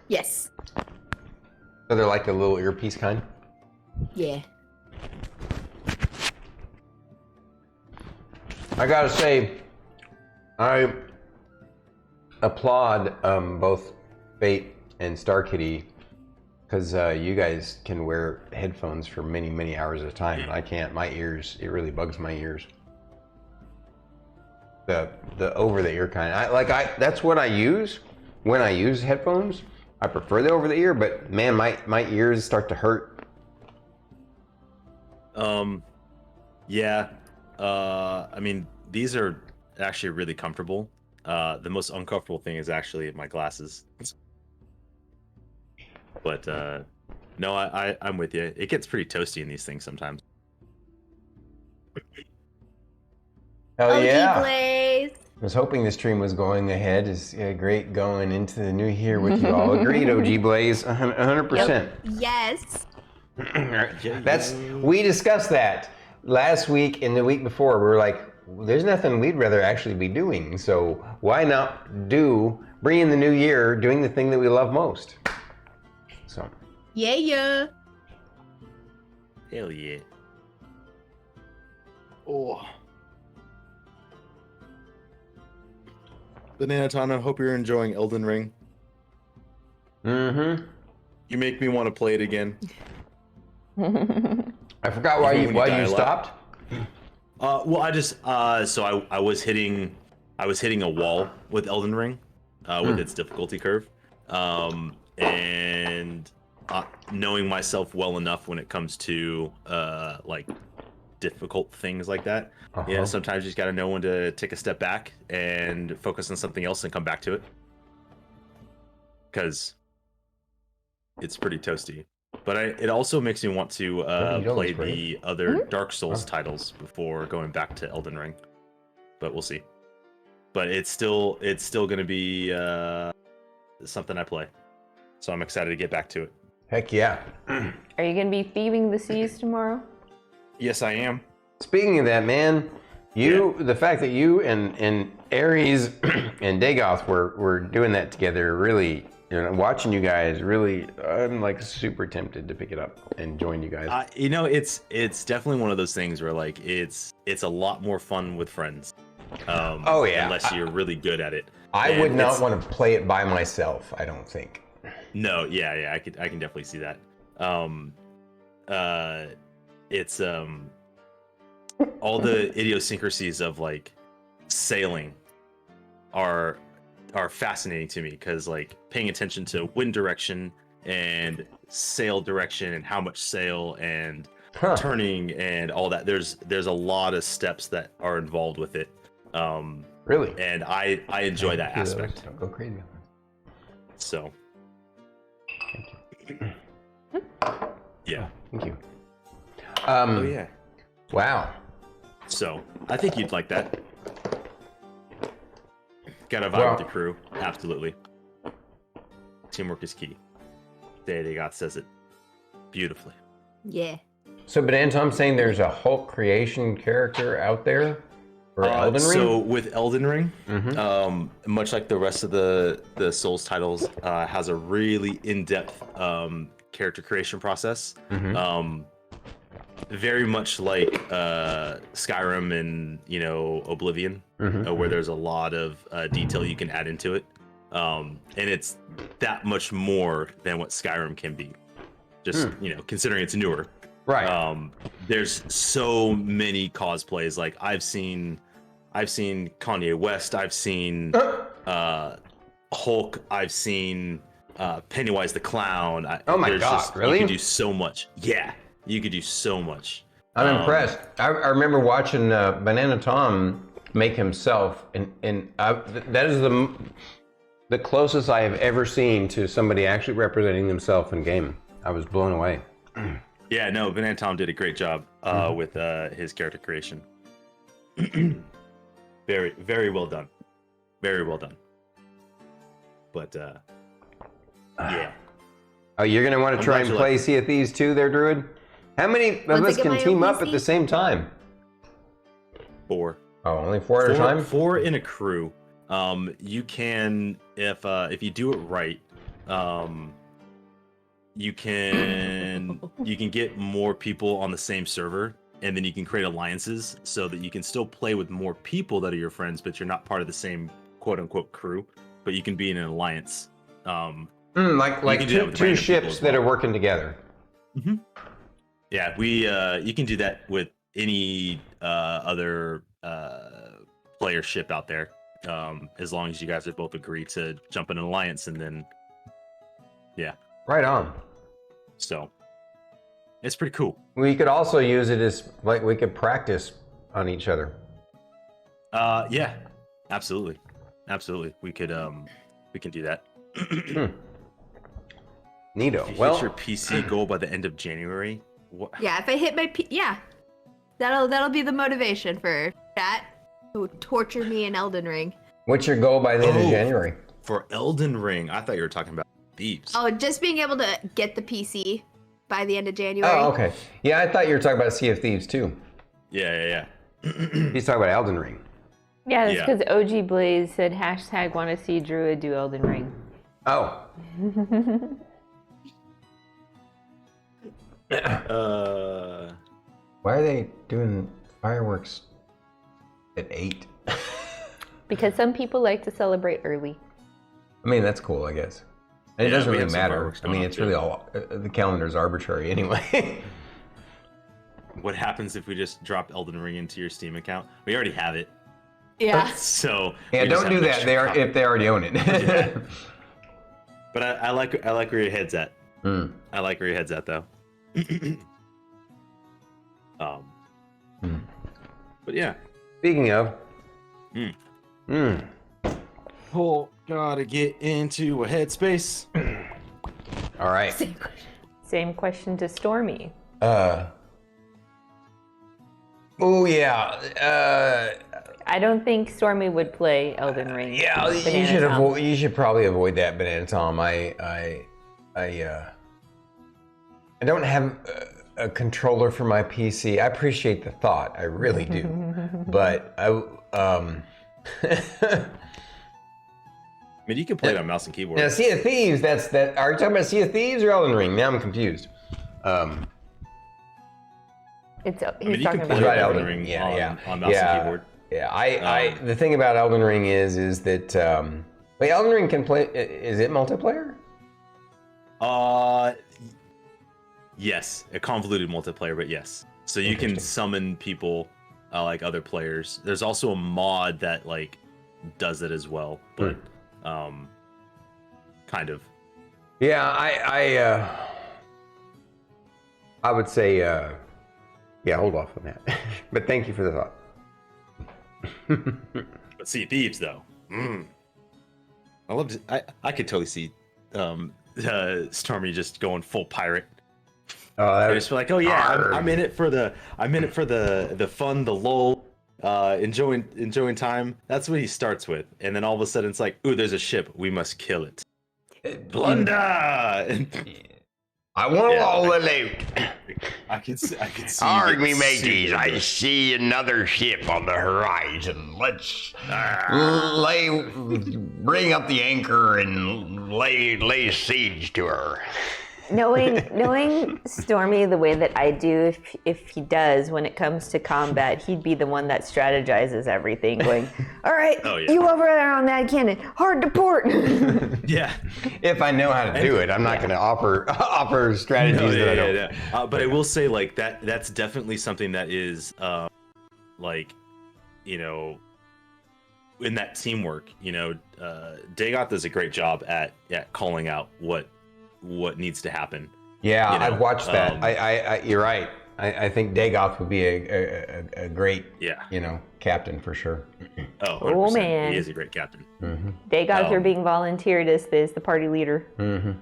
Yes. So they're like a little earpiece kind? Yeah. I gotta say, I applaud both Fate and Starkitty, because you guys can wear headphones for many hours at a time, and I can't. My ears, it really bugs my ears. The over the ear kind. That's what I use when I use headphones. I prefer the over the ear, but man, my ears start to hurt. Yeah. I mean, these are actually really comfortable. The most uncomfortable thing is actually my glasses. But no, I'm with you. It gets pretty toasty in these things sometimes. Hell yeah! Blaze. was hoping the stream was going ahead. It's great going into the new year with you all. Agreed, OG Blaze, 100%. Yes. We discussed that last week and the week before. We were like, there's nothing we'd rather actually be doing, so why not bring in the new year doing the thing that we love most? So. Yeah. Hell yeah. Oh. Banana Tana, hope you're enjoying Elden Ring. Mm-hmm. You make me want to play it again. I forgot why you stopped. Well, I just so I was hitting a wall with Elden Ring, with its difficulty curve, and knowing myself well enough when it comes to like difficult things like that. Yeah, sometimes you just gotta know when to take a step back and focus on something else and come back to it, because it's pretty toasty. But it also makes me want to play the other Dark Souls titles before going back to Elden Ring. But we'll see. But it's still gonna be something I play. So I'm excited to get back to it. Heck yeah. Are you gonna be thieving the seas tomorrow? Yes, I am. Speaking of that, man, the fact that you and Ares and Dagoth were doing that together, really, watching you guys, really, I'm like super tempted to pick it up and join you guys. It's definitely one of those things where like it's a lot more fun with friends. Oh yeah. Unless you're really good at it. I would not want to play it by myself, I don't think. No, yeah, I can definitely see that. It's all the idiosyncrasies of like sailing are fascinating to me, because like paying attention to wind direction and sail direction and how much sail and turning and all that. There's a lot of steps that are involved with it. Really? And I enjoy that aspect. Don't go crazy. So. Thank you. Yeah. Thank you. Oh yeah. Wow. So I think you'd like that. Got to vibe with the crew. Absolutely. Teamwork is key. Dagoth says it beautifully. Yeah. So, but Antom's saying there's a Hulk creation character out there for Elden Ring? So with Elden Ring, much like the rest of the Souls titles, has a really in-depth character creation process. Very much like Skyrim and Oblivion, where there's a lot of detail you can add into it, and it's that much more than what Skyrim can be. Just considering it's newer, right? There's so many cosplays. Like I've seen Kanye West. I've seen Hulk. I've seen Pennywise the Clown. Oh my god! Really? You could do so much. Yeah. You could do so much. I'm impressed. I remember watching Banana Tom make himself, and that is the closest I have ever seen to somebody actually representing themselves in game. I was blown away. Yeah, no, Banana Tom did a great job with his character creation. Very, very well done. Very well done. But yeah. Oh, you're gonna want to try and play Sea of Thieves too, there, Druid? How many of us can team up at the same time? 4. Oh, only 4 at a time? 4 in a crew. You can, if you do it right, you can get more people on the same server, and then you can create alliances so that you can still play with more people that are your friends, but you're not part of the same quote unquote crew, but you can be in an alliance. Like two ships that are working together. Yeah, you can do that with any other player ship out there, as long as you guys have both agreed to jump in an alliance, and then Right on. So it's pretty cool. We could also use it as like we could practice on each other. Yeah, absolutely. We can do that. Neato. If you hit your PC goal by the end of January. Yeah, if I hit my that'll be the motivation for chat. who torture me in Elden Ring. What's your goal by the end of Oh. January? For Elden Ring, I thought you were talking about Thieves. Oh, just being able to get the PC by the end of January. Oh, okay. Yeah, I thought you were talking about Sea of Thieves too. Yeah. He's talking about Elden Ring. Yeah, that's Yeah. because OG Blaze said # want to see Druid do Elden Ring. Oh. Why are they doing fireworks at 8? Because some people like to celebrate early. I mean, that's cool, I guess. And it Yeah, doesn't we really have some matter. fireworks I mean, going it's on, really too. all, the calendar's arbitrary anyway. What happens if we just drop Elden Ring into your Steam account? We already have it. Yeah. So Yeah, we just don't have do an that extra copy. if they already own it. Yeah. But I like where your head's at. Mm. I like where your head's at though. But yeah. Speaking of. Mm. Oh, gotta get into a headspace. All right. Same question to Stormy. Oh yeah. I don't think Stormy would play Elden Ring. Yeah, Banana Tom. you should probably avoid that, Banana Tom. I don't have a controller for my PC. I appreciate the thought, I really do, but I I mean, you can play it on mouse and keyboard. Now, Sea of Thieves. That. Are you talking about Sea of Thieves or Elden Ring? Now I'm confused. He's I mean, you talking can play about Elden Elden Ring. Ring Yeah, on mouse and keyboard. Yeah, the thing about Elden Ring is that wait, Elden Ring can play. Is it multiplayer? Yes, a convoluted multiplayer, but yes. So you can Interesting. summon people like other players. There's also a mod that like does it as well, but kind of. Yeah, I would say yeah, hold off on that. But thank you for the thought. But Sea of Thieves though. I love to, I could totally see Stormy just going full pirate. Oh, I that just feel like, oh yeah, Arr. I'm in it for the fun, the lull, enjoying time. That's what he starts with, and then all of a sudden it's like, ooh, there's a ship, we must kill it. Plunder! I want Yeah, all like- the loot. I can see. Arg, you me get mateys, super I good. see another ship on the horizon. Let's bring up the anchor and lay siege to her. knowing Stormy the way that I do, if he does, when it comes to combat, he'd be the one that strategizes everything, going, all right, Oh, yeah. you over there on that cannon, hard to port. Yeah. If I know how to do it, I'm not going to offer strategies No, that I don't. yeah. But I will say, like that's definitely something that is, like, you know, in that teamwork. You know, Dagoth does a great job at calling out what needs to happen. Yeah, You know, I've watched that. I you're right. I think Dagoth would be a great, Yeah. captain for sure. Oh, Oh, 100%. man. He is a great captain. Dagoth, you're being volunteered as the party leader. Mm-hmm.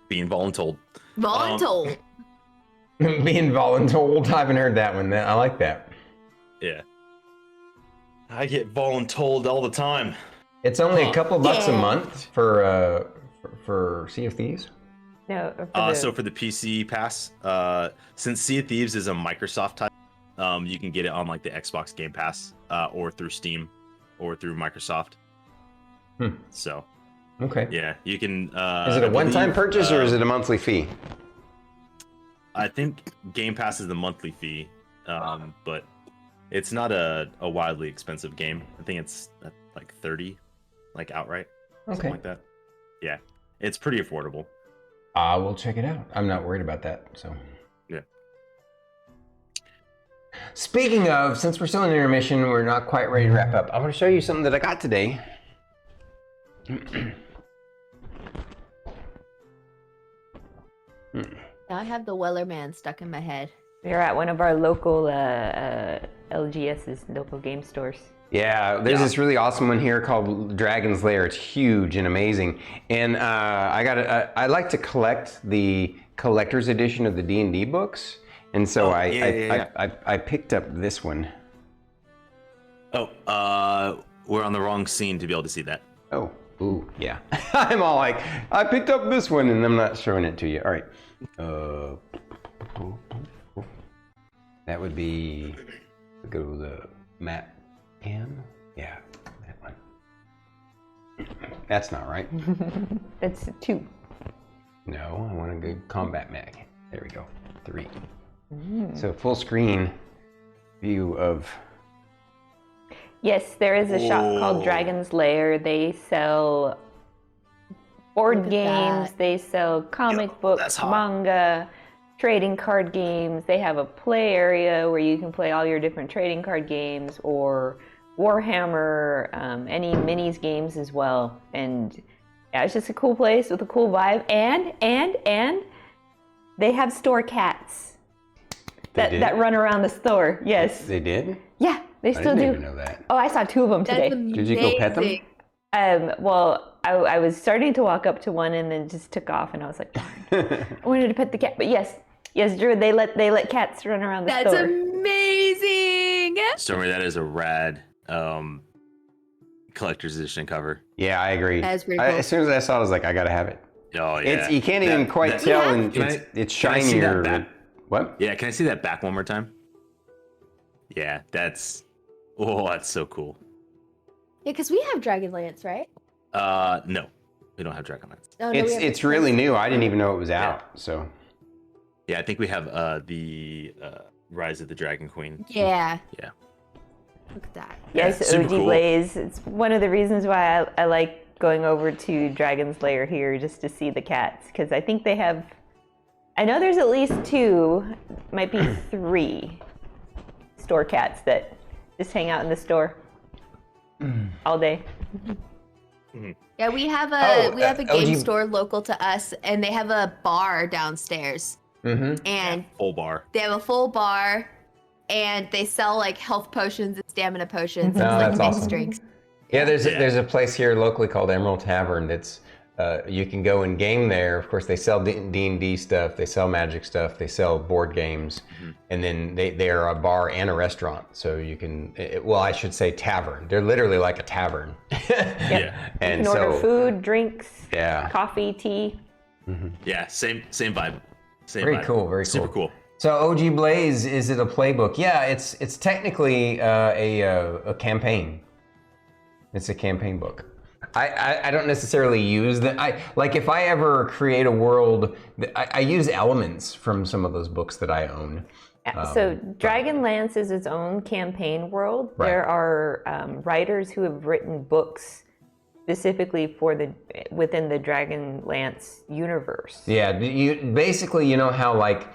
Being voluntold. Voluntold. Being voluntold. I haven't heard that one. I like that. Yeah. I get voluntold all the time. It's only a couple bucks a Yeah. month for Sea of Thieves. No, So for the PC pass, since Sea of Thieves is a Microsoft title, you can get it on like the Xbox Game Pass, or through Steam, or through Microsoft. So Okay. yeah, you can. Is it a I one-time believe, purchase or is it a monthly fee? I think Game Pass is the monthly fee, but it's not a wildly expensive game. I think it's like 30, like outright, Okay. something like that. Yeah, it's pretty affordable. I will check it out. I'm not worried about that. So. Yeah. Speaking of, since we're still in intermission, we're not quite ready to wrap up. I want to show you something that I got today. Now I have the Weller Man stuck in my head. You're at one of our local LGS's, local game stores. Yeah, there's this really awesome one here called Dragon's Lair. It's huge and amazing. And I like to collect the collector's edition of the D&D books. And so yeah. I picked up this one. Oh, we're on the wrong scene to be able to see that. Oh, ooh, yeah. I'm all like, I picked up this one, and I'm not showing it to you. All right. That would be, go to the map cam. Yeah, that one. That's not right. That's 2. No, I want a good combat mag. There we go. 3. So full screen view of. Yes, there is a shop called Dragon's Lair. They sell board Look at games, that. they sell comic books, that's hot. manga, trading card games. They have a play area where you can play all your different trading card games or Warhammer, any minis games as well. And yeah, it's just a cool place with a cool vibe. And they have store cats that run around the store. Yes. They did? Yeah, they I still didn't do. even know that. Oh, I saw 2 of them today. That's amazing. Did you go pet them? Well, I was starting to walk up to one and then just took off, and I was like, darn. I wanted to pet the cat, but yes, Drew, they let cats run around the That's store. amazing. Stormy, that is a rad collector's edition cover. Yeah, I agree. That's pretty cool. As soon as I saw it, I was like, I gotta have it. Oh yeah. It's, you can't even quite tell, and it's can I see that shinier. back? What? Yeah, can I see that back one more time? Yeah, that's so cool. Yeah, because we have Dragonlance, right? No, we don't have Dragonlance. Oh, no, It's really new. I didn't even know it was out. So Yeah, I think we have the Rise of the Dragon Queen. Yeah. Yeah. Look at that. Yes, Yeah, super OG cool. Blaze. It's one of the reasons why I like going over to Dragon's Lair here just to see the cats, because I think they have. I know there's at least 2, might be 3 store cats that just hang out in the store all day. Yeah, we have a game OG store local to us, and they have a bar downstairs. Mm-hmm. And Full bar. they have a full bar, and they sell like health potions and stamina potions and Oh, like that's mixed awesome. drinks. Yeah, there's a place here locally called Emerald Tavern that's you can go and game there. Of course, they sell D&D stuff, they sell Magic stuff, they sell board games, and then they are a bar and a restaurant. So you can, well, I should say tavern. They're literally like a tavern. Yeah. And You can order food, drinks, Yeah. coffee, tea. Yeah, same vibe. Same Very vibe. cool, very Super cool. So OG Blaze, is it a playbook? Yeah, it's technically a campaign. It's a campaign book. I don't necessarily use the like if I ever create a world, I use elements from some of those books that I own. So Dragonlance is its own campaign world. Right. There are writers who have written books specifically for within the Dragonlance universe. Yeah, you basically, you know how like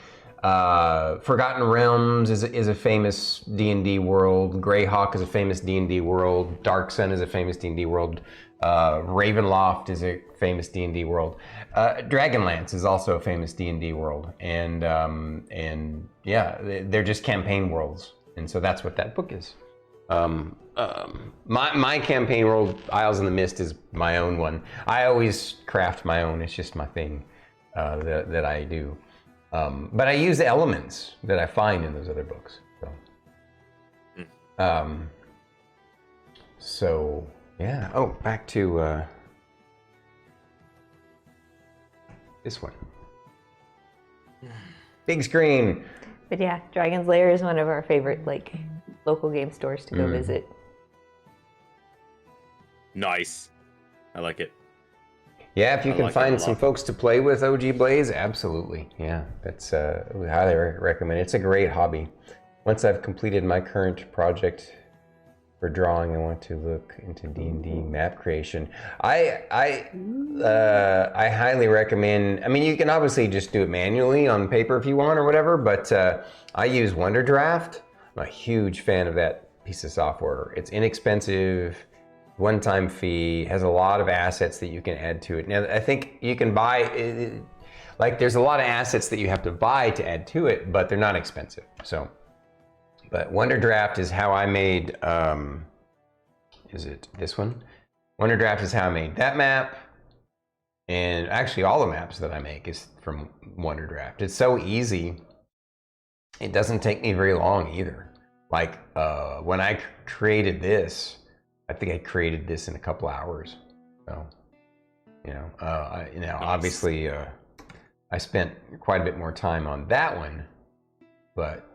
Forgotten Realms is a famous D&D world. Greyhawk is a famous D&D world. Dark Sun is a famous D&D world. Ravenloft is a famous D&D world. Dragonlance is also a famous D&D world, and yeah, they're just campaign worlds, and so that's what that book is. My campaign world, Isles in the Mist, is my own one. I always craft my own. It's just my thing that I do. But I use the elements that I find in those other books. So yeah. Oh, back to this one. Big screen. But yeah, Dragon's Lair is one of our favorite like local game stores to go visit. Nice. I like it. Yeah, if you I can like it a find some lot. folks to play with OG Blaze, absolutely. Yeah, that's we highly recommend it. It's a great hobby. Once I've completed my current project for drawing, I want to look into D&D map creation. I highly recommend. I mean, you can obviously just do it manually on paper if you want or whatever, but I use Wonderdraft. I'm a huge fan of that piece of software. It's inexpensive, one-time fee, has a lot of assets that you can add to it. Now, I think you can buy, like there's a lot of assets that you have to buy to add to it, but they're not expensive. So, but Wonderdraft is how I made, is it this one? Wonderdraft is how I made that map. And actually all the maps that I make is from Wonderdraft. It's so easy it doesn't take me very long either. Like when I created this, I think I created this in a couple hours. So, Nice. obviously, I spent quite a bit more time on that one, but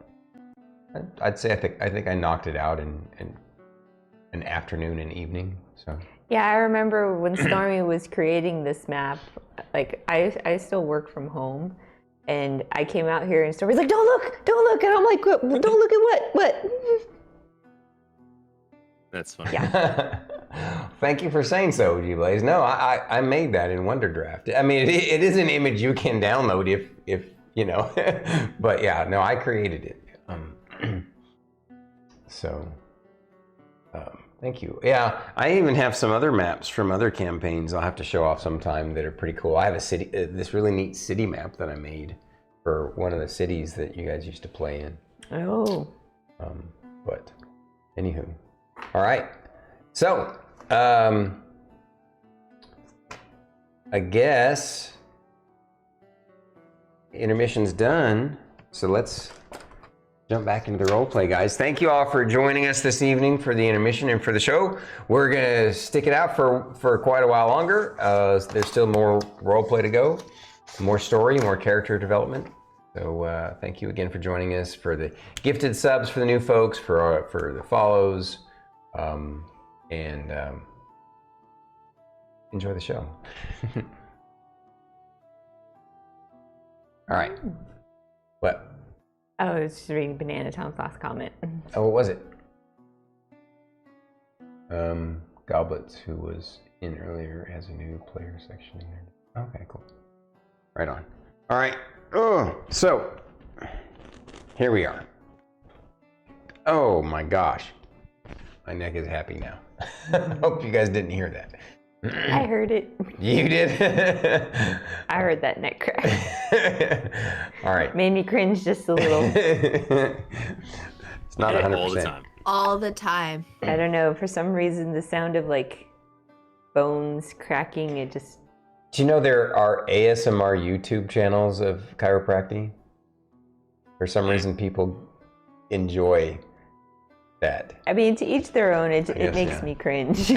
I'd say I think I knocked it out in an afternoon and evening. So. Yeah, I remember when Stormy was creating this map, like I still work from home, and I came out here and Stormy's like, don't look, and I'm like, don't look at what? That's funny. Yeah. Thank you for saying so, G-Blaze. No, I made that in WonderDraft. I mean, it is an image you can download if you know, but yeah, no, I created it. So, thank you. Yeah, I even have some other maps from other campaigns I'll have to show off sometime that are pretty cool. I have a city, this really neat city map that I made for one of the cities that you guys used to play in. Oh. But, anywho. All right. So, I guess intermission's done. So let's jump back into the role play, guys. Thank you all for joining us this evening for the intermission and for the show. We're gonna stick it out for quite a while longer. There's still more role play to go, more story, more character development. So thank you again for joining us, for the gifted subs, for the new folks, for the follows, and enjoy the show. All right. What? Oh, I was just reading Banana Tom's last comment. Oh, what was it? Goblets, who was in earlier, has a new player section in there. Okay, cool. Right on. All right. Oh, so here we are. Oh my gosh, my neck is happy now. Hope you guys didn't hear that. I heard it. You did? I heard that neck crack. All right. Made me cringe just a little. It's not 100%. All the time. All the time. I don't know. For some reason, the sound of like bones cracking, it just. Do you know there are ASMR YouTube channels of chiropractic? For some reason, people enjoy that. I mean, to each their own. It guess, makes yeah. me cringe.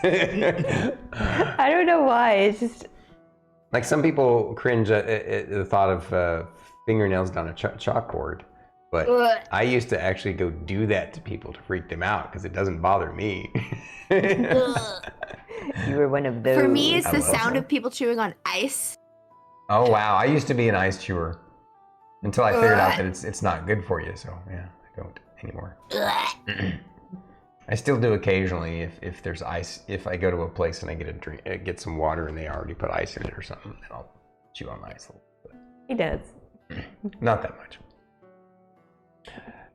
I don't know why. It's just like some people cringe at the thought of fingernails down a chalkboard, but Ugh. I used to actually go do that to people to freak them out because it doesn't bother me. Ugh. you were one of those. For me, it's I the love sound them. of people chewing on ice. Oh wow, I used to be an ice chewer until I figured out that it's not good for you. So yeah, I don't anymore. Ugh. I still do occasionally if there's ice. If I go to a place and I get a drink, get some water and they already put ice in it or something, then I'll chew on ice a little bit. He does. Not that much.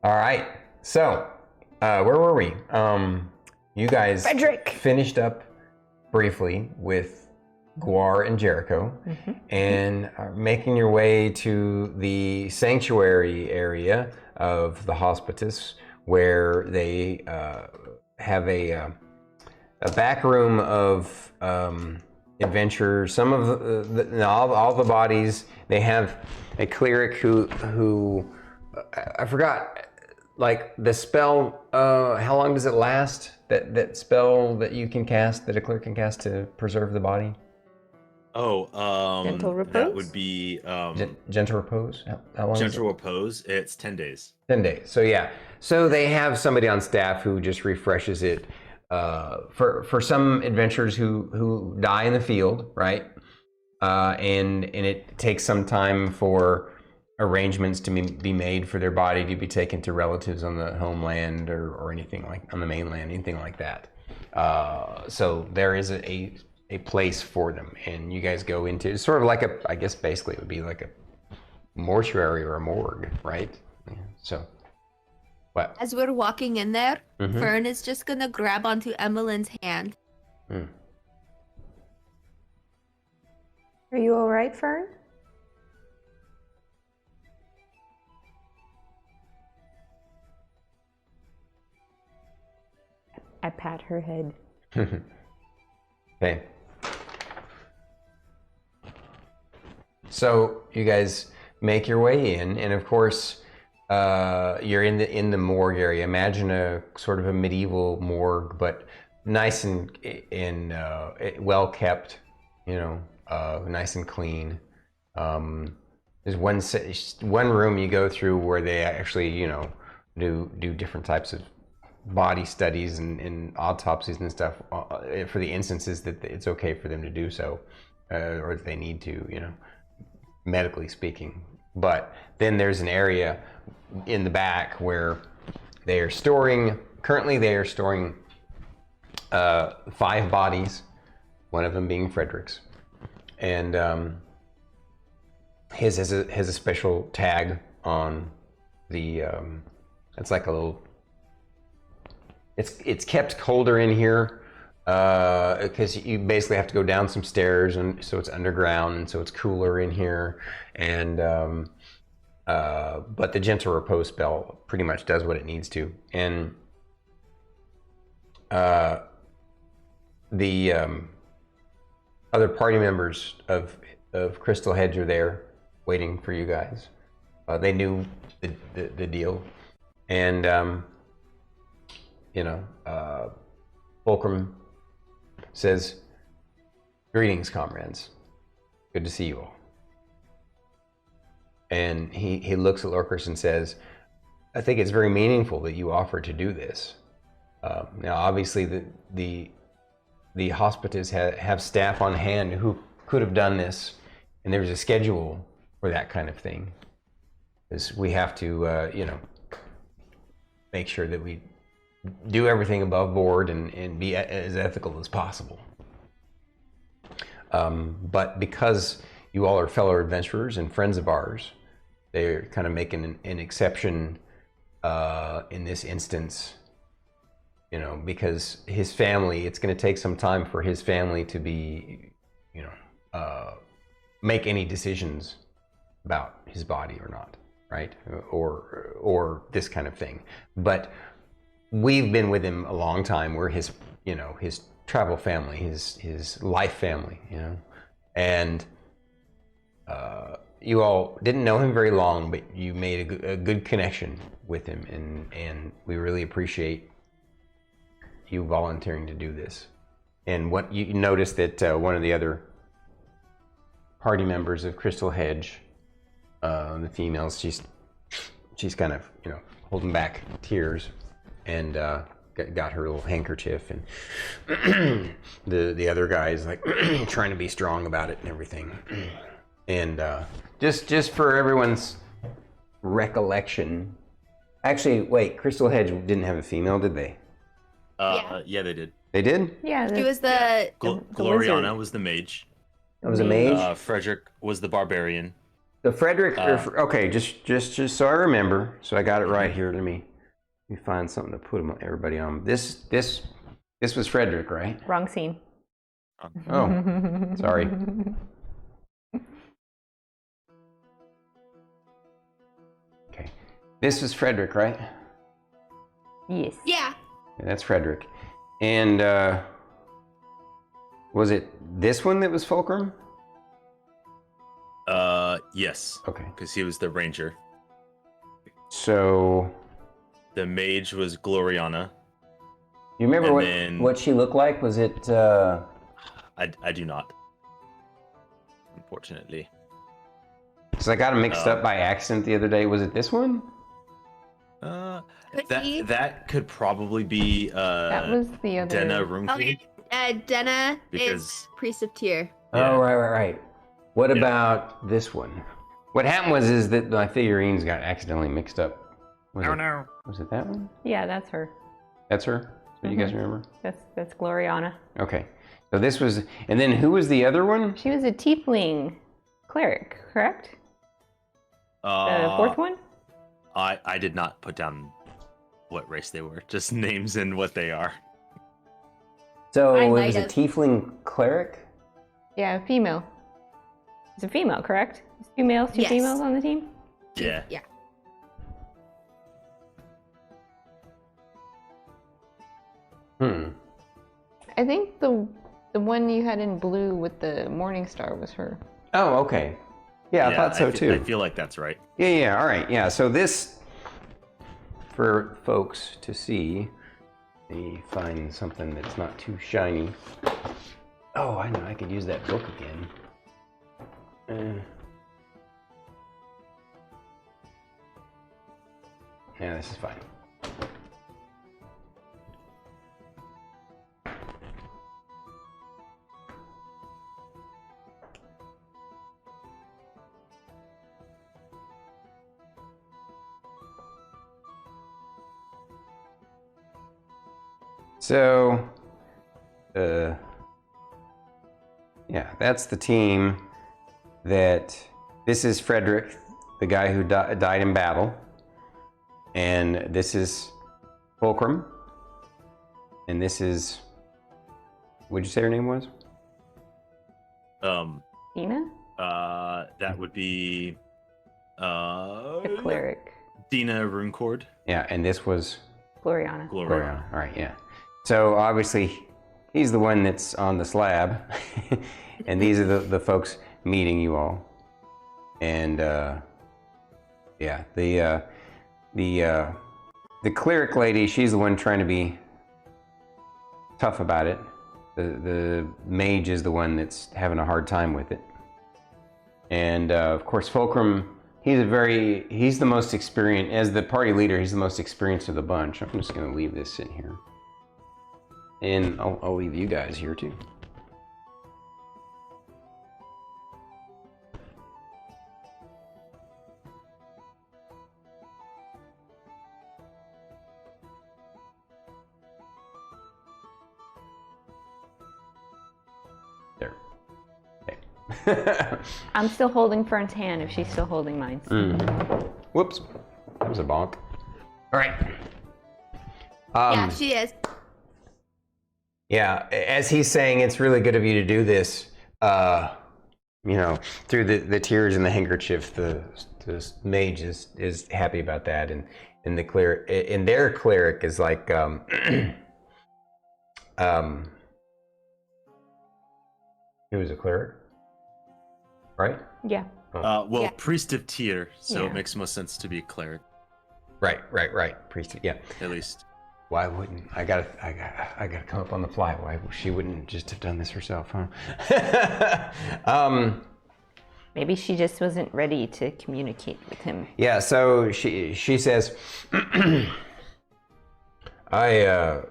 All right. So where were we? You guys Frederick. finished up briefly with Guar and Jericho, and are making your way to the sanctuary area of the Hospitice, where they have a back room of adventure. Some of all the bodies. They have a cleric who I forgot. Like the spell, how long does it last? That spell that you can cast, that a cleric can cast to preserve the body. Oh, Gentle repose? that would be Gentle repose. How long? is it? gentle repose. It's 10 days. 10 days. So yeah. So they have somebody on staff who just refreshes it for some adventurers who die in the field, right? And it takes some time for arrangements to be made for their body to be taken to relatives on the homeland or anything like on the mainland, anything like that. So there is a place for them, and you guys go into it's sort of like I guess basically it would be like a mortuary or a morgue, right? Yeah. So what? As we're walking in there, Mhm. Fern is just gonna grab onto Emmylynn's hand. Mm. Are you all right, Fern? I pat her head. Okay. So you guys make your way in, and of course, you're in the morgue area. Imagine a sort of a medieval morgue, but nice and well kept. Nice and clean. There's one room you go through where they actually do different types of body studies and autopsies and stuff for the instances that it's okay for them to do so, or that they need to, medically speaking. But then there's an area in the back where currently they are storing 5 bodies, one of them being Frederick's, and his has a special tag on the it's like a little, it's kept colder in here because you basically have to go down some stairs, and so it's underground, and so it's cooler in here, and but the gentle repose spell pretty much does what it needs to. And the other party members of Crystal Hedge are there waiting for you guys. They knew the deal, and Fulcrum says, "Greetings, comrades. Good to see you all." And he looks at Lorkris and says, "I think it's very meaningful that you offered to do this. Now, obviously, the Hospitice have staff on hand who could have done this, and there's a schedule for that kind of thing. Because we have to, make sure that we do everything above board and be as ethical as possible. But because you all are fellow adventurers and friends of ours, they're kind of making an exception in this instance, because his family, it's going to take some time for his family to be, make any decisions about his body or not, right? Or this kind of thing. But we've been with him a long time. We're his travel family, his life family, and you all didn't know him very long, but you made a good connection with him, and we really appreciate you volunteering to do this. And what you noticed that one of the other party members of Crystal Hedge, the females, she's kind of holding back tears, and got her little handkerchief, and the other guy's like trying to be strong about it and everything. And just for everyone's recollection, actually, wait, Crystal Hedge didn't have a female, did they? Yeah, they did. They did? Yeah, She was the Gloriana was the mage. That was a mage? Frederick was the barbarian. So Frederick, okay, just so I remember, so I got it right here. Let me find something to put everybody on. This was Frederick, right? wrong scene. Oh, sorry. Okay, this was Frederick, right? Yes. Yeah. Yeah, that's Frederick. And was it this one that was Fulcrum? Yes. Okay. Because he was the ranger. So The mage was Gloriana. you remember And what she looked like? Was it? I do not. Unfortunately. Because I got them mixed up by accident the other day. Was it this one? Could be. That could probably be That was the other. Denna Roomqueen. Okay. Denna Because- is Priest of Tyr. Yeah. Oh, right. What Yeah. about this one? What happened is that my figurines got accidentally mixed up. No. Was it that one? Yeah, that's her. That's her? That's what you guys remember? That's Gloriana. Okay. So this was, and then who was the other one? She was a tiefling cleric, correct? The fourth one? I did not put down what race they were, just names and what they are. So I it might was a have. tiefling cleric? Yeah, female. It's a female, correct? It's two males, two Yes. females on the team? Yeah. Yeah. I think the one you had in blue with the morning star was her. Oh, okay. Yeah, I thought so too. I feel like that's right. Yeah, all right. Yeah, so this for folks to see. Let me find something that's not too shiny. Oh, I know, I could use that book again. Yeah, this is fine. So, yeah, that's the team that, this is Frederick, the guy who died in battle. And this is Fulcrum. And this is, what'd you say her name was? Dina? That would be The cleric. Dina Runecord. Yeah, and this was Gloriana. Gloriana. All right, yeah. So obviously, he's the one that's on the slab, and these are the folks meeting you all. And yeah, the cleric lady, she's the one trying to be tough about it. The mage is the one that's having a hard time with it. And of course, Fulcrum, he's the most experienced, as the party leader, he's the most experienced of the bunch. I'm just gonna leave this in here. And I'll leave you guys here too. There. Okay. I'm still holding Fern's hand if she's still holding mine. Whoops. That was a bonk. All right. Yeah, she is. Yeah, as he's saying, it's really good of you to do this. You know, through the tears and the handkerchief, the mage is happy about that, and the cleric, and their cleric is like, he was a cleric, right? Yeah. Well, Yeah. priest of Tyr, so Yeah. it makes most sense to be a cleric, Right. Priest, yeah. at least. Why wouldn't I gotta come up on the fly? Why she wouldn't just have done this herself, huh? Maybe she just wasn't ready to communicate with him. Yeah, so she says, I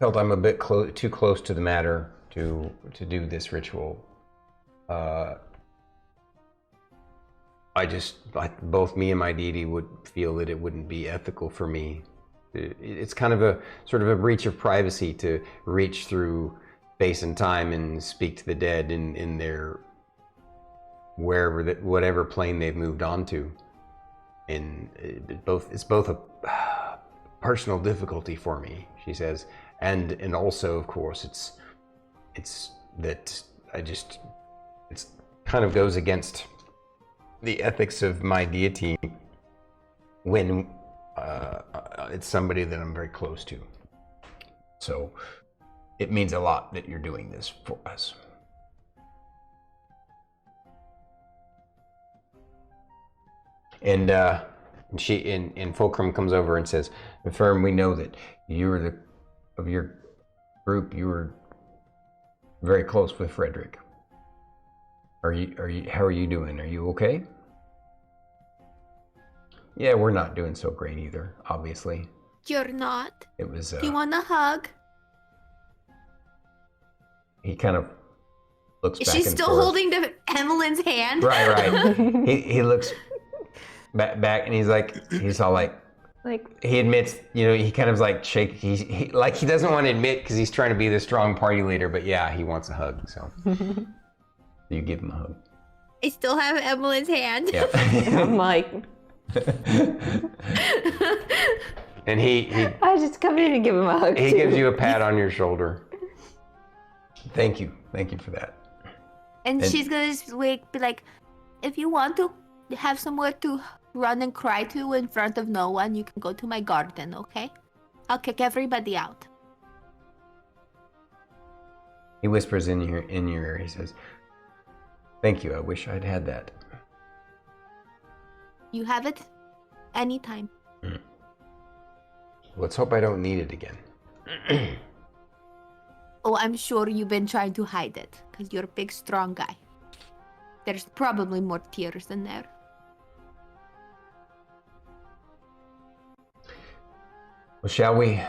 felt I'm a bit too close to the matter to do this ritual. Both me and my deity would feel that it wouldn't be ethical for me. It's kind of a sort of a breach of privacy to reach through space and time and speak to the dead in their whatever plane they've moved on to. And it's both a personal difficulty for me, she says, and also, of course, it's that it's kind of goes against the ethics of my deity when it's somebody that I'm very close to. So it means a lot that you're doing this for us. And Fulcrum comes over and says, Fern, we know that you were of your group, you were very close with Frederick. How are you doing? Are you okay? Yeah, we're not doing so great either, obviously. You're not. It was Do you want a hug? he kind of looks Is back she and still forth. holding Emmillynn's hand? Right. he looks back and he's all like he admits, he kind of like shake. He doesn't want to admit because he's trying to be the strong party leader, but yeah, he wants a hug. So you give him a hug. I still have Emmilyn's hand. Yeah. I'm like, And he I just come in and give him a hug. he too. gives you a pat on your shoulder. Thank you for that. And And- she's gonna just be like, if you want to have somewhere to run and cry to in front of no one, you can go to my garden, okay? I'll kick everybody out. He whispers in your ear. He says, "Thank you. I wish I'd had that." You have it anytime. Let's hope I don't need it again. Oh, I'm sure you've been trying to hide it, because you're a big, strong guy. There's probably more tears in there. Well, shall we?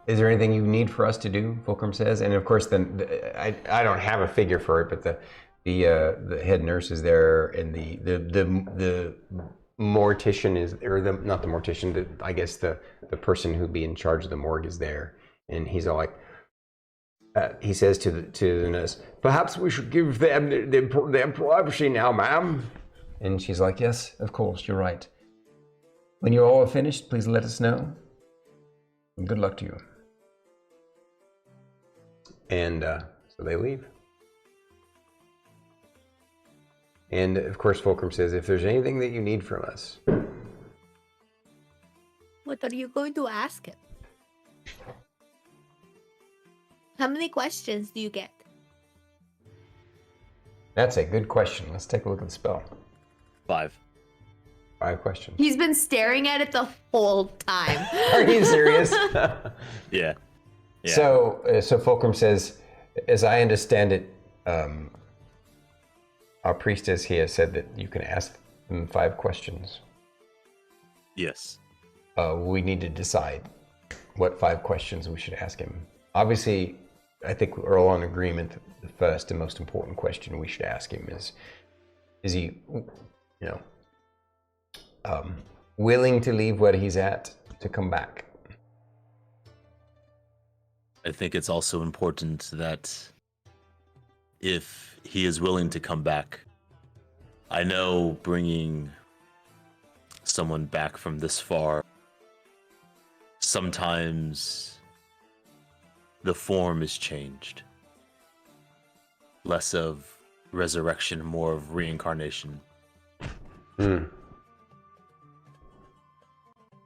Is there anything you need for us to do? Fulcrum says, and of course, then I don't have a figure for it, but the head nurse is there, and the mortician is, or the not the mortician, I guess the person who'd be in charge of the morgue is there, and he's all like, he says to the nurse, "Perhaps we should give them their privacy now, ma'am." And she's like, "Yes, of course, you're right. When you're all finished, please let us know. And good luck to you." And so they leave. And of course, Fulcrum says, "If there's anything that you need from us." What are you going to ask him? How many questions do you get? That's a good question. Let's take a look at the spell. 5. 5 questions. He's been staring at it the whole time. Are you serious? Yeah. So Fulcrum says, as I understand it, our priestess here said that you can ask them 5 questions. Yes. We need to decide what 5 questions we should ask him. Obviously, I think we're all in agreement that the first and most important question we should ask him is he, willing to leave where he's at to come back? I think it's also important that if he is willing to come back, I know bringing someone back from this far, sometimes the form is changed. Less of resurrection, more of reincarnation.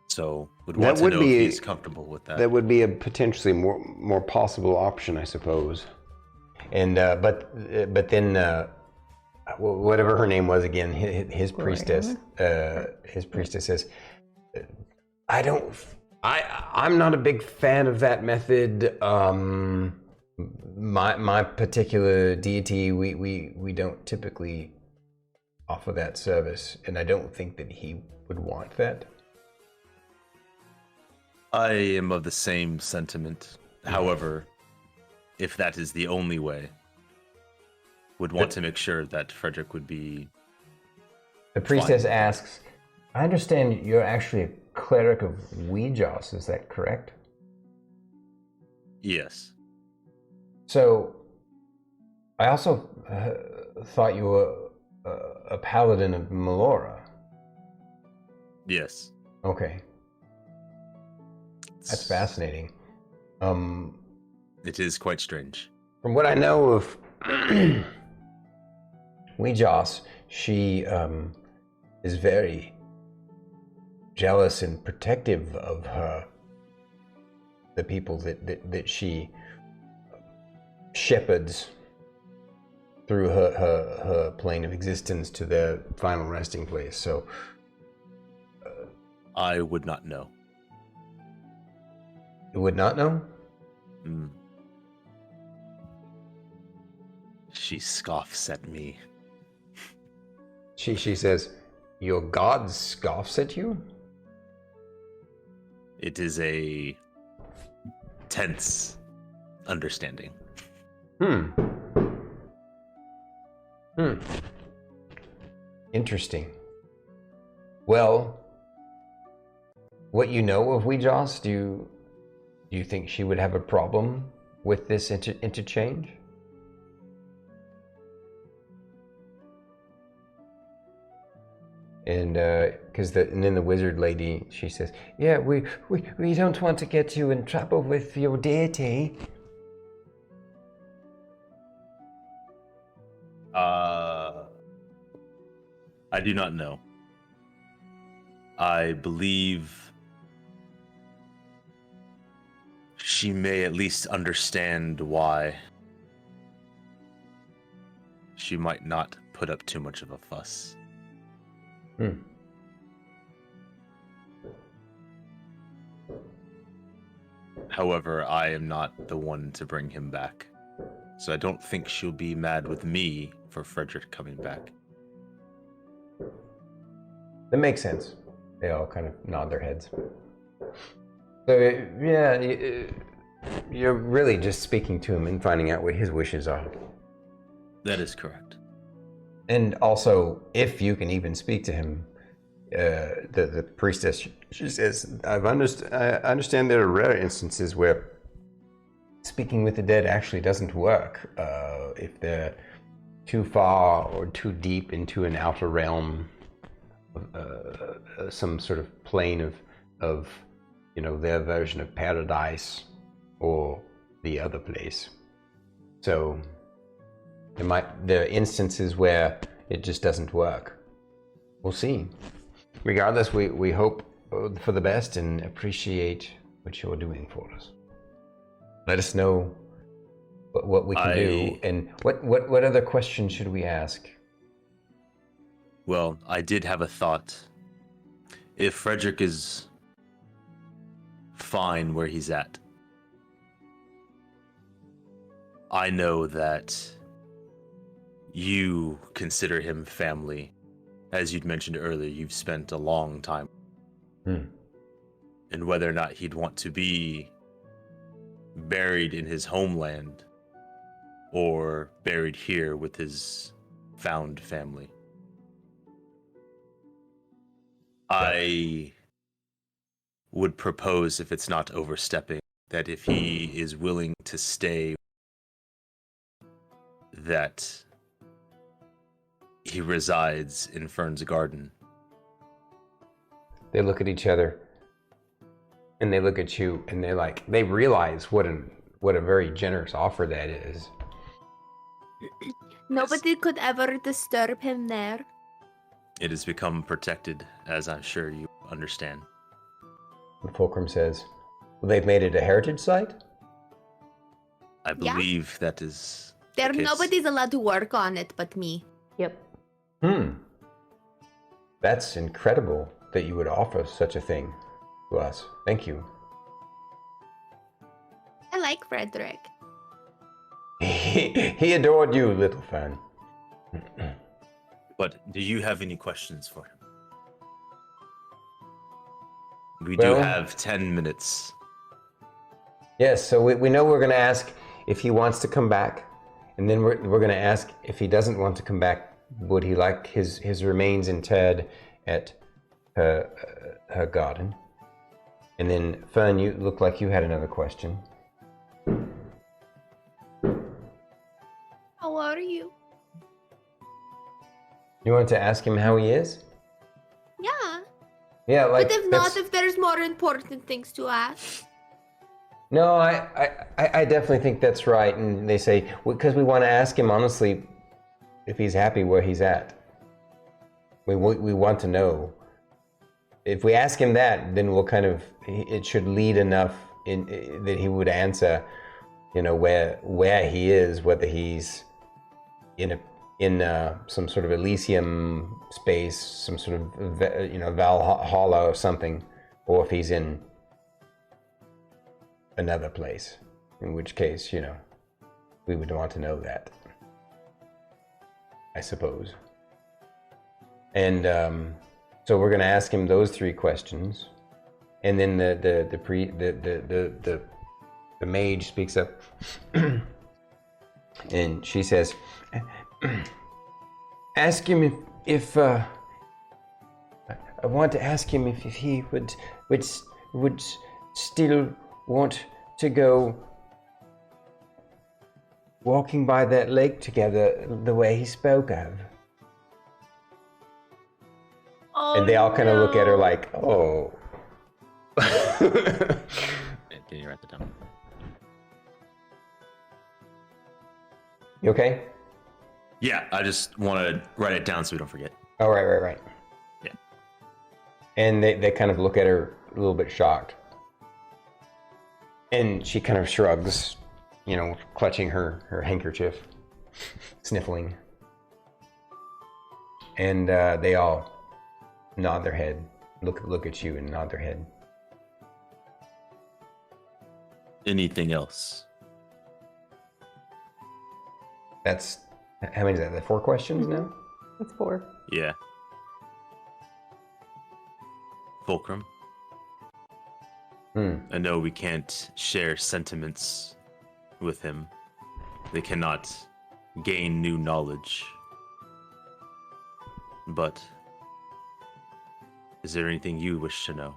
So would want to know if he's comfortable with that. That would be a potentially more possible option, I suppose. And but then whatever her name was again, his priestess, says, I'm not a big fan of that method. My particular deity, we don't typically offer that service, and I don't think that he would want that. I am of the same sentiment. However, if that is the only way, would want to make sure that Frederick would be. The priestess asks, I understand you're actually a cleric of Ouijos, is that correct? Yes. So, I also thought you were a paladin of Melora. Yes. Okay. That's fascinating. It is quite strange. From what I know of Ouijos, she is very jealous and protective of the people that she shepherds through her plane of existence to their final resting place. So I would not know. You would not know? She scoffs at me. She says, your god scoffs at you? It is a tense understanding. Interesting. Well, what you know of Ouijos, do you think she would have a problem with this interchange? And then the wizard lady, she says, yeah, we don't want to get you in trouble with your deity. I do not know. I believe she may at least understand why she might not put up too much of a fuss. However, I am not the one to bring him back. So I don't think she'll be mad with me for Frederick coming back. That makes sense. They all kind of nod their heads. So, yeah, you're really just speaking to him and finding out what his wishes are. That is correct. And also, if you can even speak to him, the priestess, she says, I understand there are rare instances where speaking with the dead actually doesn't work. If they're too far or too deep into an outer realm, some sort of plane of their version of paradise or the other place. So there are instances where it just doesn't work. We'll see. Regardless, we hope for the best and appreciate what you're doing for us. Let us know what we can do, and what other questions should we ask? Well, I did have a thought. If Frederick is fine where he's at, I know that you consider him family. As you'd mentioned earlier, you've spent a long time. And whether or not he'd want to be buried in his homeland or buried here with his found family. I would propose, if it's not overstepping, that if he is willing to stay, that he resides in Fern's garden. They look at each other, and they look at you, and they realize what a very generous offer that is. Nobody could ever disturb him there. It has become protected, as I'm sure you understand. And Fulcrum says, well, they've made it a heritage site? I believe that is There, the case. nobody's allowed to work on it but me. Yep. That's incredible that you would offer such a thing to us. Thank you. I like Frederick. He adored you, little Fern. But do you have any questions for him? We Well, do have 10 minutes. Yes, so we know we're going to ask if he wants to come back, and then we're going to ask if he doesn't want to come back, would he like his remains interred at her garden? And then, Fern, you look like you had another question. How are you? You want to ask him how he is? Yeah. Yeah, like. But if not, if there's more important things to ask. No, I definitely think that's right. And they say, because we want to ask him honestly if he's happy where he's at. We want to know. If we ask him that, then we'll kind of, it should lead enough that he would answer, where he is, whether he's in some sort of Elysium space, some sort of, Valhalla or something, or if he's in another place, in which case, we would want to know that, I suppose. And so we're going to ask him those three questions, and then the mage speaks up, and she says, "Ask him if I want to ask him if he would still want to go walking by that lake together the way he spoke of." Oh, And they all kind of look at her like, oh. Can you write that down? You okay? Yeah, I just want to write it down so we don't forget. Oh, right. Yeah. And they kind of look at her a little bit shocked. And she kind of shrugs, clutching her handkerchief, sniffling. And they all nod their head, look at you and nod their head. Anything else? That's how many is that? The 4 questions now? It's 4. Yeah. Fulcrum. I know we can't share sentiments with him. They cannot gain new knowledge. But is there anything you wish to know?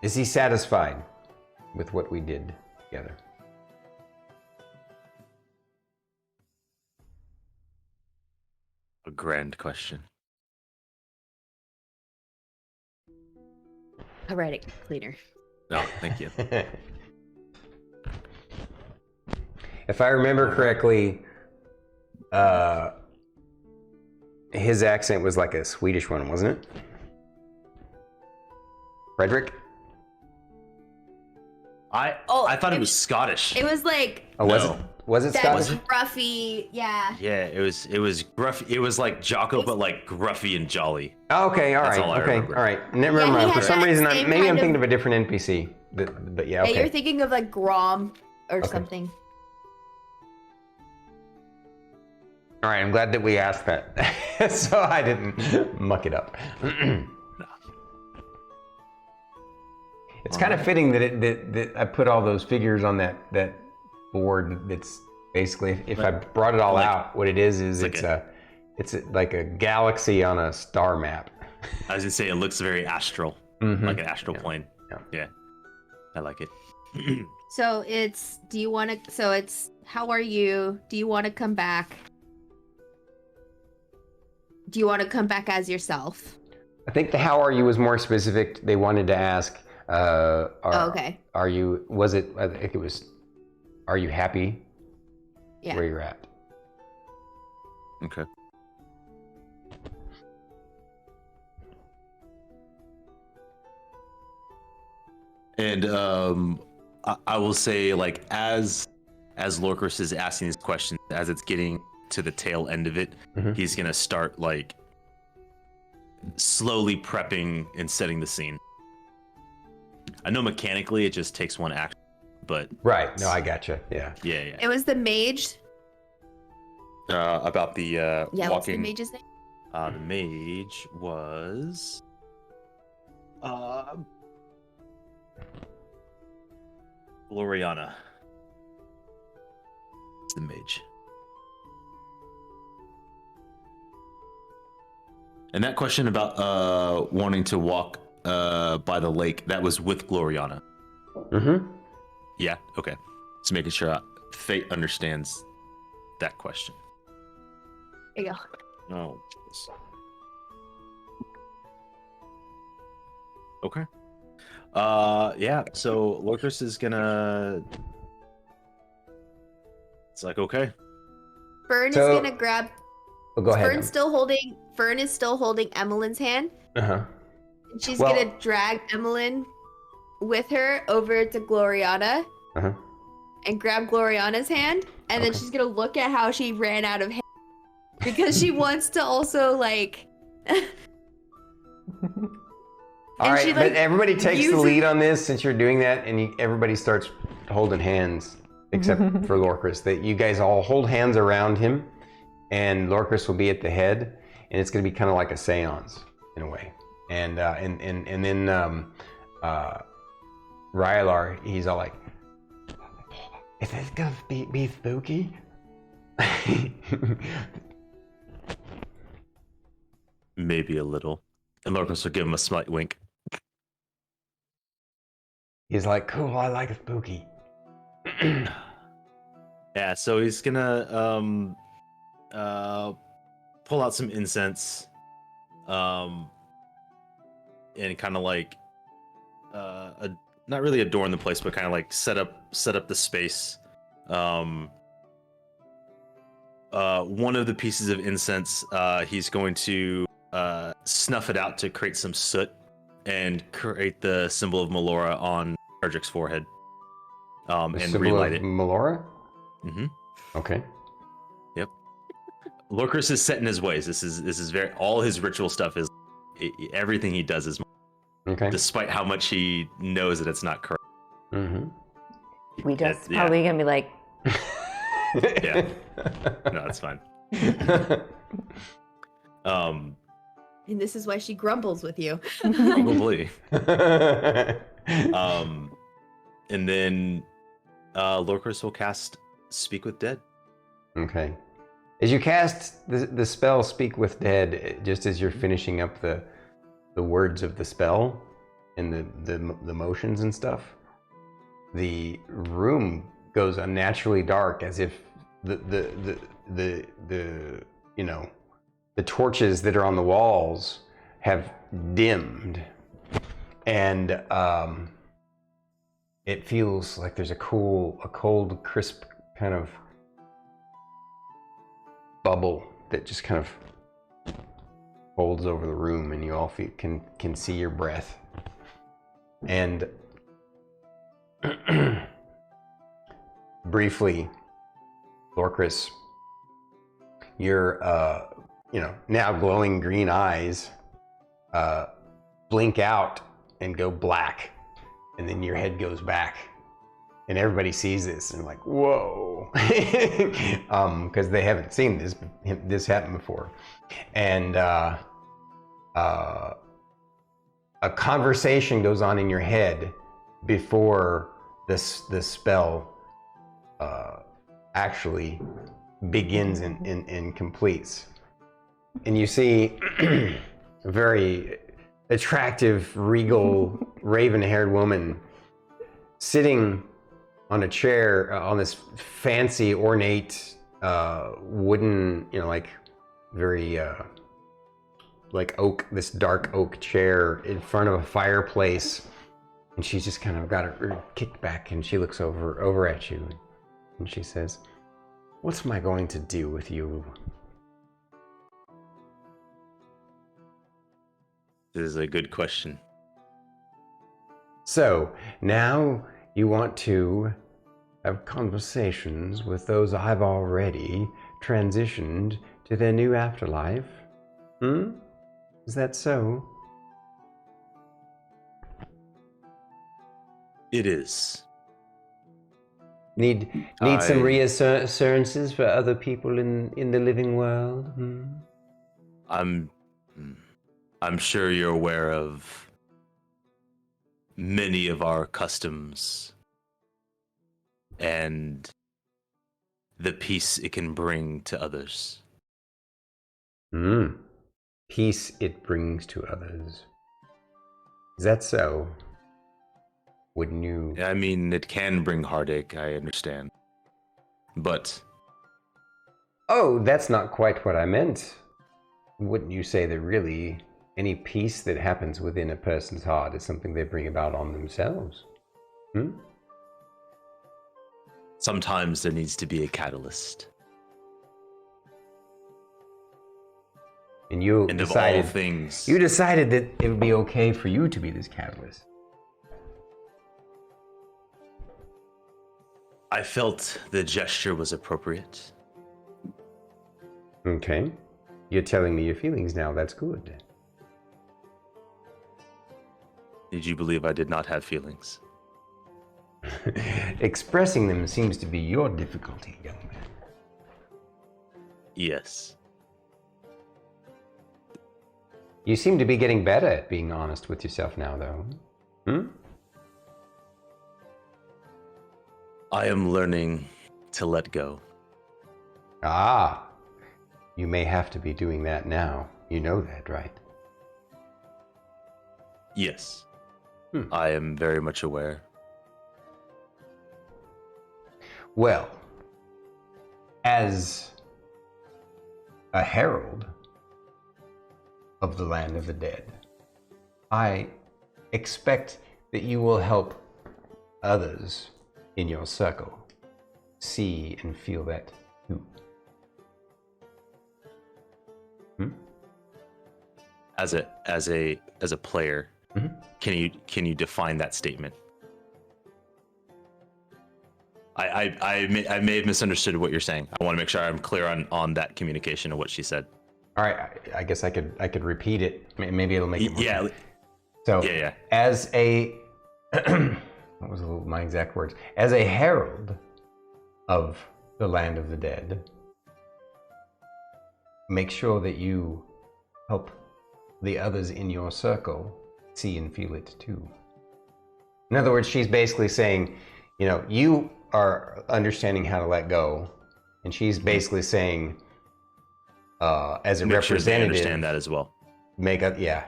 Is he satisfied with what we did together? A grand question. I'll write it cleaner. No, thank you. If I remember correctly, his accent was like a Swedish one, wasn't it? Frederick? I thought it was Scottish. It was like Oh, was No. it? Was it that Scottish? gruffy, yeah. Yeah, it was gruff. It was like Jocko, but like gruffy and jolly. Okay, all That's right, all I okay, remember. all right. Never Yeah, he mind. had For some that reason, same maybe I'm kind thinking of- of a different NPC. But yeah, Yeah, okay. you're thinking of like Grom or Okay. something. All right, I'm glad that we asked that, so I didn't muck it up. It's kind of fitting that I put all those figures on that board. That's basically, if I brought it all like- out, what it is like it's like a galaxy on a star map. I was gonna say it looks very astral, Mhm. like an astral plane. Yeah. Yeah, I like it. So it's, how are you? Do you want to come back? Do you want to come back as yourself? I think the how are you was more specific. They wanted to ask, Okay. are you? Was it? I think it was. Are you happy Yeah. where you're at? Okay. And I will say, like, as Lorkris is asking these questions, as it's getting to the tail end of it, Mhm. he's gonna start like slowly prepping and setting the scene. I know mechanically it just takes one action, but Right. No, I gotcha. Yeah. yeah. It was the mage. About the Yeah, what's the walking. mage's name? The mage was Gloriana. It's the mage. And that question about wanting to walk by the lake, that was with Gloriana. Mm-hmm. Yeah, okay. Just making sure Fate understands that question. There you go. Oh. Okay. Yeah, so Lorkris is gonna... It's like, okay. Fern So- is gonna grab. Well, go ahead. Fern is still holding Emmilyn's hand, Uh-huh. and she's Well- gonna drag Emillynn with her over to Gloriana Uh-huh. and grab Gloriana's hand, and then Okay. she's gonna look at how she ran out of hand because she wants to also like. All And right, she, but like, everybody takes the uses- lead on this since you're doing that, and everybody starts holding hands, except for Lorkris. That you guys all hold hands around him, and Lorkris will be at the head, and it's going to be kind of like a séance in a way. And then Rylar, he's all like, "Is this going to be spooky?" Maybe a little. And Lorkris will give him a slight wink. He's like, "Cool, I like spooky." Yeah, so he's gonna pull out some incense, and kind of like not really adorn the place, but kind of like set up the space. One of the pieces of incense, he's going to snuff it out to create some soot and create the symbol of Melora on Frederick's forehead, and Symbol relight of it. Melora? Mm-hmm. Okay. Lorkris is set in his ways. This is very, all his ritual stuff is everything he does is, Okay. despite how much he knows that it's not correct. Mm-hmm. We just Yeah. probably gonna be like, Yeah. No, it's fine. And this is why she grumbles with you. Probably. And then Lorkris will cast Speak with Dead. Okay. As you cast the spell Speak with Dead, just as you're finishing up the words of the spell and the motions and stuff, the room goes unnaturally dark, as if the torches that are on the walls have dimmed, and it feels like there's a cold, crisp kind of bubble that just kind of folds over the room, and you all can see your breath. And briefly, Lorkris, your now glowing green eyes blink out and go black, and then your head goes back, and everybody sees this and like, whoa, because they haven't seen this happen before. And a conversation goes on in your head before this spell actually begins and completes. And you see a very attractive, regal, raven-haired woman sitting on a chair on this fancy, ornate wooden, like very like oak, this dark oak chair in front of a fireplace, and she's just kind of got her kicked back, and she looks over at you, and she says, "What am I going to do with you?" This is a good question. So now you want to have conversations with those I've already transitioned to their new afterlife? Is that so? It is. Need some reassurances for other people in the living world? I'm sure you're aware of many of our customs and the peace it can bring to others. Peace it brings to others. Is that so? Wouldn't you? I mean, it can bring heartache, I understand. But... Oh, that's not quite what I meant. Wouldn't you say that really any peace that happens within a person's heart is something they bring about on themselves? Sometimes there needs to be a catalyst. And you And decided, of all things, you decided that it would be okay for you to be this catalyst. I felt the gesture was appropriate. Okay. You're telling me your feelings now. That's good. Did you believe I did not have feelings? Expressing them seems to be your difficulty, young man. Yes. You seem to be getting better at being honest with yourself now, though. I am learning to let go. Ah, you may have to be doing that now. You know that, right? Yes. I am very much aware. Well, as a herald of the land of the dead, I expect that you will help others in your circle see and feel that too. As a player, can you define that statement? I may have misunderstood what you're saying. I want to make sure I'm clear on that communication of what she said. All right, I guess I could repeat it. Maybe it'll make it more Yeah. sense. So, Yeah. as a what was my exact words? As a herald of the land of the dead, make sure that you help the others in your circle see and feel it too. In other words, she's basically saying, you are understanding how to let go, and she's basically saying, as a Make sure they representative, understand that as well.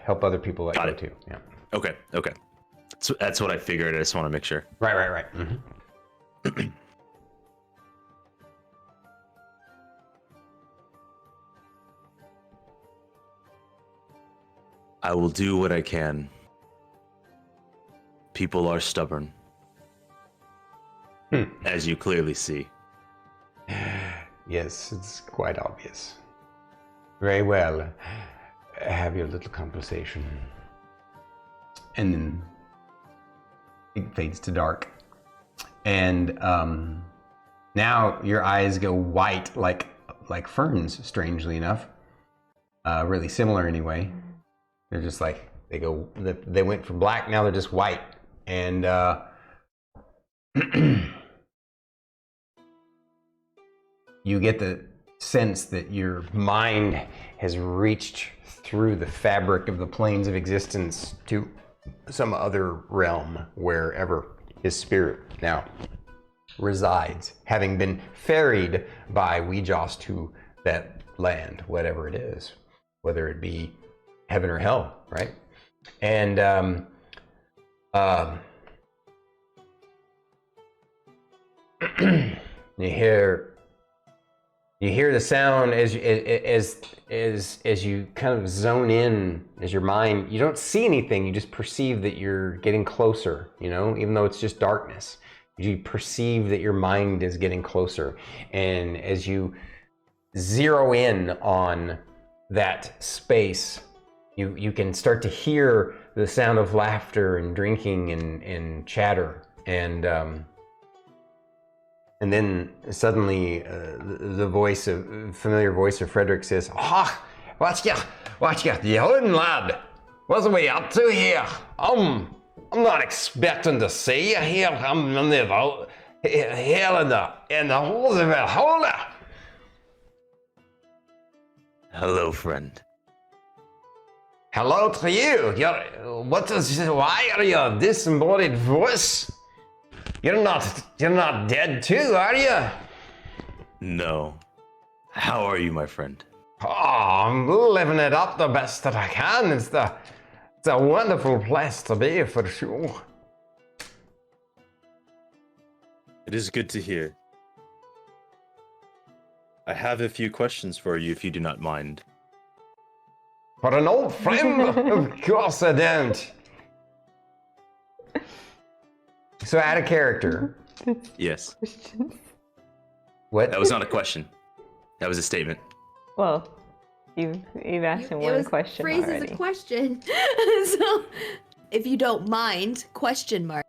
help other people let Got go it. too. Yeah. Okay. So that's what I figured. I just want to make sure. Right. Mm-hmm. I will do what I can. People are stubborn. As you clearly see. Yes, it's quite obvious. Very well. Have your little conversation. And then it fades to dark. And now your eyes go white like Fern's, strangely enough. Really similar anyway. They're just like, they went from black, now they're just white. And you get the sense that your mind has reached through the fabric of the planes of existence to some other realm, wherever his spirit now resides, having been ferried by Weejoss to that land, whatever it is, whether it be heaven or hell, right? And you hear the sound as you kind of zone in, as your mind, you don't see anything, you just perceive that you're getting closer, even though it's just darkness. You perceive that your mind is getting closer. And as you zero in on that space, you can start to hear the sound of laughter and drinking and chatter. And then suddenly the familiar voice of Frederick says, What you yelling, lad? What are we up to here? I'm not expecting to see you here. I'm in the halls of it. Hold up. Hello, friend. Hello to you. Why are you disembodied voice? You're not dead too, are you? No. How are you, my friend? Oh, I'm living it up the best that I can. It's a wonderful place to be, for sure. It is good to hear. I have a few questions for you, if you do not mind. For an old friend? Of course I don't. So out of character. Yes. What? That was not a question. That was a statement. Well, you've asked him one question phrased already. as a question. So, if you don't mind, question mark.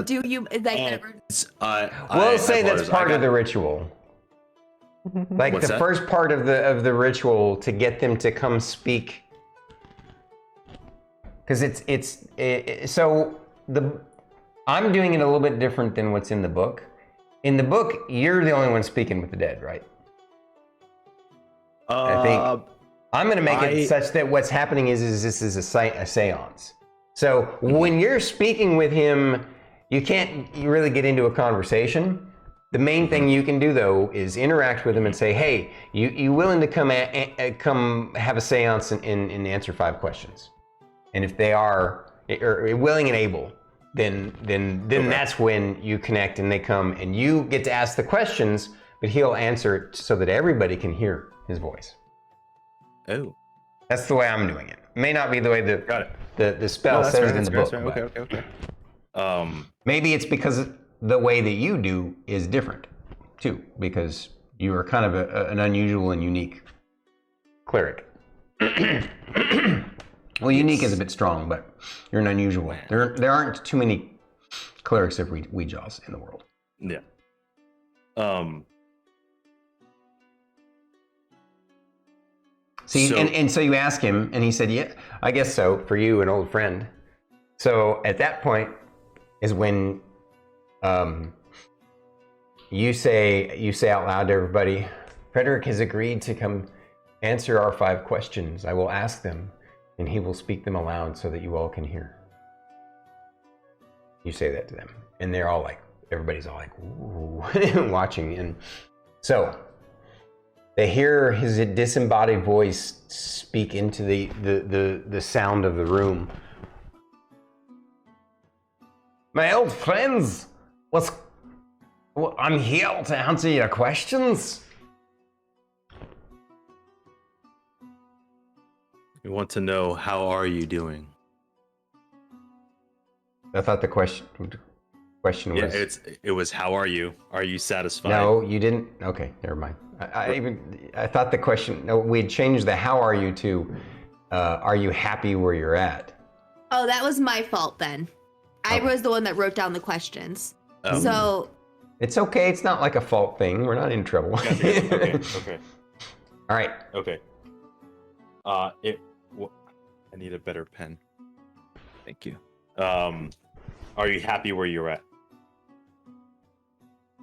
Do you We'll say that's part of the ritual. Like What's the that? first part of the ritual to get them to come speak. Because I'm doing it a little bit different than what's in the book. In the book, you're the only one speaking with the dead, right? I think I'm going to make it such that what's happening is this is a seance. So when you're speaking with him, you can't really get into a conversation. The main thing you can do though is interact with him and say, "Hey, you willing to come have a seance and answer 5 questions?" And if they are willing and able, then that's when you connect and they come and you get to ask the questions, but he'll answer it so that everybody can hear his voice. Oh. That's the way I'm doing it. May not be the way Got the spell says it in the book. Okay. Maybe it's because the way that you do is different too, because you are kind of an unusual and unique cleric. Well, unique is a bit strong, but you're an unusual. There aren't too many clerics of Weejaws in the world. Yeah. See, and so you ask him, and he said, "Yeah, I guess so. For you, an old friend." So at that point is when you say out loud to everybody, "Frederick has agreed to come answer our 5 questions. I will ask them, and he will speak them aloud so that you all can hear." You say that to them, and they're all like, everybody's all like, "Ooh," watching, and so they hear his disembodied voice speak into the sound of the room. "My old friends, I'm here to answer your questions." We want to know, how are you doing? I thought the question was... Yeah, it was, how are you? Are you satisfied? No, you didn't. Okay, never mind. I thought the question... No, we'd changed the "how are you" to "are you happy where you're at?" Oh, that was my fault then. I was the one that wrote down the questions. Oh. So It's okay. It's not like a fault thing. We're not in trouble. Okay. All right. Okay. I need a better pen. Thank you. Are you happy where you're at?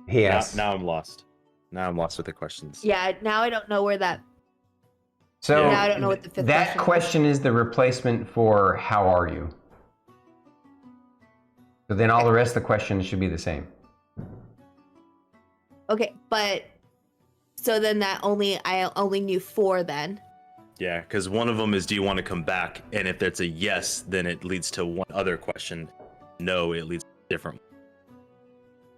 Yes. Now I'm lost. Now I'm lost with the questions. yeah, now I don't know where that. So Now I don't know what the 5th that question is the replacement for "how are you?" So then all the rest of the questions should be the same. Okay, but so then I only knew 4 then. Yeah, because one of them is, do you want to come back? And if that's a yes, then it leads to one other question. No, it leads to a different one.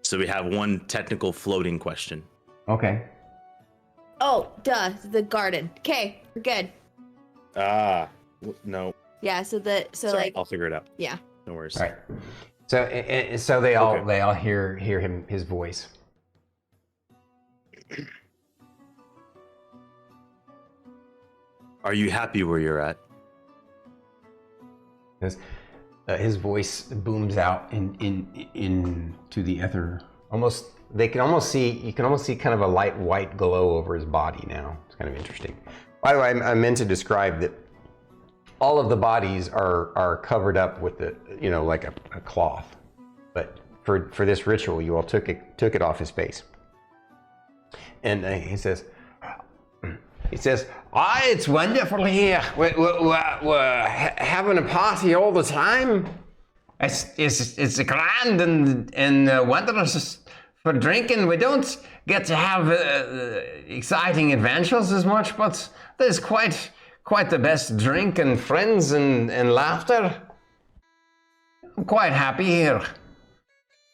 So we have one technical floating question. Okay. Oh, duh, the garden. Okay, we're good. No. Yeah, so Sorry, like I'll figure it out. yeah. No worries. All right. So they all hear his voice. Are you happy where you're at? His voice booms out into the ether. You can almost see kind of a light white glow over his body now. It's kind of interesting. By the way, I meant to describe that all of the bodies are covered up with like a cloth, but for this ritual, you all took it off his face. And he says, "It's wonderful here. We're having a party all the time. It's grand and wondrous for drinking. We don't get to have exciting adventures as much, but there's quite the best drink and friends and laughter. I'm quite happy here.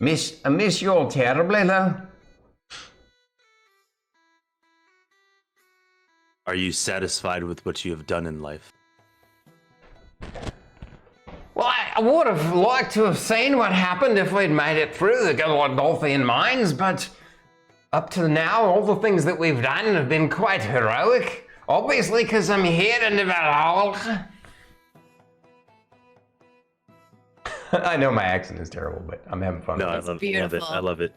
I miss you all terribly, though." Are you satisfied with what you have done in life? Well, I would have liked to have seen what happened if we'd made it through the Goliath mines, but up to now, all the things that we've done have been quite heroic. Obviously, because I'm here in the Valhalla. I know my accent is terrible, but I'm having fun. No, with it. beautiful. I love it.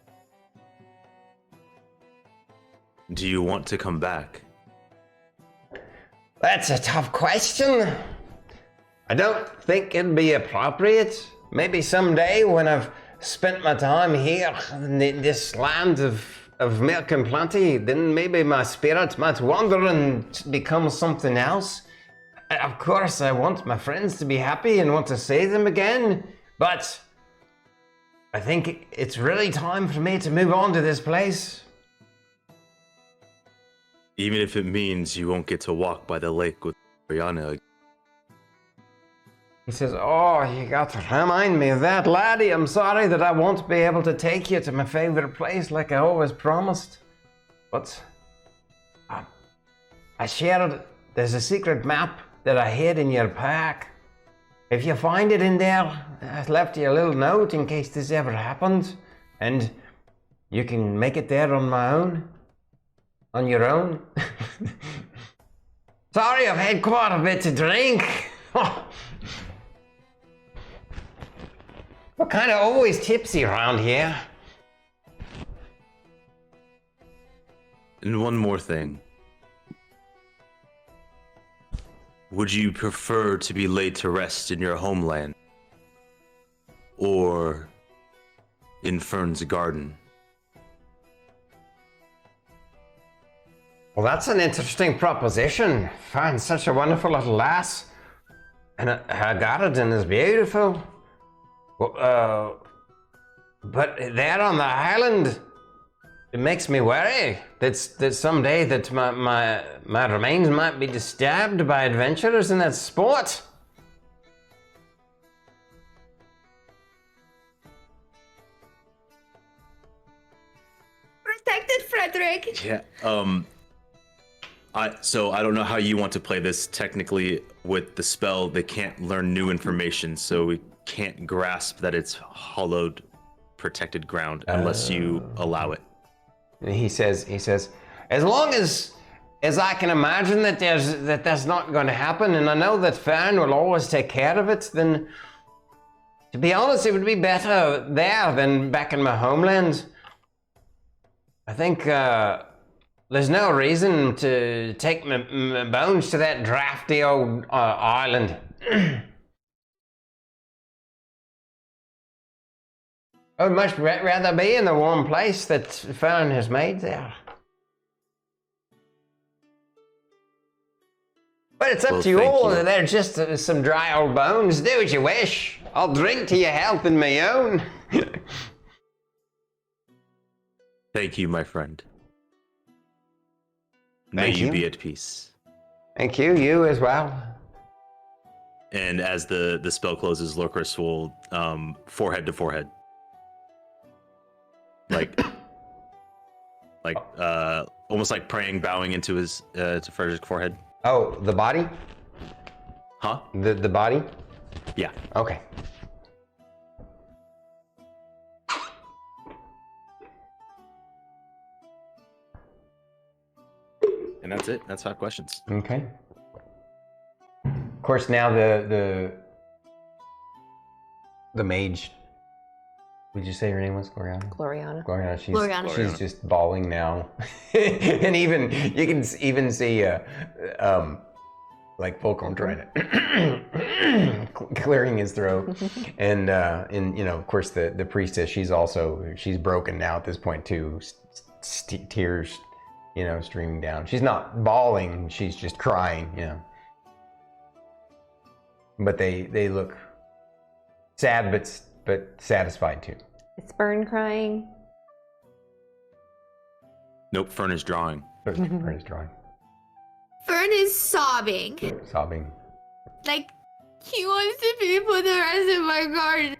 Do you want to come back? That's a tough question. I don't think it'd be appropriate. Maybe someday when I've spent my time here in this land of milk and plenty, then maybe my spirit might wander and become something else. Of course, I want my friends to be happy and want to see them again, but I think it's really time for me to move on to this place. Even if it means you won't get to walk by the lake with Brianna. He says, "Oh, you got to remind me of that, laddie. I'm sorry that I won't be able to take you to my favorite place like I always promised. But there's a secret map that I hid in your pack. If you find it in there, I left you a little note in case this ever happened. And you can make it there on your own. Sorry, I've had quite a bit to drink. We're kind of always tipsy around here." And one more thing. Would you prefer to be laid to rest in your homeland? Or in Fern's garden? Well, that's an interesting proposition. Fern's such a wonderful little lass. And her garden is beautiful. Well, but there on the island, it makes me worry that someday that my remains might be disturbed by adventurers in that sport. Protected, Frederick. Yeah. So I don't know how you want to play this. Technically, with the spell, they can't learn new information, so we can't grasp that it's hollowed, protected ground unless you allow it. He says, as long as I can imagine that that's not going to happen, and I know that Fern will always take care of it, then, to be honest, it would be better there than back in my homeland. I think there's no reason to take my bones to that drafty old island. I would much rather be in the warm place that Fern has made there. But it's up to you all. They're just some dry old bones. Do what you wish. I'll drink to your health and my own. Thank you, my friend. May you be at peace. Thank you. You as well. And as the spell closes, Lorkris will forehead to forehead. Like almost like praying, bowing into his to Frederick's forehead. Oh, the body? Huh? The body? Yeah. Okay. And that's it. That's 5 questions. Okay. Of course, now the mage. Would you say her name was Gloriana? Gloriana. She's just bawling now, and even you can even see like Fulcrum trying to clearing his throat, and of course the priestess. She's broken now at this point too. Tears, streaming down. She's not bawling. She's just crying. But they look sad, but satisfied too. Is Fern crying? Nope, Fern is drawing. Fern is drawing. Fern is sobbing. Sobbing. Like, he wants to be for the rest of my garden.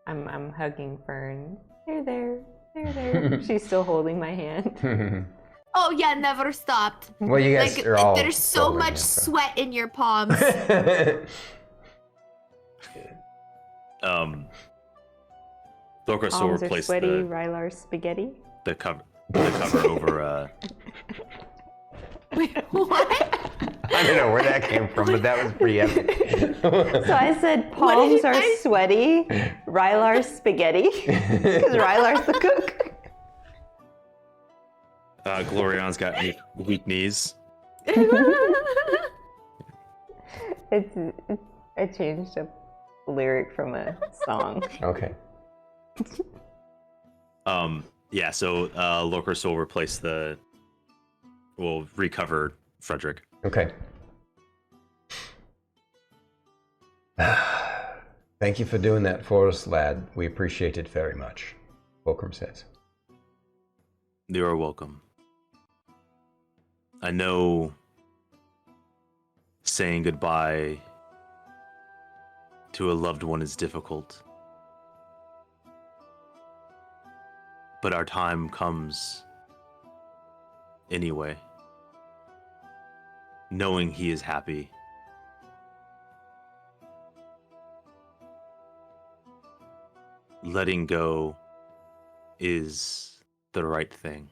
I'm hugging Fern. They're there. She's still holding my hand. Oh yeah, never stopped. Well, you guys are all. There's so much sweat in your palms. Lorkris will Palms are replace sweaty. Rylar spaghetti. the cover over. Wait, what? I don't know where that came from, but that was pretty epic. So I said palms are sweaty. Rylar spaghetti. Because Rylar's the cook. Gloriana's got weak knees. I changed a lyric from a song. Okay. Yeah, so Lorkris will recover Frederick. Okay. Thank you for doing that for us, lad. We appreciate it very much, Fulcrum says. You are welcome. I know saying goodbye to a loved one is difficult. But our time comes anyway. Knowing he is happy. Letting go is the right thing.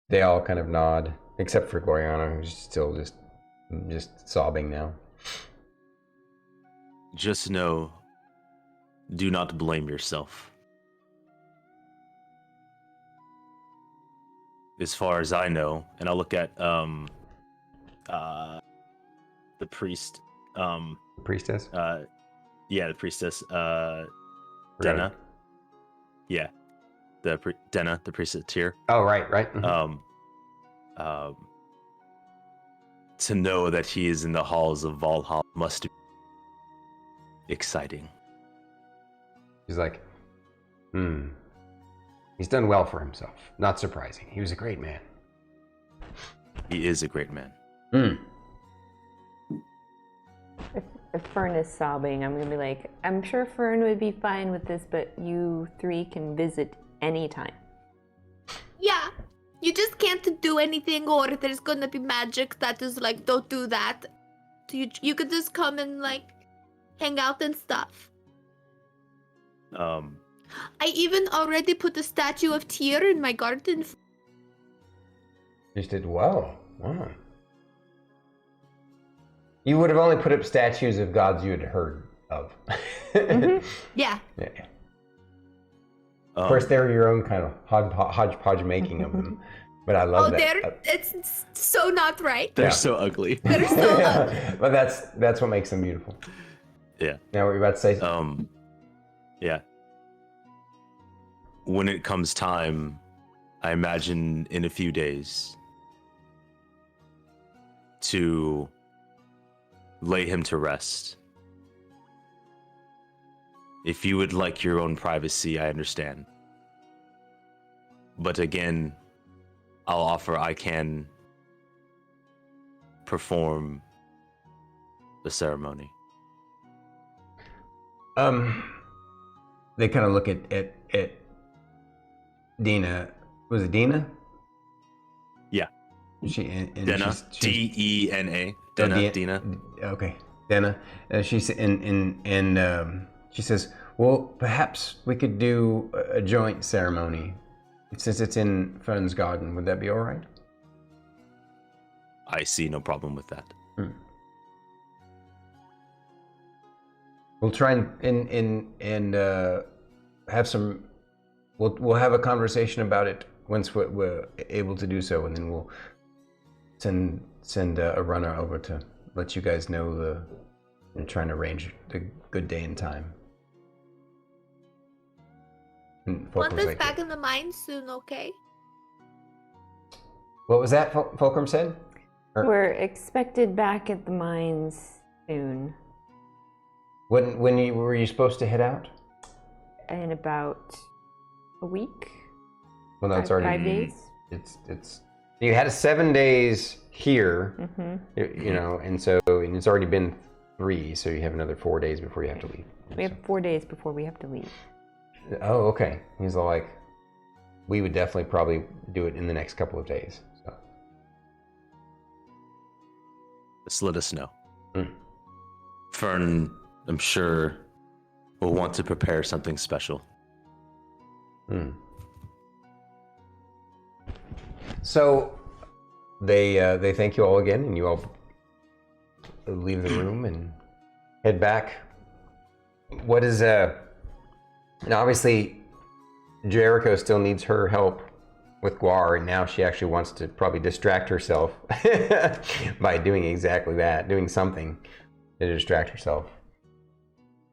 They all kind of nod, except for Gloriana, who's still just sobbing now. Just know, do not blame yourself. as far as I know, and I'll look at the priest. Priestess? Yeah, the priestess. Right. Denna. Yeah, Denna, the priestess here. Oh, right. Mhm. To know that he is in the halls of Valhalla must be exciting. He's like, he's done well for himself. Not surprising. He was a great man. He is a great man. If Fern is sobbing, I'm gonna be like, I'm sure Fern would be fine with this, but you three can visit anytime. Yeah. You just can't do anything, or there's gonna be magic that is like, don't do that. So you could just come and like hang out and stuff. I even already put a statue of Tyr in my garden. Just did well. Wow. You would have only put up statues of gods you had heard of. Yeah. Yeah. Of course, they're your own kind of hodgepodge making of them. But I love that. It's so not right. They're so ugly. They're so ugly. But that's what makes them beautiful. Yeah. Now, what you're about to say? Yeah. When it comes time, I imagine in a few days, to lay him to rest. If you would like your own privacy, I understand. But again, I'll offer I can perform the ceremony. They kind of look at Dina. Was it Dina? Yeah. And Dina. she's D-E-N-A. Dina. Dina. Okay, Dina. She says, "Well, perhaps we could do a joint ceremony, since it's in Fern's garden. Would that be all right?" I see no problem with that. We'll try and have some. We'll have a conversation about it once we're able to do so, and then we'll send a runner over to let you guys know and trying to arrange the good day and time. Want us back in the mines soon, okay? What was that Fulcrum said? We're expected back at the mines soon. When were you supposed to head out? In about a week. Well, no, it's already 5 days. It's you had 7 days here, you know, and it's already been 3, so you have another 4 days before you have to leave. We have 4 days before we have to leave. Oh, okay. He's all like, we would definitely probably do it in the next couple of days. So. Just let us know. Fern, I'm sure, will want to prepare something special. So they thank you all again, and you all leave the room and head back. What is and obviously Jericho still needs her help with Guar, and now she actually wants to probably distract herself by doing exactly that, doing something to distract herself.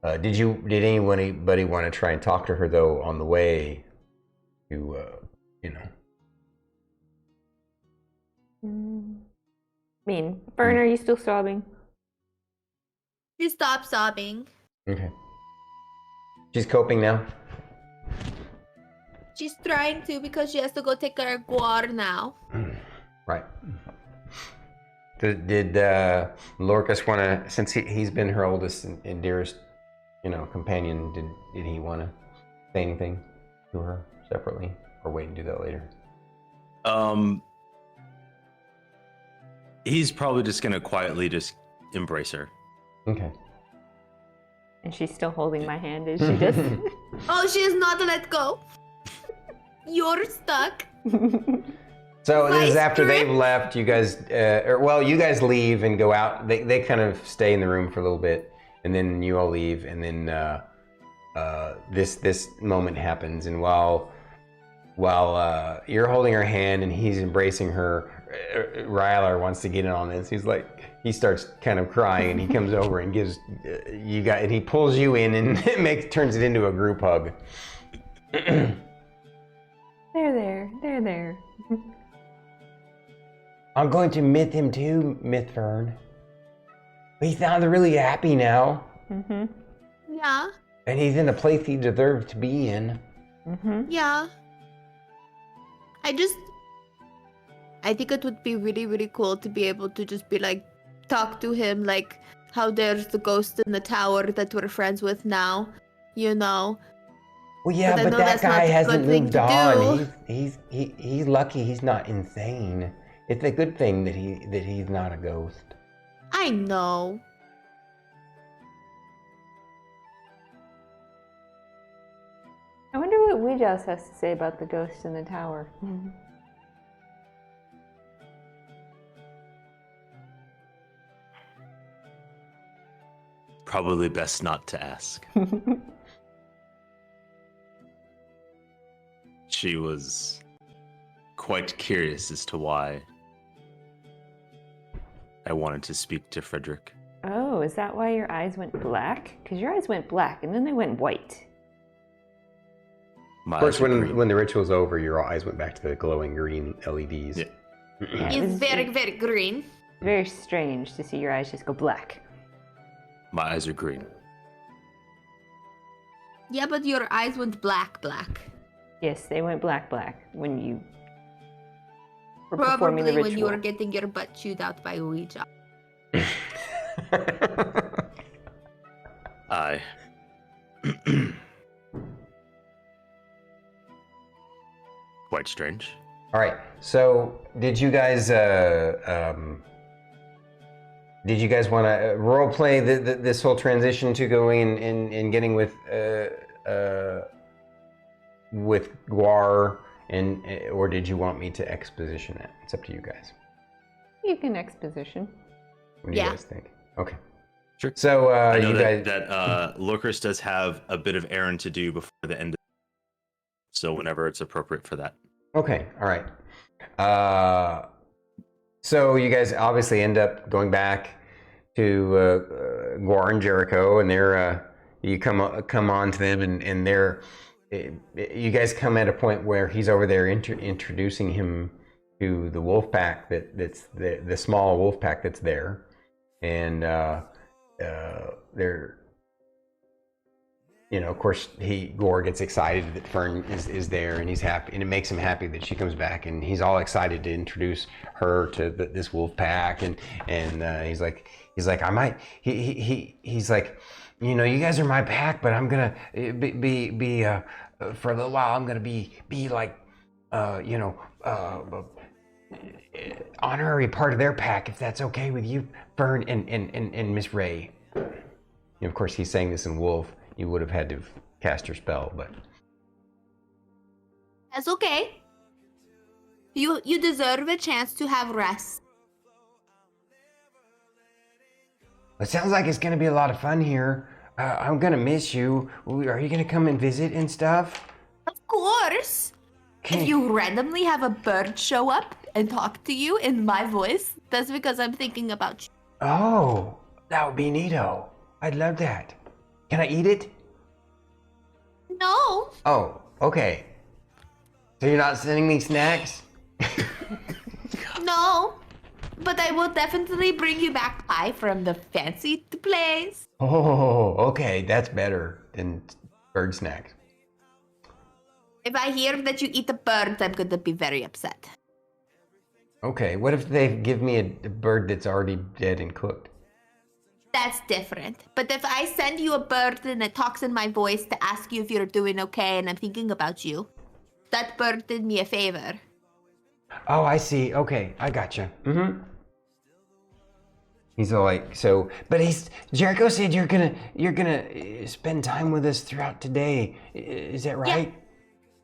Did anybody want to try and talk to her though on the way to Fern, are you still sobbing? She stopped sobbing. Okay. She's coping now? She's trying to because she has to go take care of Guar now. Right. Did Lorkris want to, since he's been her oldest and dearest, companion, did he want to say anything to her separately, or wait and do that later? He's probably just gonna quietly just embrace her. Okay. And she's still holding my hand, is she just? Oh, she is not let go. You're stuck. So this is after they've left. You guys, you guys leave and go out. They kind of stay in the room for a little bit, and then you all leave, and then this moment happens. And while while you're holding her hand and he's embracing her, Rylar wants to get in on this. He's like, he starts kind of crying, and he comes over and gives you guys, and he pulls you in and turns it into a group hug. They're there. I'm going to myth him too, Myth Fern. He sounds really happy now. Mm-hmm. Yeah. And he's in a place he deserves to be in. Mm-hmm. Yeah. I think it would be really, really cool to be able to just be like, talk to him like how there's the ghost in the tower that we're friends with now, you know. Well, yeah, I but know that that's not guy the hasn't good thing moved to on. do. He's lucky he's not insane. It's a good thing that he's not a ghost. I know. I wonder what Weejouse has to say about the ghost in the tower. Probably best not to ask. She was quite curious as to why I wanted to speak to Frederick. Oh, is that why your eyes went black? Because your eyes went black and then they went white. My Of course, eyes were green. when the ritual's over, your eyes went back to the glowing green LEDs. Yeah. Yeah, it He's was very, very green. very strange to see your eyes just go black. My eyes are green. Yeah, but your eyes went black. Yes, they went black when you were performing the Probably ritual. when you were getting your butt chewed out by Ouija. I. Quite strange. All right. So, did you guys want to role play this whole transition to going and getting with Guar, or did you want me to exposition it? It's up to you guys. You can exposition. What do you Yeah. guys think? Okay. Sure. So I know you guys. that Lorkris does have a bit of errand to do before the end. So whenever it's appropriate for that. Okay, all right. So you guys obviously end up going back to Guar and Jericho, and they're you come on to them, and they're you guys come at a point where he's over there introducing him to the wolf pack that's the small wolf pack that's there, and they're. You know, of course, Guar gets excited that Fern is there, and he's happy, and it makes him happy that she comes back, and he's all excited to introduce her to this wolf pack, and he's like I might he's like, you know, you guys are my pack, but I'm gonna be for a little while I'm gonna be like you know honorary part of their pack, if that's okay with you, Fern and Miss Ray. And of course, he's saying this in wolf. You would have had to cast your spell, but That's okay. You deserve a chance to have rest. it sounds like it's going to be a lot of fun here. I'm going to miss you. Are you going to come and visit and stuff? Of course. Okay. If you randomly have a bird show up and talk to you in my voice, that's because I'm thinking about you. Oh, that would be neato. I'd love that. Can I eat it? No. Oh, okay. So you're not sending me snacks? No. But I will definitely bring you back pie from the fancy place. Oh, okay. That's better than bird snacks. If I hear that you eat a bird, I'm going to be very upset. Okay, what if they give me a bird that's already dead and cooked? That's different. But if I send you a bird and it talks in my voice to ask you if you're doing okay and I'm thinking about you, that bird did me a favor. Oh, I see. Okay, I gotcha. Mm-hmm. He's all like, so, but Jericho said you're gonna spend time with us throughout today. Is that right?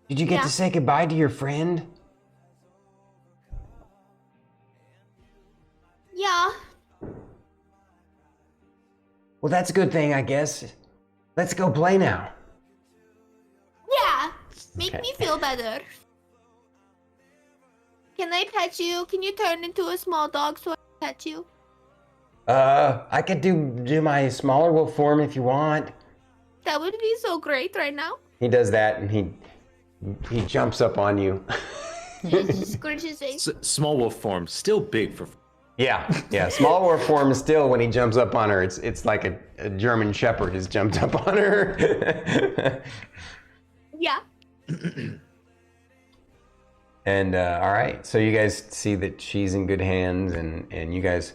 Did you get Yeah. to say goodbye to your friend? Yeah. Well, that's a good thing, I guess. Let's go play now. Yeah. Make Okay. me feel better. Can I pet you? Can you turn into a small dog so I can pet you? I could do my smaller wolf form if you want. That would be so great right now. He does that, and he jumps up on you. Scratch his face. Small wolf form, still big for. Yeah. Small wolf form is still when he jumps up on her. It's like a German Shepherd has jumped up on her. Yeah. And all right, so you guys see that she's in good hands, and you guys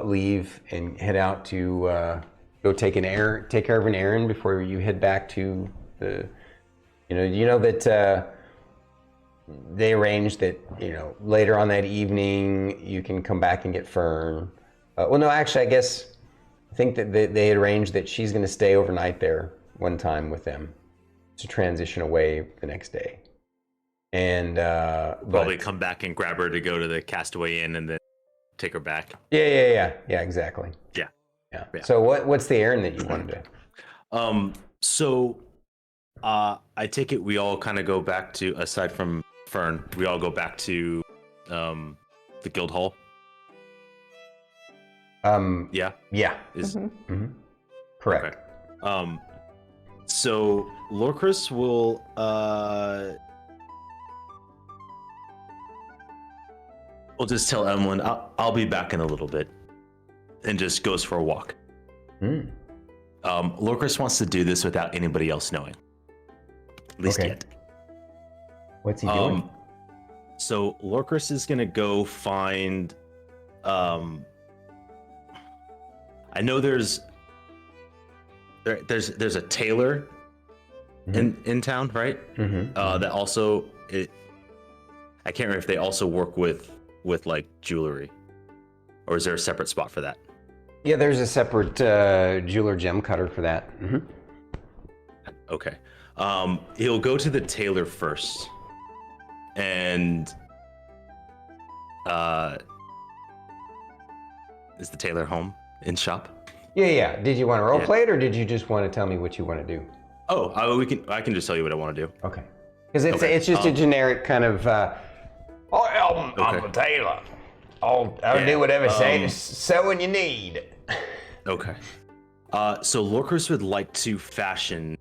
leave and head out to go take care of an errand before you head back to the. You know that they arranged that later on that evening you can come back and get Fern. Well, no, actually, I think that they had arranged that she's going to stay overnight there one time with them to transition away the next day. And probably come back and grab her to go to the Castaway Inn and then take her back. Yeah, exactly. Yeah. So what's the errand that you wanted to? So I take it we all kind of go back to, aside from Fern, we all go back to the guild hall. Yeah. Is correct. Okay. So Lorkris will we'll just tell Emillynn I'll be back in a little bit, and just goes for a walk. Lorkris wants to do this without anybody else knowing, at least yet. What's he doing? So Lorkris is gonna go find. I know there's a tailor in town, right? That also I can't remember if they also work with like jewelry, or is there a separate spot for that? Yeah, there's a separate jeweler gem cutter for that. Okay. He'll go to the tailor first, and is the tailor home in shop? Yeah. Did you want to role play it, or did you just want to tell me what you want to do? Oh, I can just tell you what I want to do. Okay. Because it's just a generic kind of. I'm a tailor. I'll do whatever sewing you need. Okay. So Lorkris would like to fashion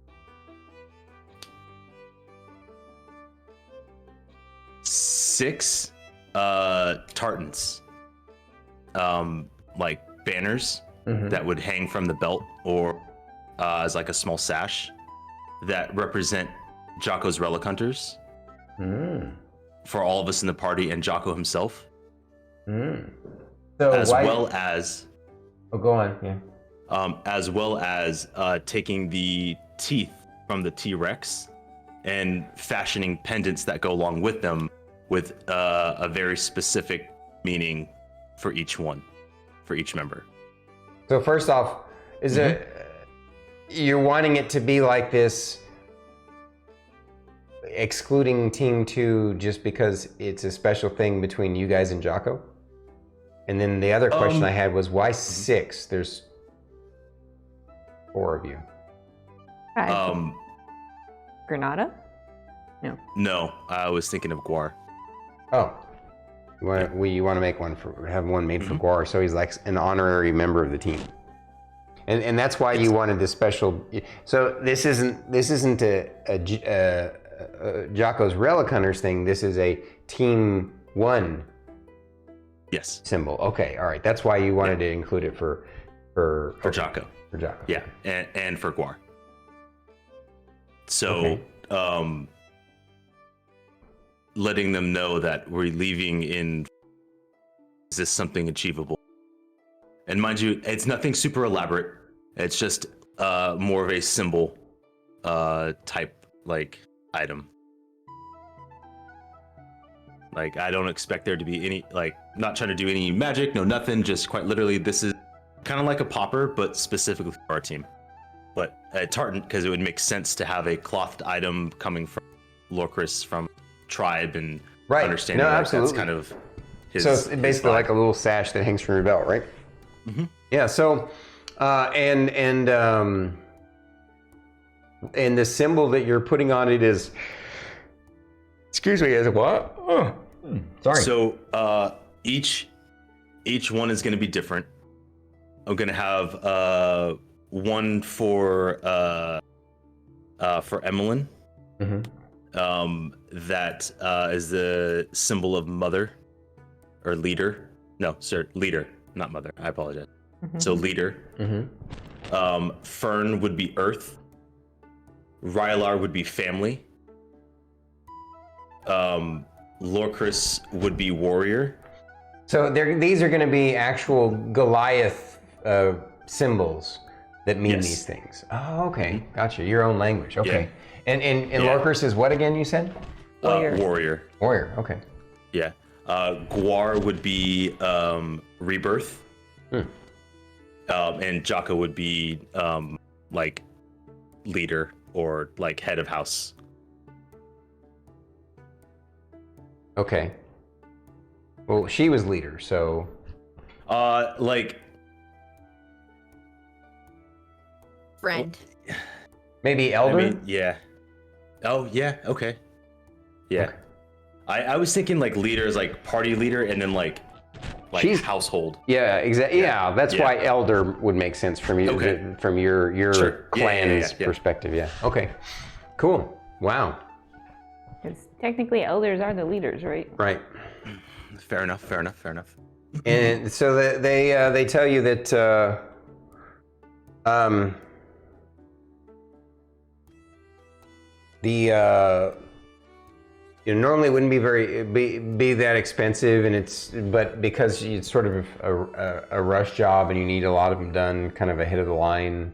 6 tartans, like banners that would hang from the belt, or as like a small sash that represent Jocko's relic hunters for all of us in the party and Jocko himself. So well as go on. Yeah. As well as taking the teeth from the T-Rex and fashioning pendants that go along with them, with a very specific meaning for each member. So first off, is you're wanting it to be like this, excluding Team 2 just because it's a special thing between you guys and Jocko? And then the other question I had was, why 6? There's 4 of you. Granada? No, I was thinking of Guar. Oh, you want to make one have one made for Guar, so he's like an honorary member of the team. And that's why you wanted this special. So this isn't a Jocko's Relic Hunters thing. This is a Team 1 symbol. Okay, all right. That's why you wanted to include it for Jocko. For Jocko. Yeah, and for Guar. So, letting them know that we're leaving in. Is this something achievable? And mind you, it's nothing super elaborate. It's just more of a symbol type like item. Like, I don't expect there to be any, like, not trying to do any magic, no nothing, just quite literally, this is kind of like a popper, but specifically for our team. But a tartan, because it would make sense to have a clothed item coming from Lorkris, from tribe, and understanding that that's kind of his. So it's basically like a little sash that hangs from your belt, right? Yeah. So, and the symbol that you're putting on it is, excuse me, is what? Sorry. So each one is going to be different. I'm going to have one for Emillynn. That is the symbol of mother or leader. No, sir, leader, not mother. I apologize. So leader. Fern would be earth. Rylar would be family. Lorkris would be warrior. So these are going to be actual Goliath symbols that mean these things. Oh, okay. Gotcha. Your own language. Okay. And Lorkris is what again, you said? Warrior. Warrior. Okay. Yeah. Guar would be rebirth. And Jaka would be like leader or like head of house. Okay. Well, she was leader, so. Like. Friend. Maybe elder? I mean, yeah. Oh, yeah. Okay. Yeah. Okay. I was thinking like leader is like party leader and then like She's- household. Yeah, exactly. Yeah, that's Yeah. why elder would make sense from you, Okay. from your Sure. Yeah, clan's yeah. perspective. Yeah. Okay. Cool. Wow. Because technically, elders are the leaders, right? Right. Fair enough. And so they tell you that normally it wouldn't be that expensive, but because it's sort of a rush job and you need a lot of them done kind of ahead of the line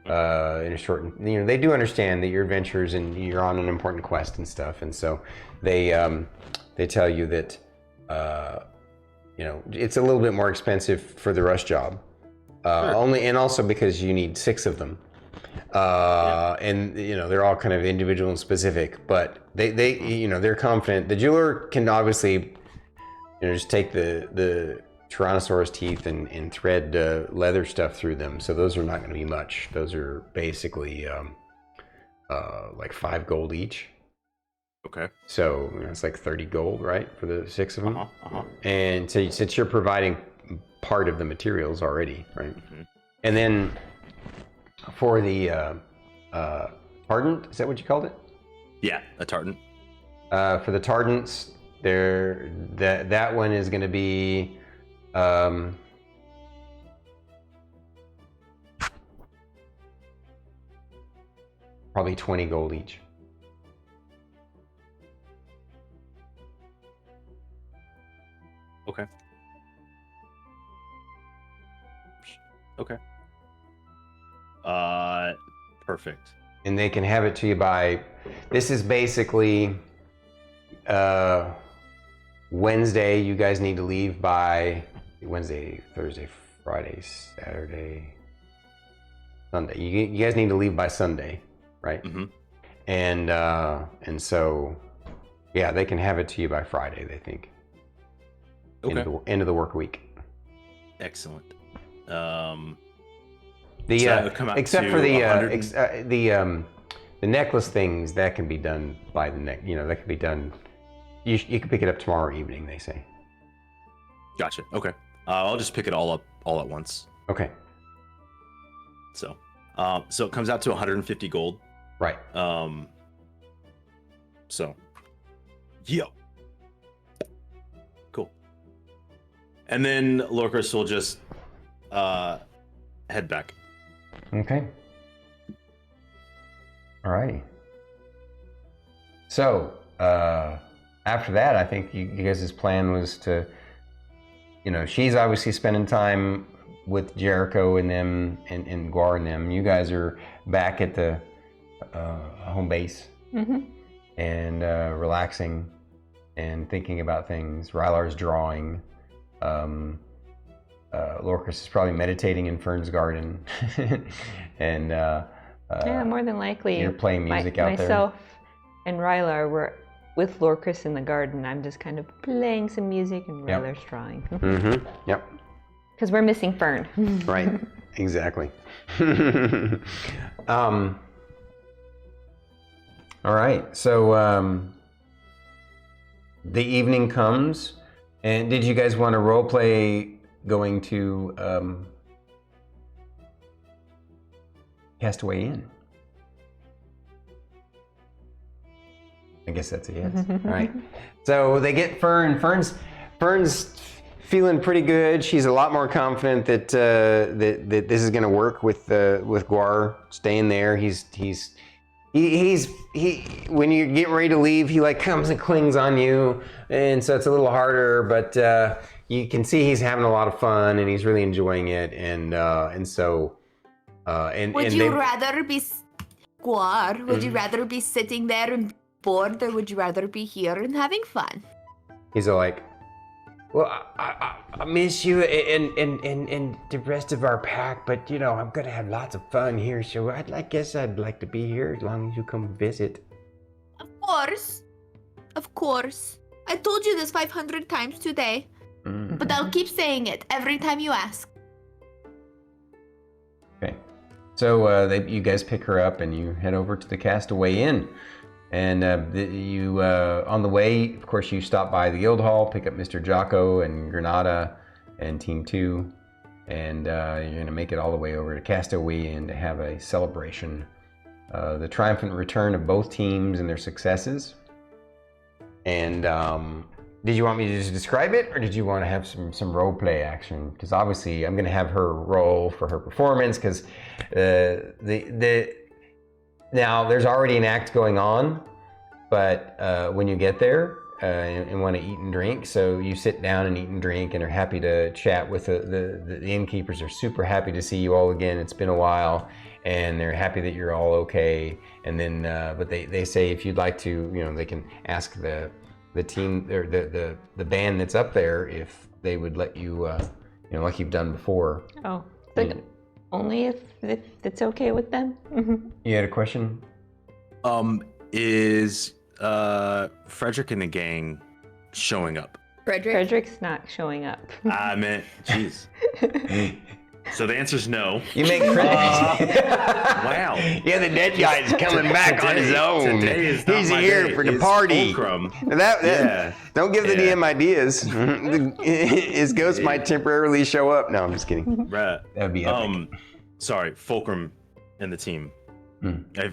in a short. They do understand that your adventures and you're on an important quest and stuff, and so they tell you that it's a little bit more expensive for the rush job, and also because you need 6 of them. And they're all kind of individual and specific, but they're confident. The jeweler can obviously just take the Tyrannosaurus teeth and thread leather stuff through them, so those are not going to be much. Those are basically like 5 gold each. Okay. So it's like 30 gold, right, for the 6 of them. And so since you're providing part of the materials already, right? And then for the Tardant, is that what you called it? Yeah, a tartan. For the Tardants, that one is going to be probably 20 gold each. Okay. Perfect. And they can have it to you by, this is basically Wednesday. You guys need to leave by Wednesday, Thursday, Friday, Saturday, Sunday. You guys need to leave by Sunday, right? And so, yeah, they can have it to you by Friday, they think. Okay. End of the work week. Excellent. Except for the necklace things, that can be done by the neck. That can be done. You can pick it up tomorrow evening, they say. Gotcha. Okay. I'll just pick it all up all at once. Okay. So it comes out to 150 gold. Right. So, yeah. Cool. And then Lorkris will just head back. Okay. Alrighty. So, after that, I think you guys' plan was to, she's obviously spending time with Jericho and them and Guar and them. You guys are back at the home base and relaxing and thinking about things. Rylar's drawing. Lorkris is probably meditating in Fern's garden. And Yeah, more than likely. you're playing music out there. Myself and Rylar were with Lorkris in the garden. I'm just kind of playing some music and Yep. Rylar's drawing. Yep. Because we're missing Fern. Right. Exactly. All right. So the evening comes, and did you guys want to role play going to Castaway Inn? I guess that's a yes. All right. So they get Fern. Fern's feeling pretty good. She's a lot more confident that that this is going to work with Guar staying there. He's when you get ready to leave, he like comes and clings on you, and so it's a little harder. But you can see he's having a lot of fun and he's really enjoying it. And so Would you rather be Guar? Would you rather be sitting there and bored, or would you rather be here and having fun? He's all like, well, I miss you and the rest of our pack, but you know, I'm gonna have lots of fun here, so I guess I'd like to be here as long as you come visit. Of course. Of course. I told you this 500 times today, but I'll keep saying it every time you ask. Okay. So you guys pick her up and you head over to the Castaway Inn. And you, on the way, of course, you stop by the guild hall, pick up Mr. Jocko and Granada and Team 2, and you're going to make it all the way over to Castaway Inn to have a celebration. The triumphant return of both teams and their successes. And did you want me to just describe it, or did you want to have some role play action? Because obviously I'm going to have her roll for her performance, because now, there's already an act going on, but when you get there and want to eat and drink, so you sit down and eat and drink and are happy to chat with the innkeepers. Are super happy to see you all again. It's been a while, and they're happy that you're all okay. And then, but they say if you'd like to, you know, they can ask the team or the band that's up there if they would let you, you know, like you've done before. Oh, only if it's okay with them. You had a question? Is Frederick and the gang showing up? Frederick's not showing up. I meant, jeez. So the answer's no. You make credit. Wow. Yeah, the dead guy's coming back on his own. He's here for the party. Don't give the DM ideas. His ghost might temporarily show up. No, I'm just kidding. Right. That'd be epic. Sorry, Fulcrum and the team.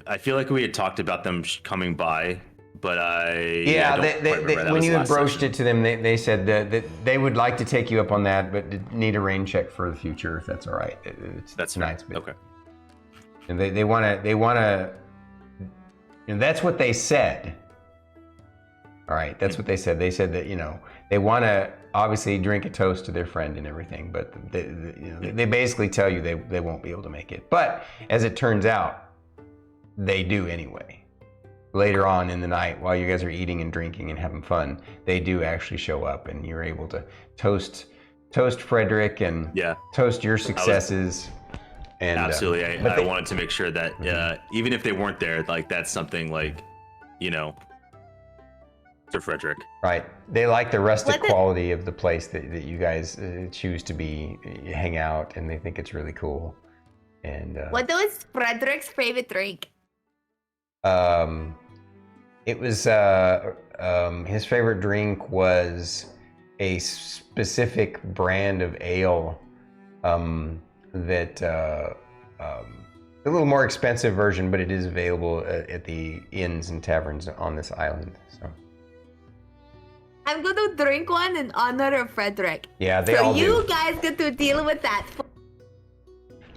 I feel like we had talked about them coming by, but when you had broached it to them, they said that they would like to take you up on that, but need a rain check for the future, if that's all right. That's nice. Okay. And they want to. And that's what they said. All right, that's what they said. They said that, you know, they want to obviously drink a toast to their friend and everything, but they basically tell you they won't be able to make it. But as it turns out, they do anyway. Later on in the night, while you guys are eating and drinking and having fun, they do actually show up, and you're able to toast Frederick and toast your successes. And absolutely, I wanted to make sure that even if they weren't there, like that's something like, you know, to Frederick. Right. They like the rustic quality of the place that you guys choose to hang out, and they think it's really cool. And what was Frederick's favorite drink? It was his favorite drink was a specific brand of ale that a little more expensive version, but it is available at the inns and taverns on this island. So I'm gonna drink one in honor of Frederick. Yeah, they all do. So you guys get to deal with that.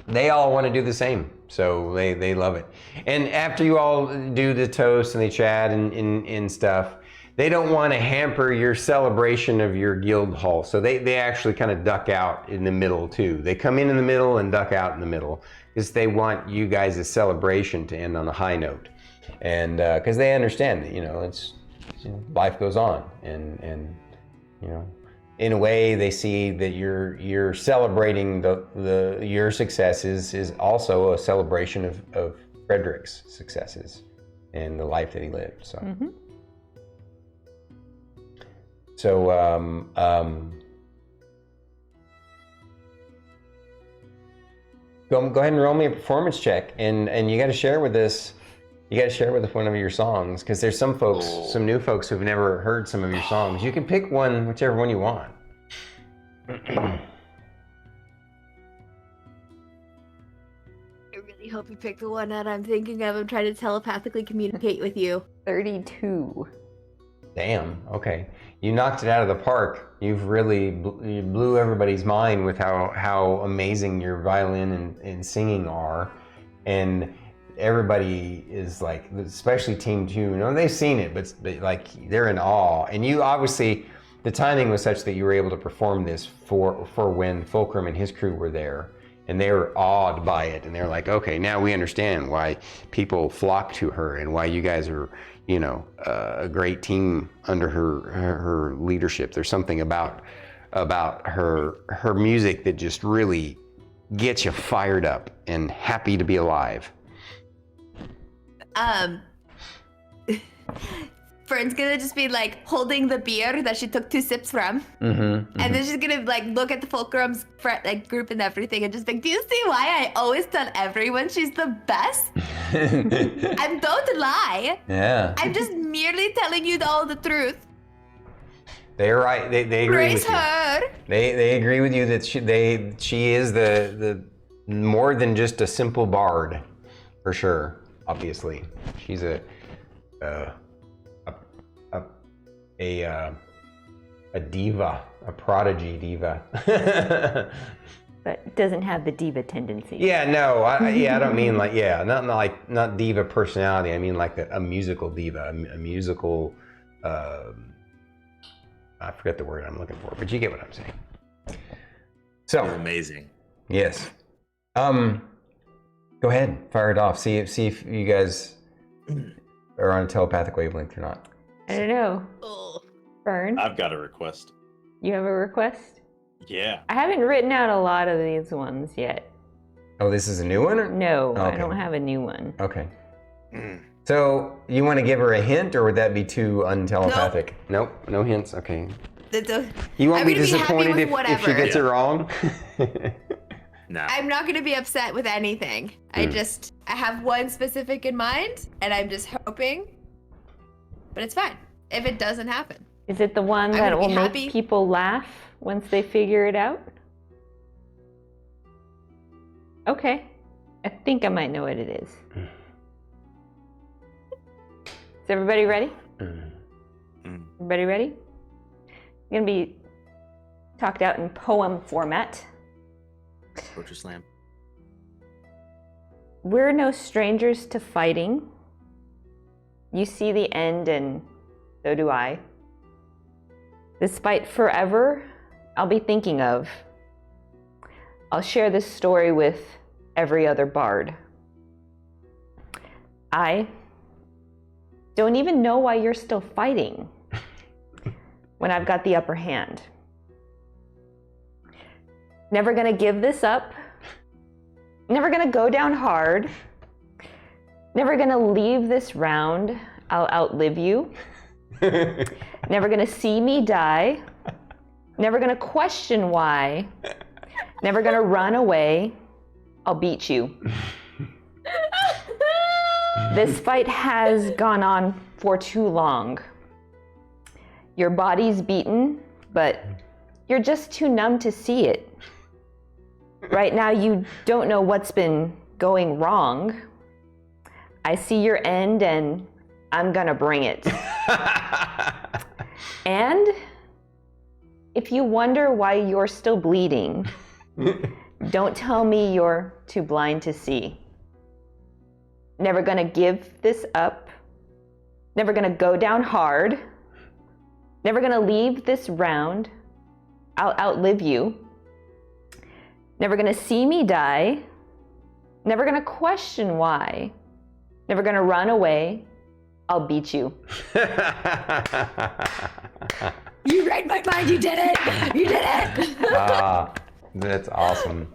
They all want to do the same, so they love it. And after you all do the toast and they chat and stuff, they don't want to hamper your celebration of your guild hall. So they actually kind of duck out in the middle too. They come in the middle and duck out in the middle because they want you guys' celebration to end on a high note. And because they understand that, you know, life goes on, and you know, in a way they see that you're celebrating your successes is also a celebration of Frederick's successes and the life that he lived. So so go ahead and roll me a performance check, and you got to share with us You got to share with us one of your songs, because there's some folks, some new folks who've never heard some of your songs. You can pick one, whichever one you want. I really hope you pick the one that I'm thinking of. I'm trying to telepathically communicate with you. 32. Damn. Okay. You knocked it out of the park. You've really you blew everybody's mind with how amazing your violin and singing are, and everybody is like, especially Team 2. You know, they've seen it, but like they're in awe. And you obviously, the timing was such that you were able to perform this for when Fulcrum and his crew were there, and they were awed by it, and they're like, okay, now we understand why people flock to her and why you guys are, you know, a great team under her leadership. There's something about her music that just really gets you fired up and happy to be alive. Fern's gonna just be like holding the beer that she took 2 sips from, and then she's gonna like look at the Fulcrum's like group and everything, and just like, do you see why I always tell everyone she's the best? I don't lie. Yeah. I'm just merely telling you all the truth. They're right. They agree Praise with you. her. They agree with you that she is the more than just a simple bard, for sure. Obviously, she's a diva, a prodigy diva. But doesn't have the diva tendency. Yeah, no, I don't mean like, not diva personality. I mean like a musical diva, a musical. I forget the word I'm looking for, but you get what I'm saying. So Amazing. yes, go ahead, fire it off. See if you guys are on a telepathic wavelength or not. I don't know. Ugh. Fern, I've got a request. you have a request? Yeah. I haven't written out a lot of these ones yet. Oh, this is a new one? Or? No, I Okay. don't have a new one. Okay. So you want to give her a hint, or would that be too untelepathic? Nope, no hints. Okay. You won't I'm be gonna be happy disappointed with if she whatever. gets it wrong. Nah. I'm not gonna be upset with anything. I have one specific in mind, and I'm just hoping. But it's fine if it doesn't happen. Is it the one I'm that gonna will be make happy. people laugh once they figure it out? Okay. I think I might know what it is. Is everybody ready? Everybody ready? It's gonna be talked out in poem format. Poetry slam. We're no strangers to fighting. You see the end, and so do I. This fight forever, I'll be thinking of. I'll share this story with every other bard. I don't even know why you're still fighting when I've got the upper hand. Never gonna give this up. Never gonna go down hard. Never gonna leave this round. I'll outlive you. Never gonna see me die. Never gonna question why. Never gonna run away. I'll beat you. This fight has gone on for too long. Your body's beaten, but you're just too numb to see it. Right now, you don't know what's been going wrong. I see your end, and I'm gonna bring it. And if you wonder why you're still bleeding, don't tell me you're too blind to see. Never gonna give this up. Never gonna go down hard. Never gonna leave this round. I'll outlive you. Never gonna see me die. Never gonna question why. Never gonna run away. I'll beat you. You read my mind. You did it. You did it. That's awesome.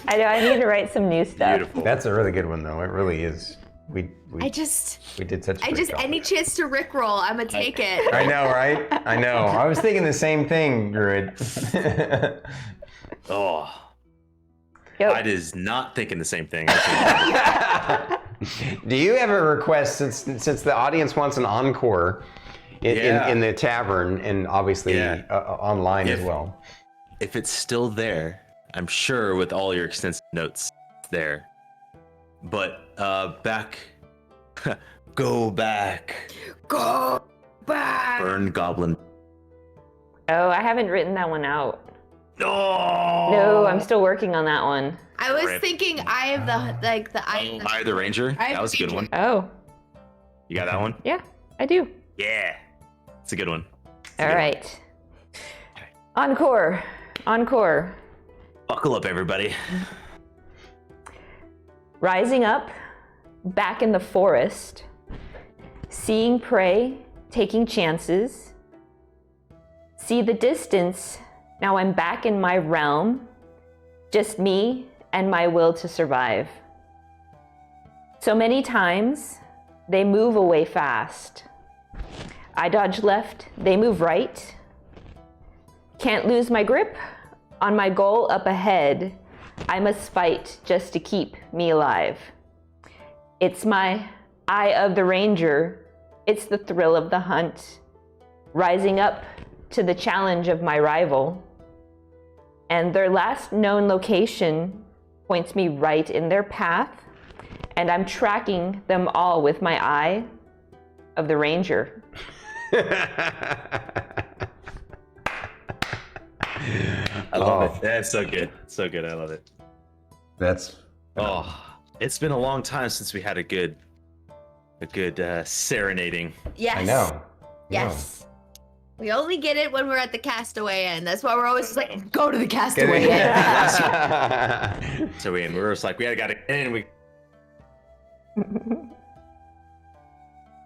I know, I need to write some new stuff. Beautiful. That's a really good one, though. It really is. We did such. A great job. Any chance to rickroll, I'm gonna take it. I know, right? I know. I was thinking the same thing, Druid. Oh, Yep. I is not thinking the same thing. Do you have a request since the audience wants an encore in the tavern and obviously online as well? If it's still there, I'm sure with all your extensive notes it's there. But back, go back. Go back. Burn Goblin. Oh, I haven't written that one out. No, I'm still working on that one. I was Rip. thinking Eye of the Eye of the Ranger. That was a good one. Oh, You got that one? yeah, I do. Yeah, it's a good one. All right. Encore. Buckle up, everybody. Rising up, back in the forest, seeing prey, taking chances. See the distance, now I'm back in my realm, just me and my will to survive. So many times, they move away fast. I dodge left, they move right. Can't lose my grip on my goal up ahead. I must fight just to keep me alive. It's my Eye of the Ranger. It's the thrill of the hunt. Rising up to the challenge of my rival. And their last known location points me right in their path. And I'm tracking them all with my Eye of the Ranger. I love it. That's so good. So good. I love it. That's It's been a long time since we had a good serenading. Yes. I know. Yes. We only get it when we're at the castaway end. That's why we're always just like, go to the castaway end. So we were just like, we gotta get in. We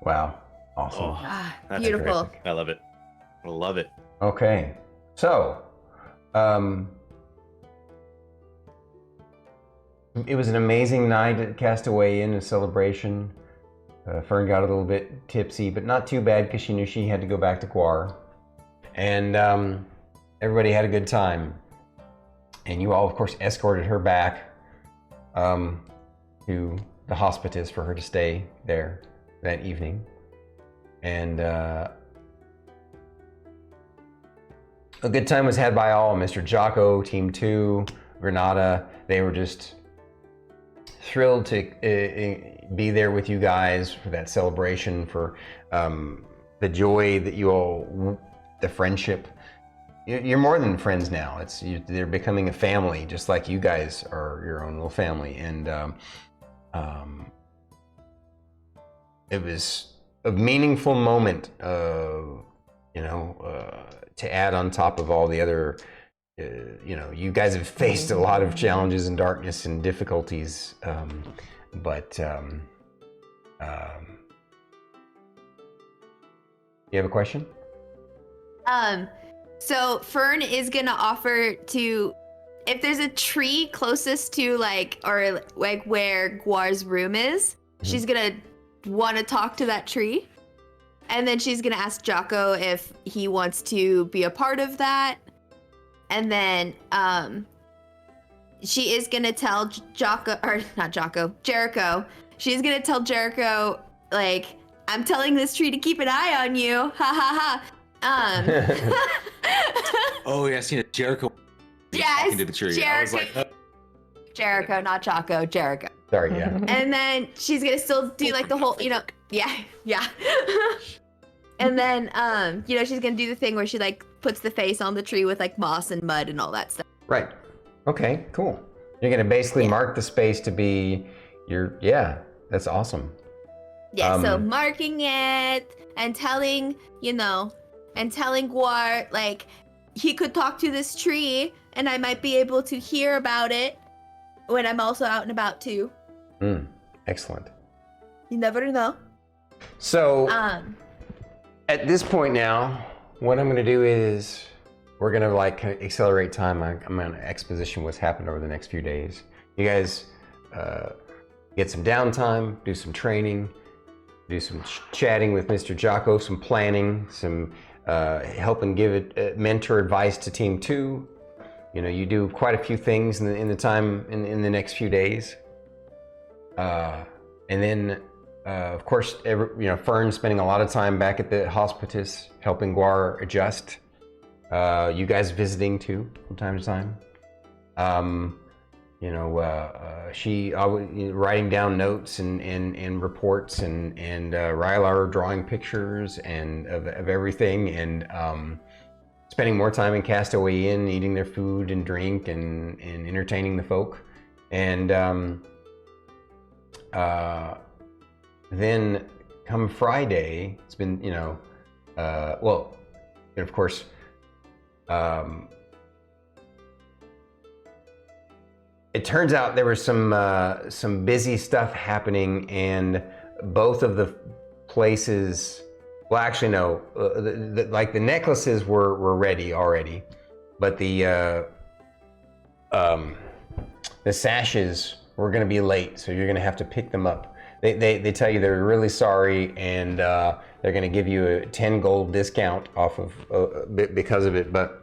Wow. Awesome. that's Beautiful. great. I love it. I love it. Okay. So, it was an amazing night at Castaway Inn, a celebration. Fern got a little bit tipsy, but not too bad because she knew she had to go back to Guar. And everybody had a good time. And you all, of course, escorted her back to the Hospitice for her to stay there that evening. And a good time was had by all. Mr. Jocko, Team 2, Granada, they were just thrilled to be there with you guys for that celebration, for the joy that you all, the friendship. You're more than friends now. They're becoming a family, just like you guys are your own little family. And it was a meaningful moment, to add on top of all the other, you guys have faced a lot of challenges and darkness and difficulties, but you have a question? So Fern is gonna offer to, if there's a tree closest to where Guar's room is, she's gonna want to talk to that tree. And then she's gonna ask Jocko if he wants to be a part of that. And then she is gonna tell Jericho. She's gonna tell Jericho, I'm telling this tree to keep an eye on you. Ha ha ha. Oh yeah, I seen it. Jericho. Yes, Talking to the tree. I was like, Jericho, not Jocko, Jericho. Sorry, yeah. And then she's gonna still do the whole, yeah. And then, she's gonna do the thing where she puts the face on the tree with moss and mud and all that stuff. Right. Okay, cool. You're gonna basically mark the space to be that's awesome. Yeah, so marking it and telling Guar, he could talk to this tree and I might be able to hear about it when I'm also out and about too. Excellent. You never know. So, at this point now, what I'm gonna do is we're gonna accelerate time. I'm gonna exposition what's happened over the next few days. You guys get some downtime, do some training, do some chatting with Mr. Jocko, some planning, some helping give it mentor advice to Team 2. You do quite a few things in the time in the next few days. and then, of course, Fern's spending a lot of time back at the Hospitice, helping Guar adjust. You guys visiting too from time to time. She writing down notes and reports, and Rylar drawing pictures and of everything, and spending more time in Castaway Inn, eating their food and drink and entertaining the folk. And then come Friday, it's been, of course, it turns out there was some busy stuff happening, and both of the places, well, actually no, the necklaces were ready already, but the sashes were going to be late, so you're going to have to pick them up. They tell you they're really sorry, and they're going to give you a 10 gold discount off of because of it, but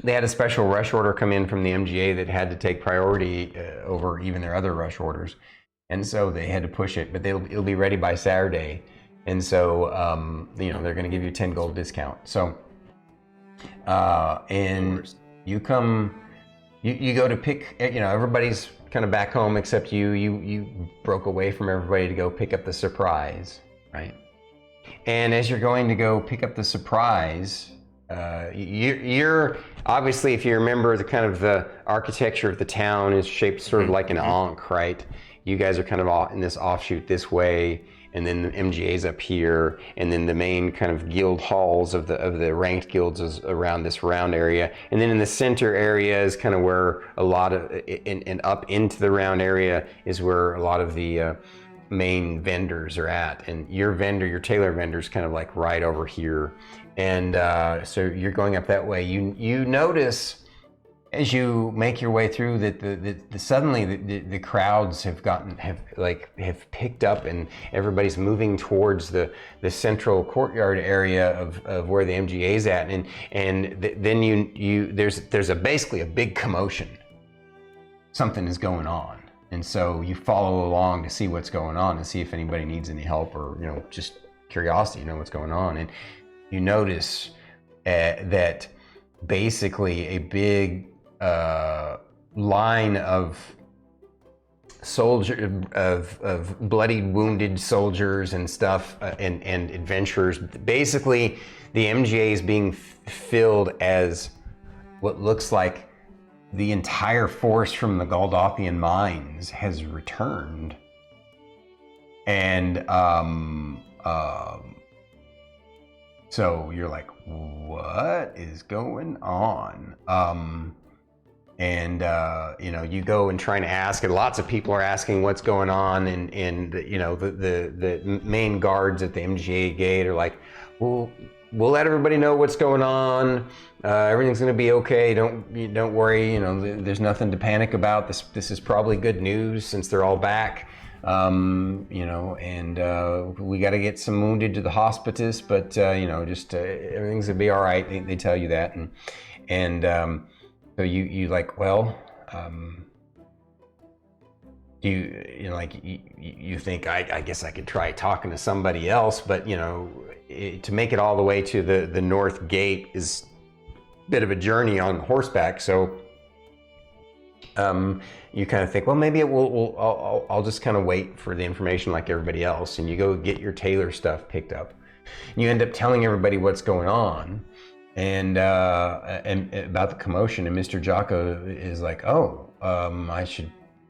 they had a special rush order come in from the MGA that had to take priority over even their other rush orders, and so they had to push it. But it'll be ready by Saturday, and so they're going to give you a 10 gold discount. So, and you come, you go to pick. Everybody's kind of back home except you. You broke away from everybody to go pick up the surprise, right? And as you're going to go pick up the surprise, you're obviously, if you remember, the kind of the architecture of the town is shaped sort of like an ankh, right? You guys are kind of in this offshoot this way, and then the MGA's up here, and then the main kind of guild halls of the ranked guilds is around this round area, and then in the center area is kind of where a lot of, and up into the round area is where a lot of the main vendors are at, and your tailor vendor is kind of like right over here. And so you're going up that way. You notice as you make your way through that suddenly the crowds have picked up, and everybody's moving towards the central courtyard area of where the MGA's at, and then there's basically a big commotion. Something is going on, and so you follow along to see what's going on and see if anybody needs any help, or just curiosity, what's going on. And you notice that basically a big line of bloody wounded soldiers and stuff, and adventurers. Basically, the MGA is being filled as what looks like the entire force from the Goldothian mines has returned, and so you're like, what is going on? You go and try and ask, and lots of people are asking what's going on, and the main guards at the MGA gate are like, we'll let everybody know what's going on. Everything's going to be okay. Don't worry. There's nothing to panic about. This is probably good news since they're all back. And we got to get some wounded to the Hospitice, but everything's gonna be all right. They tell you that, so you like, well, you think I guess I could try talking to somebody else, but to make it all the way to the north gate is a bit of a journey on horseback, so. You kind of think, well, maybe I'll just kind of wait for the information like everybody else, and you go get your tailor stuff picked up. And you end up telling everybody what's going on, and about the commotion. And Mr. Jocko is like,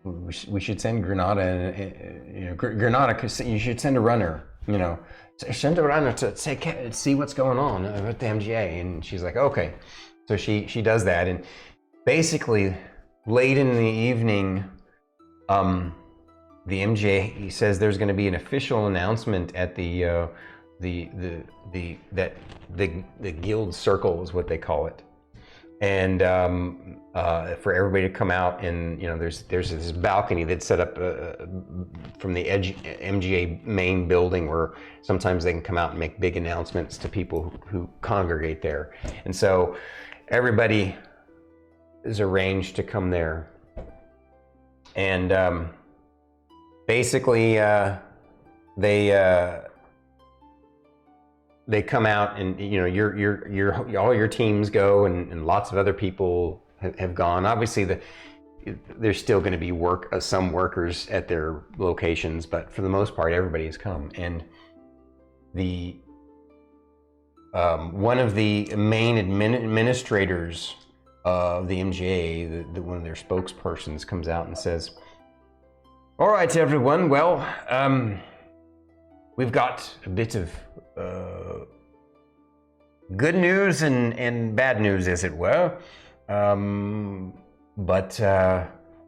we should send Granada. Granada, you should send a runner. Send a runner to see what's going on at the MGA. And she's like, okay. So she does that, and basically. Late in the evening, the MGA says there's going to be an official announcement at the guild circle is what they call it, and for everybody to come out, and there's this balcony that's set up from the edge MGA main building where sometimes they can come out and make big announcements to people who congregate there, and so everybody is arranged to come there, and basically, they come out, and all your teams go, and lots of other people have gone. Obviously, there's still going to be some workers at their locations, but for the most part, everybody has come. And the one of the main administrators of the MGA, one of their spokespersons, comes out and says, "All right, everyone. Well, we've got a bit of good news and bad news, as it were. But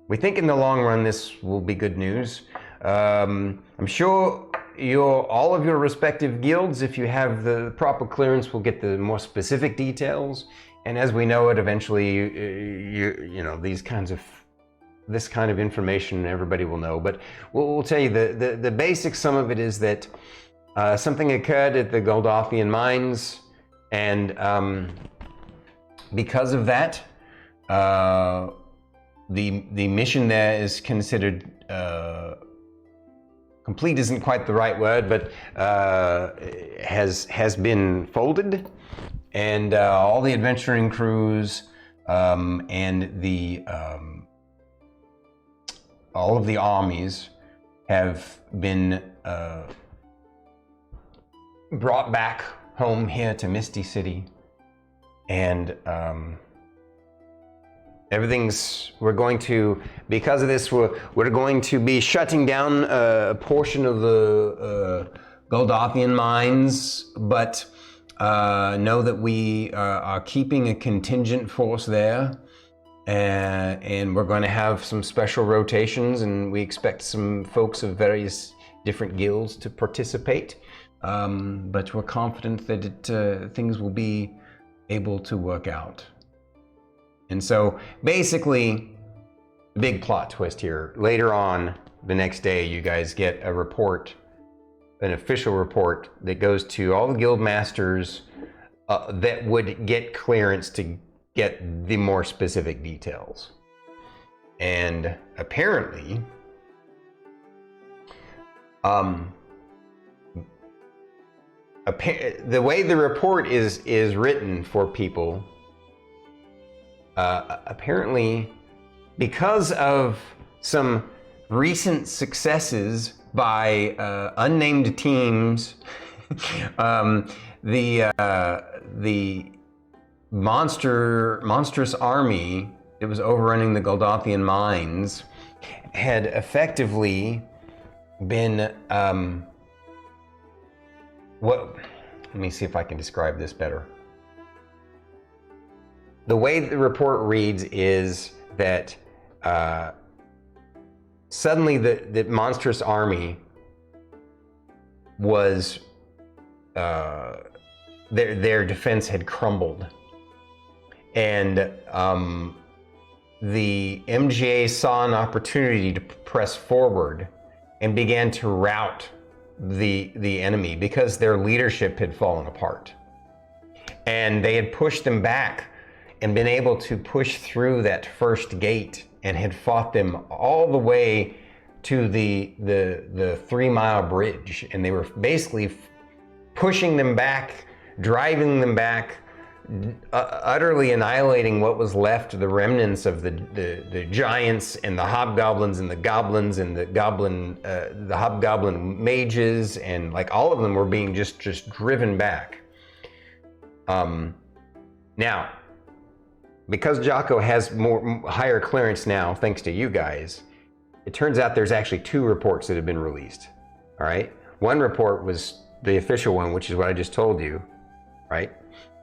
we think in the long run this will be good news. I'm sure all of your respective guilds, if you have the proper clearance, will get the more specific details. And as we know it, eventually, this kind of information everybody will know. But we'll tell you the basic sum of it is that something occurred at the Goldothian mines, and because of that, the mission there is considered complete. Isn't quite the right word, but has been folded, and all the adventuring crews and all of the armies have been brought back home here to Misty City, and because of this, we're going to be shutting down a portion of the Goldothian mines, but know that we are keeping a contingent force there, and we're going to have some special rotations, and we expect some folks of various different guilds to participate, but we're confident that things will be able to work out." And so basically, the big plot twist here, later on the next day, you guys get a report, an official report that goes to all the guild masters that would get clearance to get the more specific details. And apparently, the way the report is written for people, apparently, because of some recent successes by unnamed teams, the monstrous army that was overrunning the Goldothian mines had effectively been let me see if I can describe this better. The way the report reads is that suddenly the monstrous army was their defense had crumbled, and the MGA saw an opportunity to press forward and began to rout the enemy because their leadership had fallen apart, and they had pushed them back and been able to push through that first gate, and had fought them all the way to the 3-mile bridge, and they were basically pushing them back, driving them back, utterly annihilating what was left, the remnants of the giants and the hobgoblins and the goblins and the hobgoblin mages, and like all of them were being just driven back. Now, because Jocko has higher clearance now, thanks to you guys, it turns out there's actually 2 reports that have been released. All right, one report was the official one, which is what I just told you, right?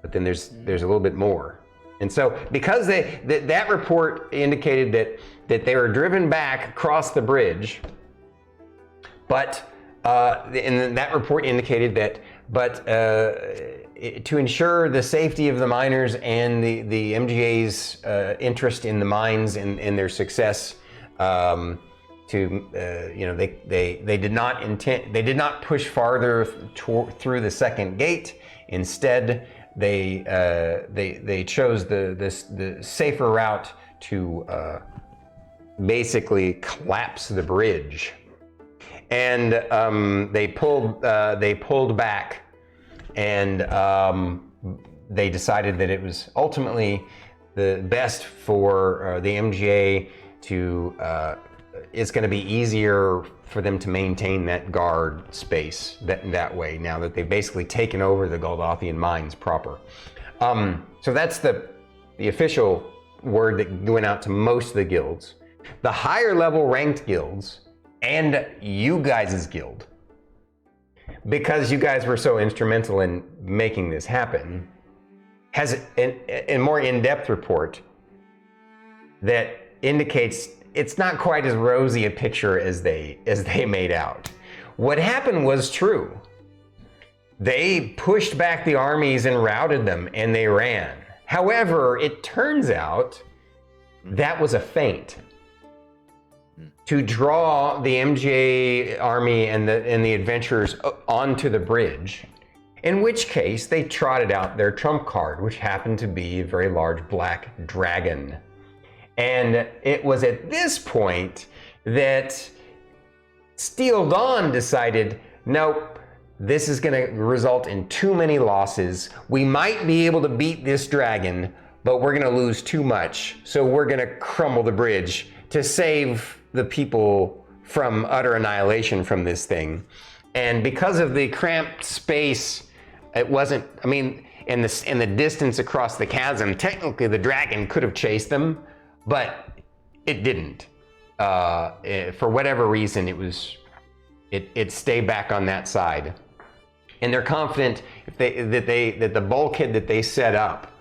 But then there's a little bit more, and so because that report indicated that they were driven back across the bridge, but and that report indicated that, but to ensure the safety of the miners and the MGA's interest in the mines and their success, they did not push farther through the second gate. Instead, they chose the safer route to basically collapse the bridge and they pulled back, and they decided that it was ultimately the best for the MGA to. It's going to be easier for them to maintain that guard space that way. Now that they've basically taken over the Goldothian mines proper. So that's the official word that went out to most of the guilds. The higher level ranked guilds and you guys' guild, because you guys were so instrumental in making this happen, has a more in-depth report that indicates it's not quite as rosy a picture as they made out. What happened was true. They pushed back the armies and routed them, and they ran. However, it turns out that was a feint to draw the MGA army and the adventurers onto the bridge, in which case they trotted out their trump card, which happened to be a very large black dragon. And it was at this point that Steel Dawn decided, nope, this is going to result in too many losses. We might be able to beat this dragon, but we're going to lose too much. So we're going to crumble the bridge to save the people from utter annihilation from this thing. And because of the cramped space, it wasn't, I mean, in the distance across the chasm, technically the dragon could have chased them, but it didn't. For whatever reason, it stayed back on that side. And they're confident that the bulkhead that they set up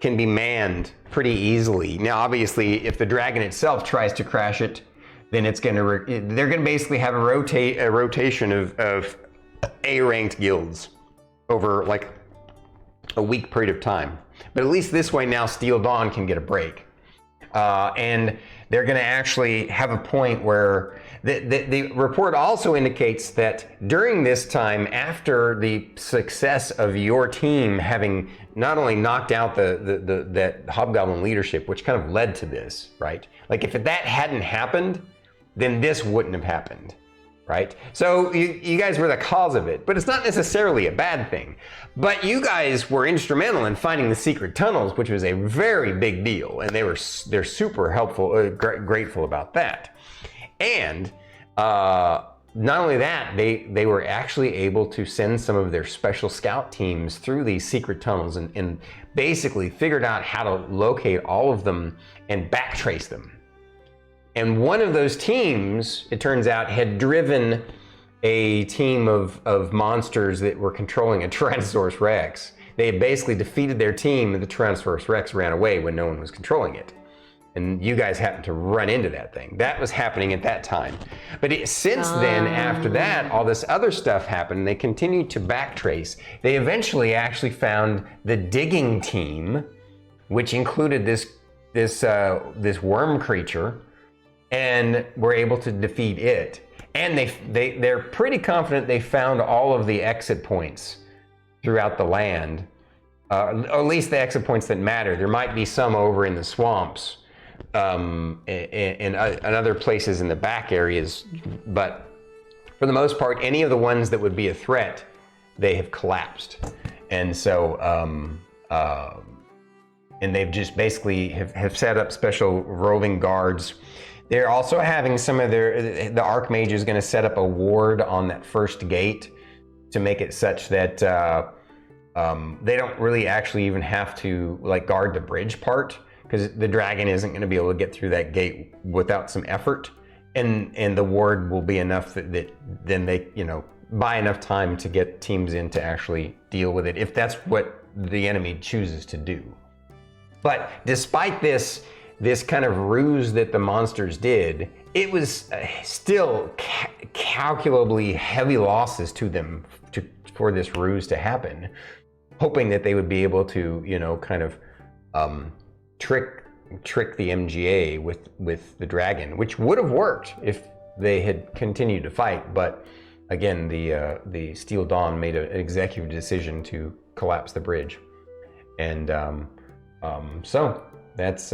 can be manned pretty easily. Now, obviously, if the dragon itself tries to crash it, then they're gonna basically have a rotation of A-ranked guilds over like a week period of time. But at least this way now, Steel Dawn can get a break. And they're going to actually have a point where the report also indicates that during this time, after the success of your team having not only knocked out that hobgoblin leadership, which kind of led to this, right? Like if that hadn't happened, then this wouldn't have happened, right? So you guys were the cause of it, but it's not necessarily a bad thing. But you guys were instrumental in finding the secret tunnels, which was a very big deal, and they're super helpful, grateful about that. And not only that, they were actually able to send some of their special scout teams through these secret tunnels and basically figured out how to locate all of them and backtrace them. And one of those teams, it turns out, had driven a team of monsters that were controlling a Tyrannosaurus Rex. They had basically defeated their team, and the Tyrannosaurus Rex ran away when no one was controlling it. And you guys happened to run into that thing. That was happening at that time. But since then, after that, all this other stuff happened. They continued to backtrace. They eventually actually found the digging team, which included this worm creature, and were able to defeat it. And they're pretty confident they found all of the exit points throughout the land, or at least the exit points that matter. There might be some over in the swamps, and other places in the back areas, but for the most part, any of the ones that would be a threat, they have collapsed. And so, and they've just basically have set up special roving guards. They're also having the Archmage is going to set up a ward on that first gate to make it such that they don't really actually even have to like guard the bridge part, because the dragon isn't going to be able to get through that gate without some effort, and the ward will be enough that then they buy enough time to get teams in to actually deal with it if that's what the enemy chooses to do. But despite this kind of ruse that the monsters did, it was still calculably heavy losses to them for this ruse to happen, hoping that they would be able to, kind of trick the MGA with the dragon, which would have worked if they had continued to fight. But again, the Steel Dawn made an executive decision to collapse the bridge, and so that's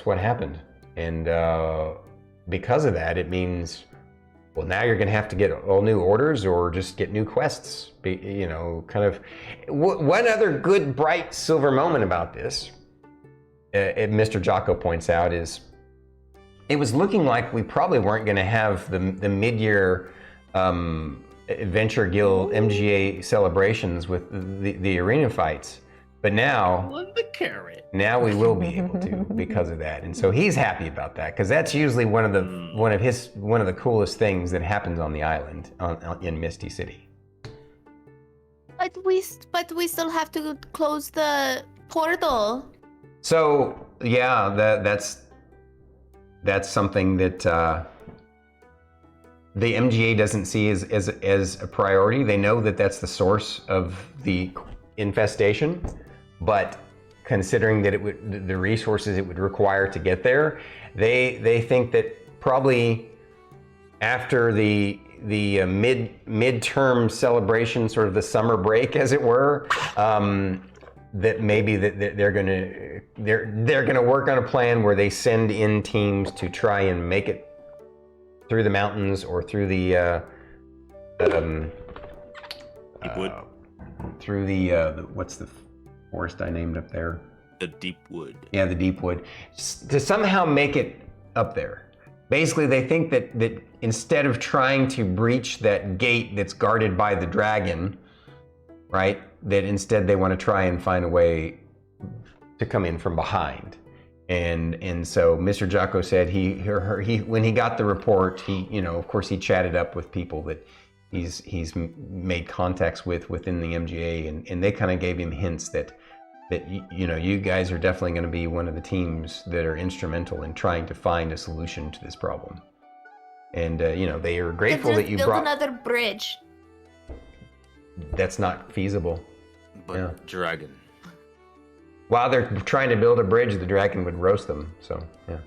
what happened. And because of that, it means well, now you're going to have to get all new orders or just get new quests. You know, kind of. One other good, bright silver moment about this, Mr. Jocko points out, is it was looking like we probably weren't going to have the mid-year Adventure Guild MGA celebrations with the arena fights. But now, the carrot. Now we will be able to because of that, and so he's happy about that because that's usually one of the coolest things that happens on the island in Misty City. But we still have to close the portal. So yeah, that's something that the MGA doesn't see as a priority. They know that that's the source of the infestation, but considering that the resources it would require to get there, they think that probably after the midterm celebration, sort of the summer break, as it were, that maybe they're gonna work on a plan where they send in teams to try and make it through the mountains or through the Deepwood. Through the what's the forest I named up there? The Deepwood. Yeah, the Deepwood. To somehow make it up there. Basically, they think that instead of trying to breach that gate that's guarded by the dragon, right? That instead they want to try and find a way to come in from behind. And so Mr. Jocko said he when he got the report, of course he chatted up with people that he's made contacts within the MGA, and they kind of gave him hints that you guys are definitely going to be one of the teams that are instrumental in trying to find a solution to this problem. And they are grateful that you brought another bridge. That's not feasible. But Yeah. dragon. While they're trying to build a bridge, the dragon would roast them. So yeah.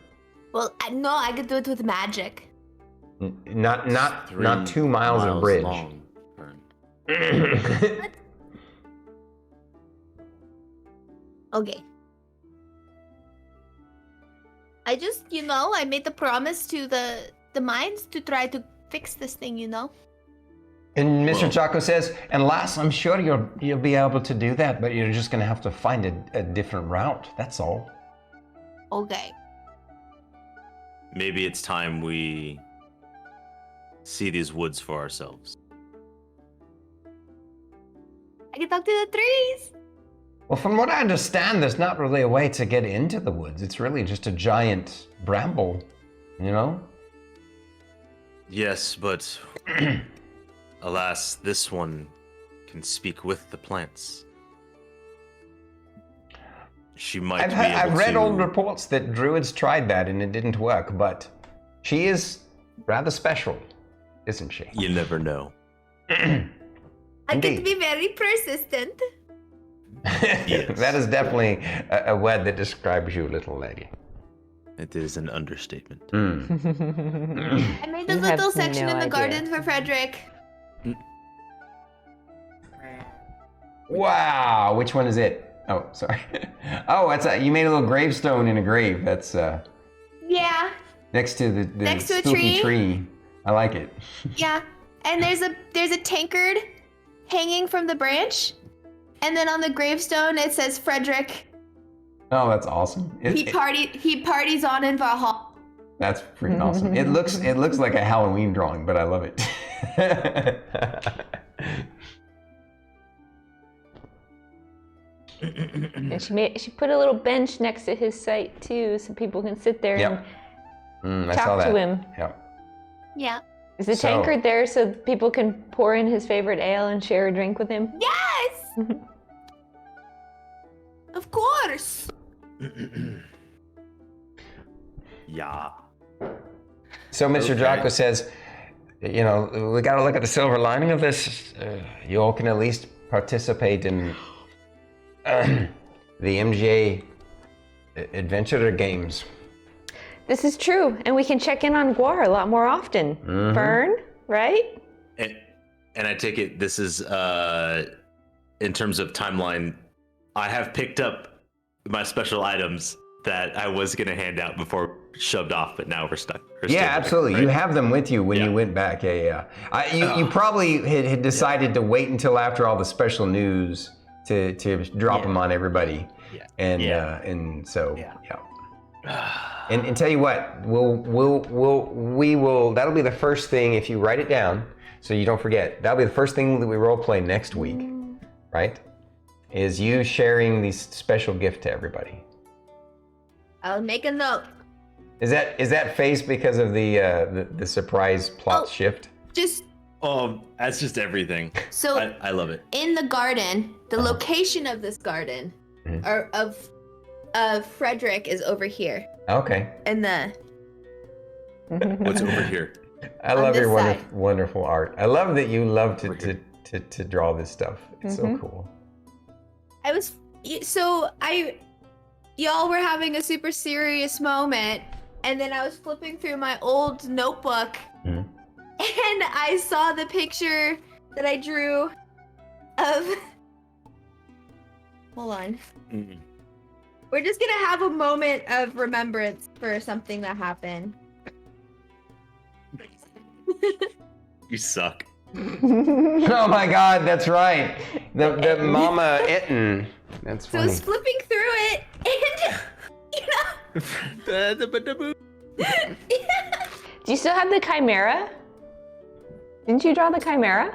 Well, no, I could do it with magic. Not 2 miles of bridge. Long, Fern. Okay. I just, I made the promise to the mines to try to fix this thing, And Mr. Well- Jocko says, and Lass, I'm sure you'll be able to do that, but you're just going to have to find a different route. That's all. Okay. Maybe it's time we see these woods for ourselves. I can talk to the trees. Well, from what I understand, there's not really a way to get into the woods. It's really just a giant bramble, Yes, but alas, this one can speak with the plants. She might be able I've read to... old reports that druids tried that and it didn't work, but she is rather special, isn't she? You never know. I Indeed. can be very persistent. Yes. That is definitely a word that describes you, little lady. It is an understatement. I made a You little have section no in the idea. garden for Frederick. Wow, which one is it? Oh, sorry. Oh, you made a little gravestone in a grave. That's Yeah, next to the Next to a spooky tree? tree. I like it. yeah. And there's a tankard hanging from the branch. And then on the gravestone it says Frederick. Oh, that's awesome. He parties on in Valhalla. That's freaking awesome. It looks like a Halloween drawing, but I love it. And she put a little bench next to his site too, so people can sit there Yep. and I saw talk that. to him. Yeah. Yeah. Is the So- tankard there so people can pour in his favorite ale and share a drink with him? Yes! Of course. Yeah. So Mr. Okay. Jocko says, we got to look at the silver lining of this. You all can at least participate in the MGA Adventure Games. This is true, and we can check in on Guar a lot more often. Mhm. Fern, right? And I take it this is, in terms of timeline, I have picked up my special items that I was going to hand out before shoved off, but now we're stuck. Crystal Yeah, deck, absolutely. right? You have them with you when Yeah. you went back. Yeah. You probably had decided to wait until after all the special news to drop them on everybody. Yeah. And so Yeah. And tell you what, we will. That'll be the first thing if you write it down, so you don't forget. That'll be the first thing that we role play next week, right? Is you sharing this special gift to everybody. I'll make a note. Is that face because of the surprise plot shift? Just That's just everything. so I love it. in the garden, the location of this garden, or of Frederick, is over here. Okay. And the What's over here? I On love your this side. wonderful art. I love that you love Over here. to draw this stuff. It's so cool. y'all were having a super serious moment, and then I was flipping through my old notebook, Mhm. and I saw the picture that I drew of. Hold on. Mm. We're just gonna have a moment of remembrance for something that happened. You suck. Oh my God, that's right. The Mama Etten. That's So I funny. was flipping through it, and Do you still have the chimera? Didn't you draw the chimera?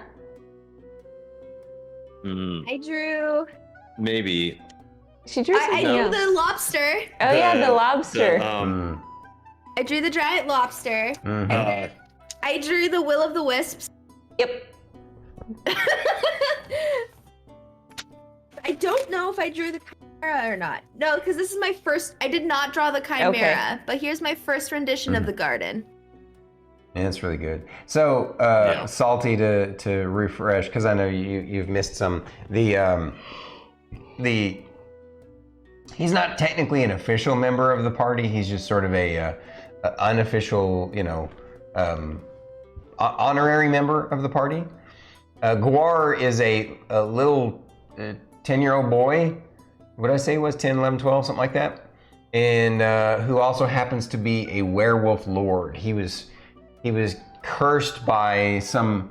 I drew. Maybe. She drew I something drew else. the lobster. Oh yeah, the lobster. I drew the giant lobster. Mhm. I drew the will of the wisps. Yep. I don't know if I drew the chimera or not. No, because this is my first. I did not draw the chimera, but here's my first rendition of the garden. Yeah, that's really good. So, Salty, to refresh, because I know you've missed some. He's not technically an official member of the party. He's just sort of a unofficial, honorary member of the party. Guar is a little 10-year-old boy. What did I say he was? 10, 11, 12, something like that. And who also happens to be a werewolf lord. He was cursed by some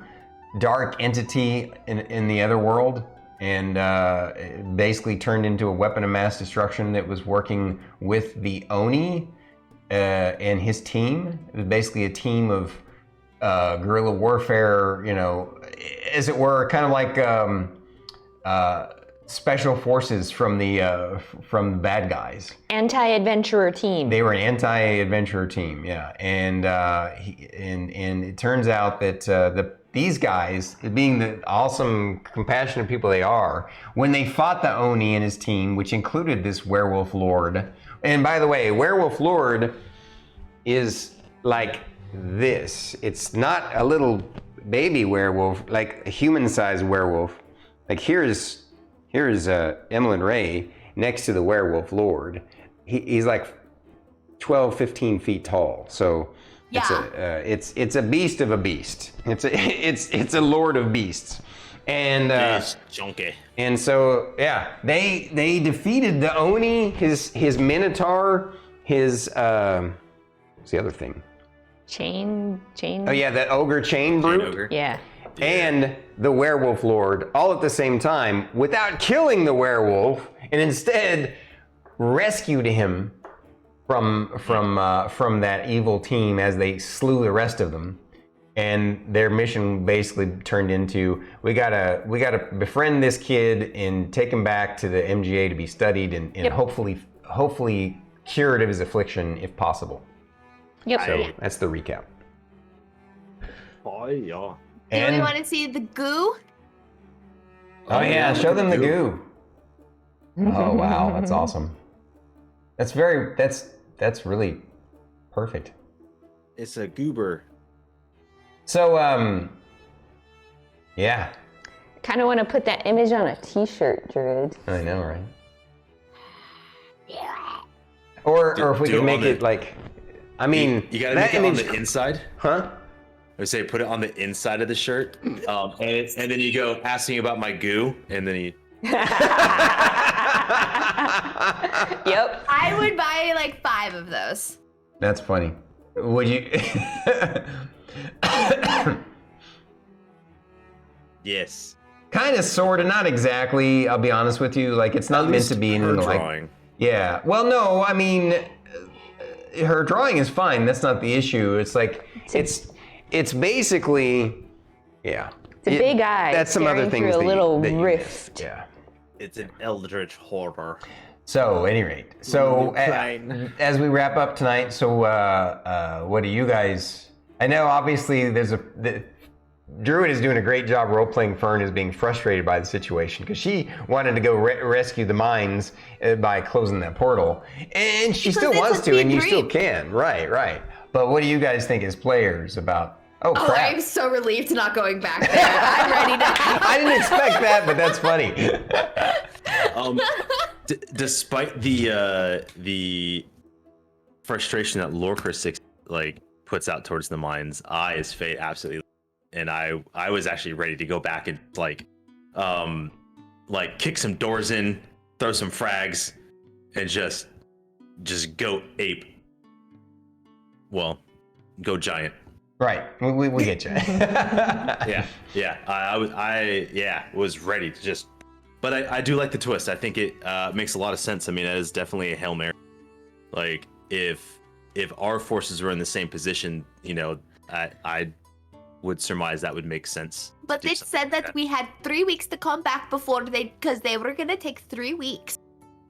dark entity in the other world, and basically turned into a weapon of mass destruction that was working with the Oni and his team. It was basically a team of guerrilla warfare, as it were, kind of like special forces from the bad guys. Anti-adventurer team. They were an anti-adventurer team, yeah, and it turns out that these guys, being the awesome, compassionate people they are, when they fought the Oni and his team, which included this werewolf lord, and by the way, werewolf lord is like this. It's not a little baby werewolf, like a human-sized werewolf. Like here's Emillynn Ray next to the werewolf lord. He's like 12, 15 feet tall. So it's a beast of a beast. It's a lord of beasts. And It's chunky. and so they defeated the Oni, his Minotaur, his what's the other thing? Chain. Oh yeah, that ogre chain brute. Ogre. Yeah. And the werewolf lord all at the same time without killing the werewolf, and instead rescued him from that evil team as they slew the rest of them. And their mission basically turned into, we gotta befriend this kid and take him back to the MGA to be studied and hopefully cured of his affliction if possible. Yep. So that's the recap. Oh yeah. Do And we want to see the goo? oh yeah, show them the goo. Oh wow, that's awesome. That's really perfect. It's a goober. So yeah, Kind of want to put that image on a T-shirt, Druid. I know, right? Or if we do could it make on the- it like, I mean, You gotta that make it on image, the inside. huh? I would say put it on the inside of the shirt, and then you go asking about my goo, and then you. Yep. I would buy like 5 of those. That's funny. Would you? Yes. Kind of, sort of, not exactly. I'll be honest with you. Like, it's not At meant least to be her anything like. drawing. Yeah. Well, no. I mean, her drawing is fine. That's not the issue. It's like it's basically, yeah. It's a big eye. That's some other staring things. through a little that you rift. missed. Yeah. It's an eldritch horror. So, at any rate, as we wrap up tonight, so what do you guys? I know, obviously, Druid is doing a great job role-playing Fern as being frustrated by the situation because she wanted to go rescue the mines by closing that portal, and she still wants to, and you still can. Right. But what do you guys think as players about? Oh crap! I'm so relieved not going back there. I'm ready to. I didn't expect that, but that's funny. Despite the frustration that Lorkris puts out towards the mines, I as Fate absolutely, and I was actually ready to go back and kick some doors in, throw some frags, and just go ape. Well, go giant. Right, we get you. Yeah. I was ready to just. But I do like the twist. I think it makes a lot of sense. I mean, that is definitely a Hail Mary. Like, if our forces were in the same position, I would surmise that would make sense. But they said that we had 3 weeks to come back because they were gonna take 3 weeks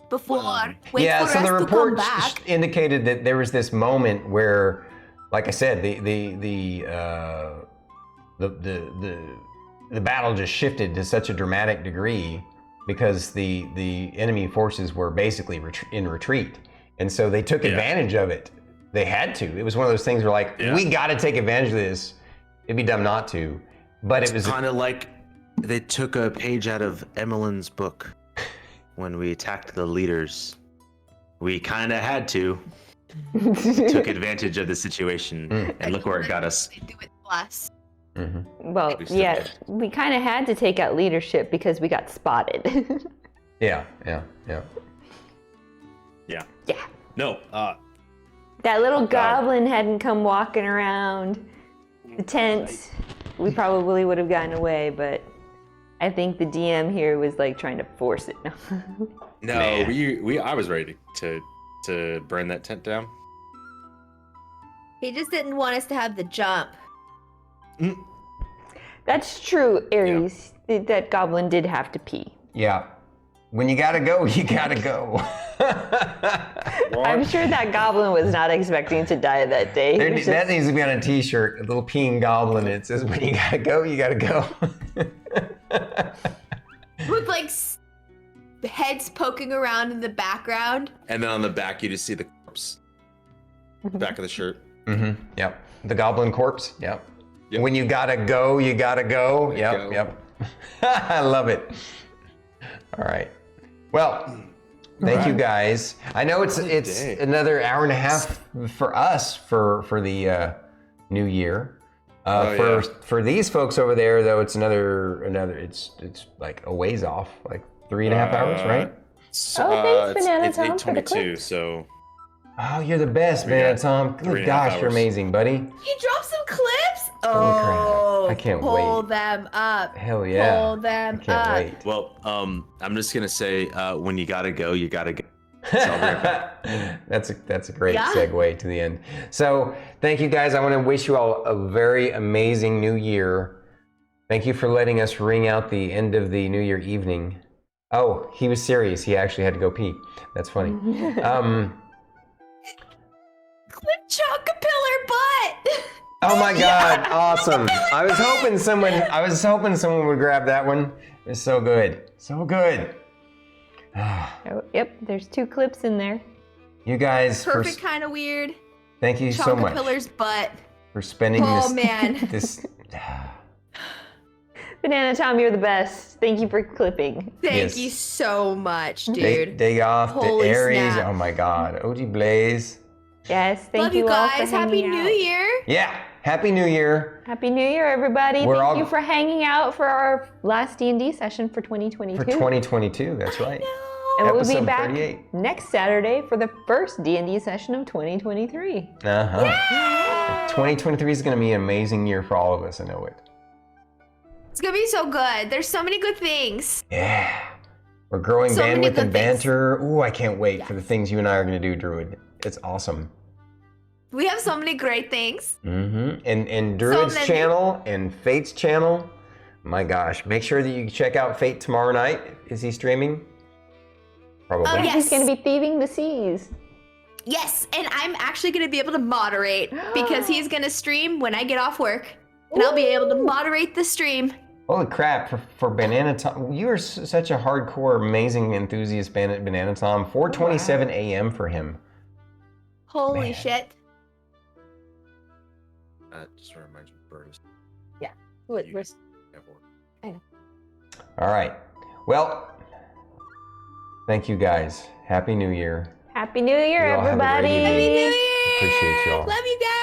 before. Wait for so the us to come report back. indicated that there was this moment where, like I said, the battle just shifted to such a dramatic degree because the enemy forces were basically in retreat, and so they took advantage of it. They had to. It was one of those things where we got to take advantage of this. It'd be dumb not to. But it was kind of like they took a page out of Emillynn's book when we attacked the leaders. We kind of had to. Took advantage of the situation, and look where it got us. They do it less. Mm-hmm. Well, we kind of had to take out leadership because we got spotted. Yeah. No. That little goblin hadn't come walking around the tent, we probably would have gotten away, but I think the DM here was trying to force it. No, I was ready to burn that tent down. He just didn't want us to have the jump. That's true, Ares. Yeah. That goblin did have to pee. Yeah. When you gotta go, you gotta go. I'm sure that goblin was not expecting to die that day. That needs to be on a t-shirt, a little peeing goblin. It says, when you gotta go, you gotta go. With heads poking around in the background. And then on the back, you just see the corpse. Back of the shirt. Mm-hmm. Yep. The goblin corpse. Yep. When you gotta go, you gotta go. Yep. I love it. All right. Well, thank you guys. I know it's another hour and a half for us for the new year. For these folks over there, though, it's another. It's like a ways off, like 3.5 hours, right? So, thanks, Banana Tom, it's for the 8:22, clips. so. Oh, you're the best, man, Tom. Good gosh, you're amazing, buddy. He dropped some clips. Holy crap. I can't wait. Pull them up. Hell yeah. Pull them I can't wait. Well, I'm just gonna say, when you gotta go, you gotta go. That's a great segue to the end. So thank you guys. I want to wish you all a very amazing new year. Thank you for letting us ring out the end of the New Year evening. Oh, he was serious. He actually had to go pee. That's funny. Clip Chockapillar butt. Oh my God! Awesome. I was hoping someone would grab that one. It's so good. So good. Oh, yep, there's 2 clips in there. You guys, Perfect kind of weird. Thank you so much. Chockapillar's butt. For spending Oh man. this. Banana Tom, you're the best. Thank you for clipping. Thank you so much, dude. Day off to Holy Aries. snap. Oh my God. OG Blaze. Yes, thank Love you you all for guys. hanging Happy out. New Year. Yeah. Happy New Year. Happy New Year, everybody. Thank you for hanging out for our last D&D session for 2022. For 2022, that's right. No. And we'll be Episode back 38. next Saturday for the first D&D session of 2023. Uh-huh. 2023 is going to be an amazing year for all of us. I know it. It's gonna be so good. There's so many good things. Yeah. We're growing So many bandwidth good and things. banter. Ooh, I can't wait for the things you and I are going to do, Druid. It's awesome. We have so many great things. Mm-hmm. And Druid's many. channel and Fate's channel. My gosh. Make sure that you check out Fate tomorrow night. Is he streaming? Probably. Oh, yeah. He's going to be thieving the seas. Yes, and I'm actually gonna be able to moderate because he's gonna stream when I get off work, and I'll be able to moderate the stream. Holy crap, for Banana Tom. You are such a hardcore, amazing enthusiast, Banana Tom. 4:27 a.m. for him. Holy Man. shit. That just reminds me of birds. All right. Well, thank you guys. Happy New Year. Happy New Year, You all have a great everybody. evening. Happy New Year! Appreciate y'all. Love you guys!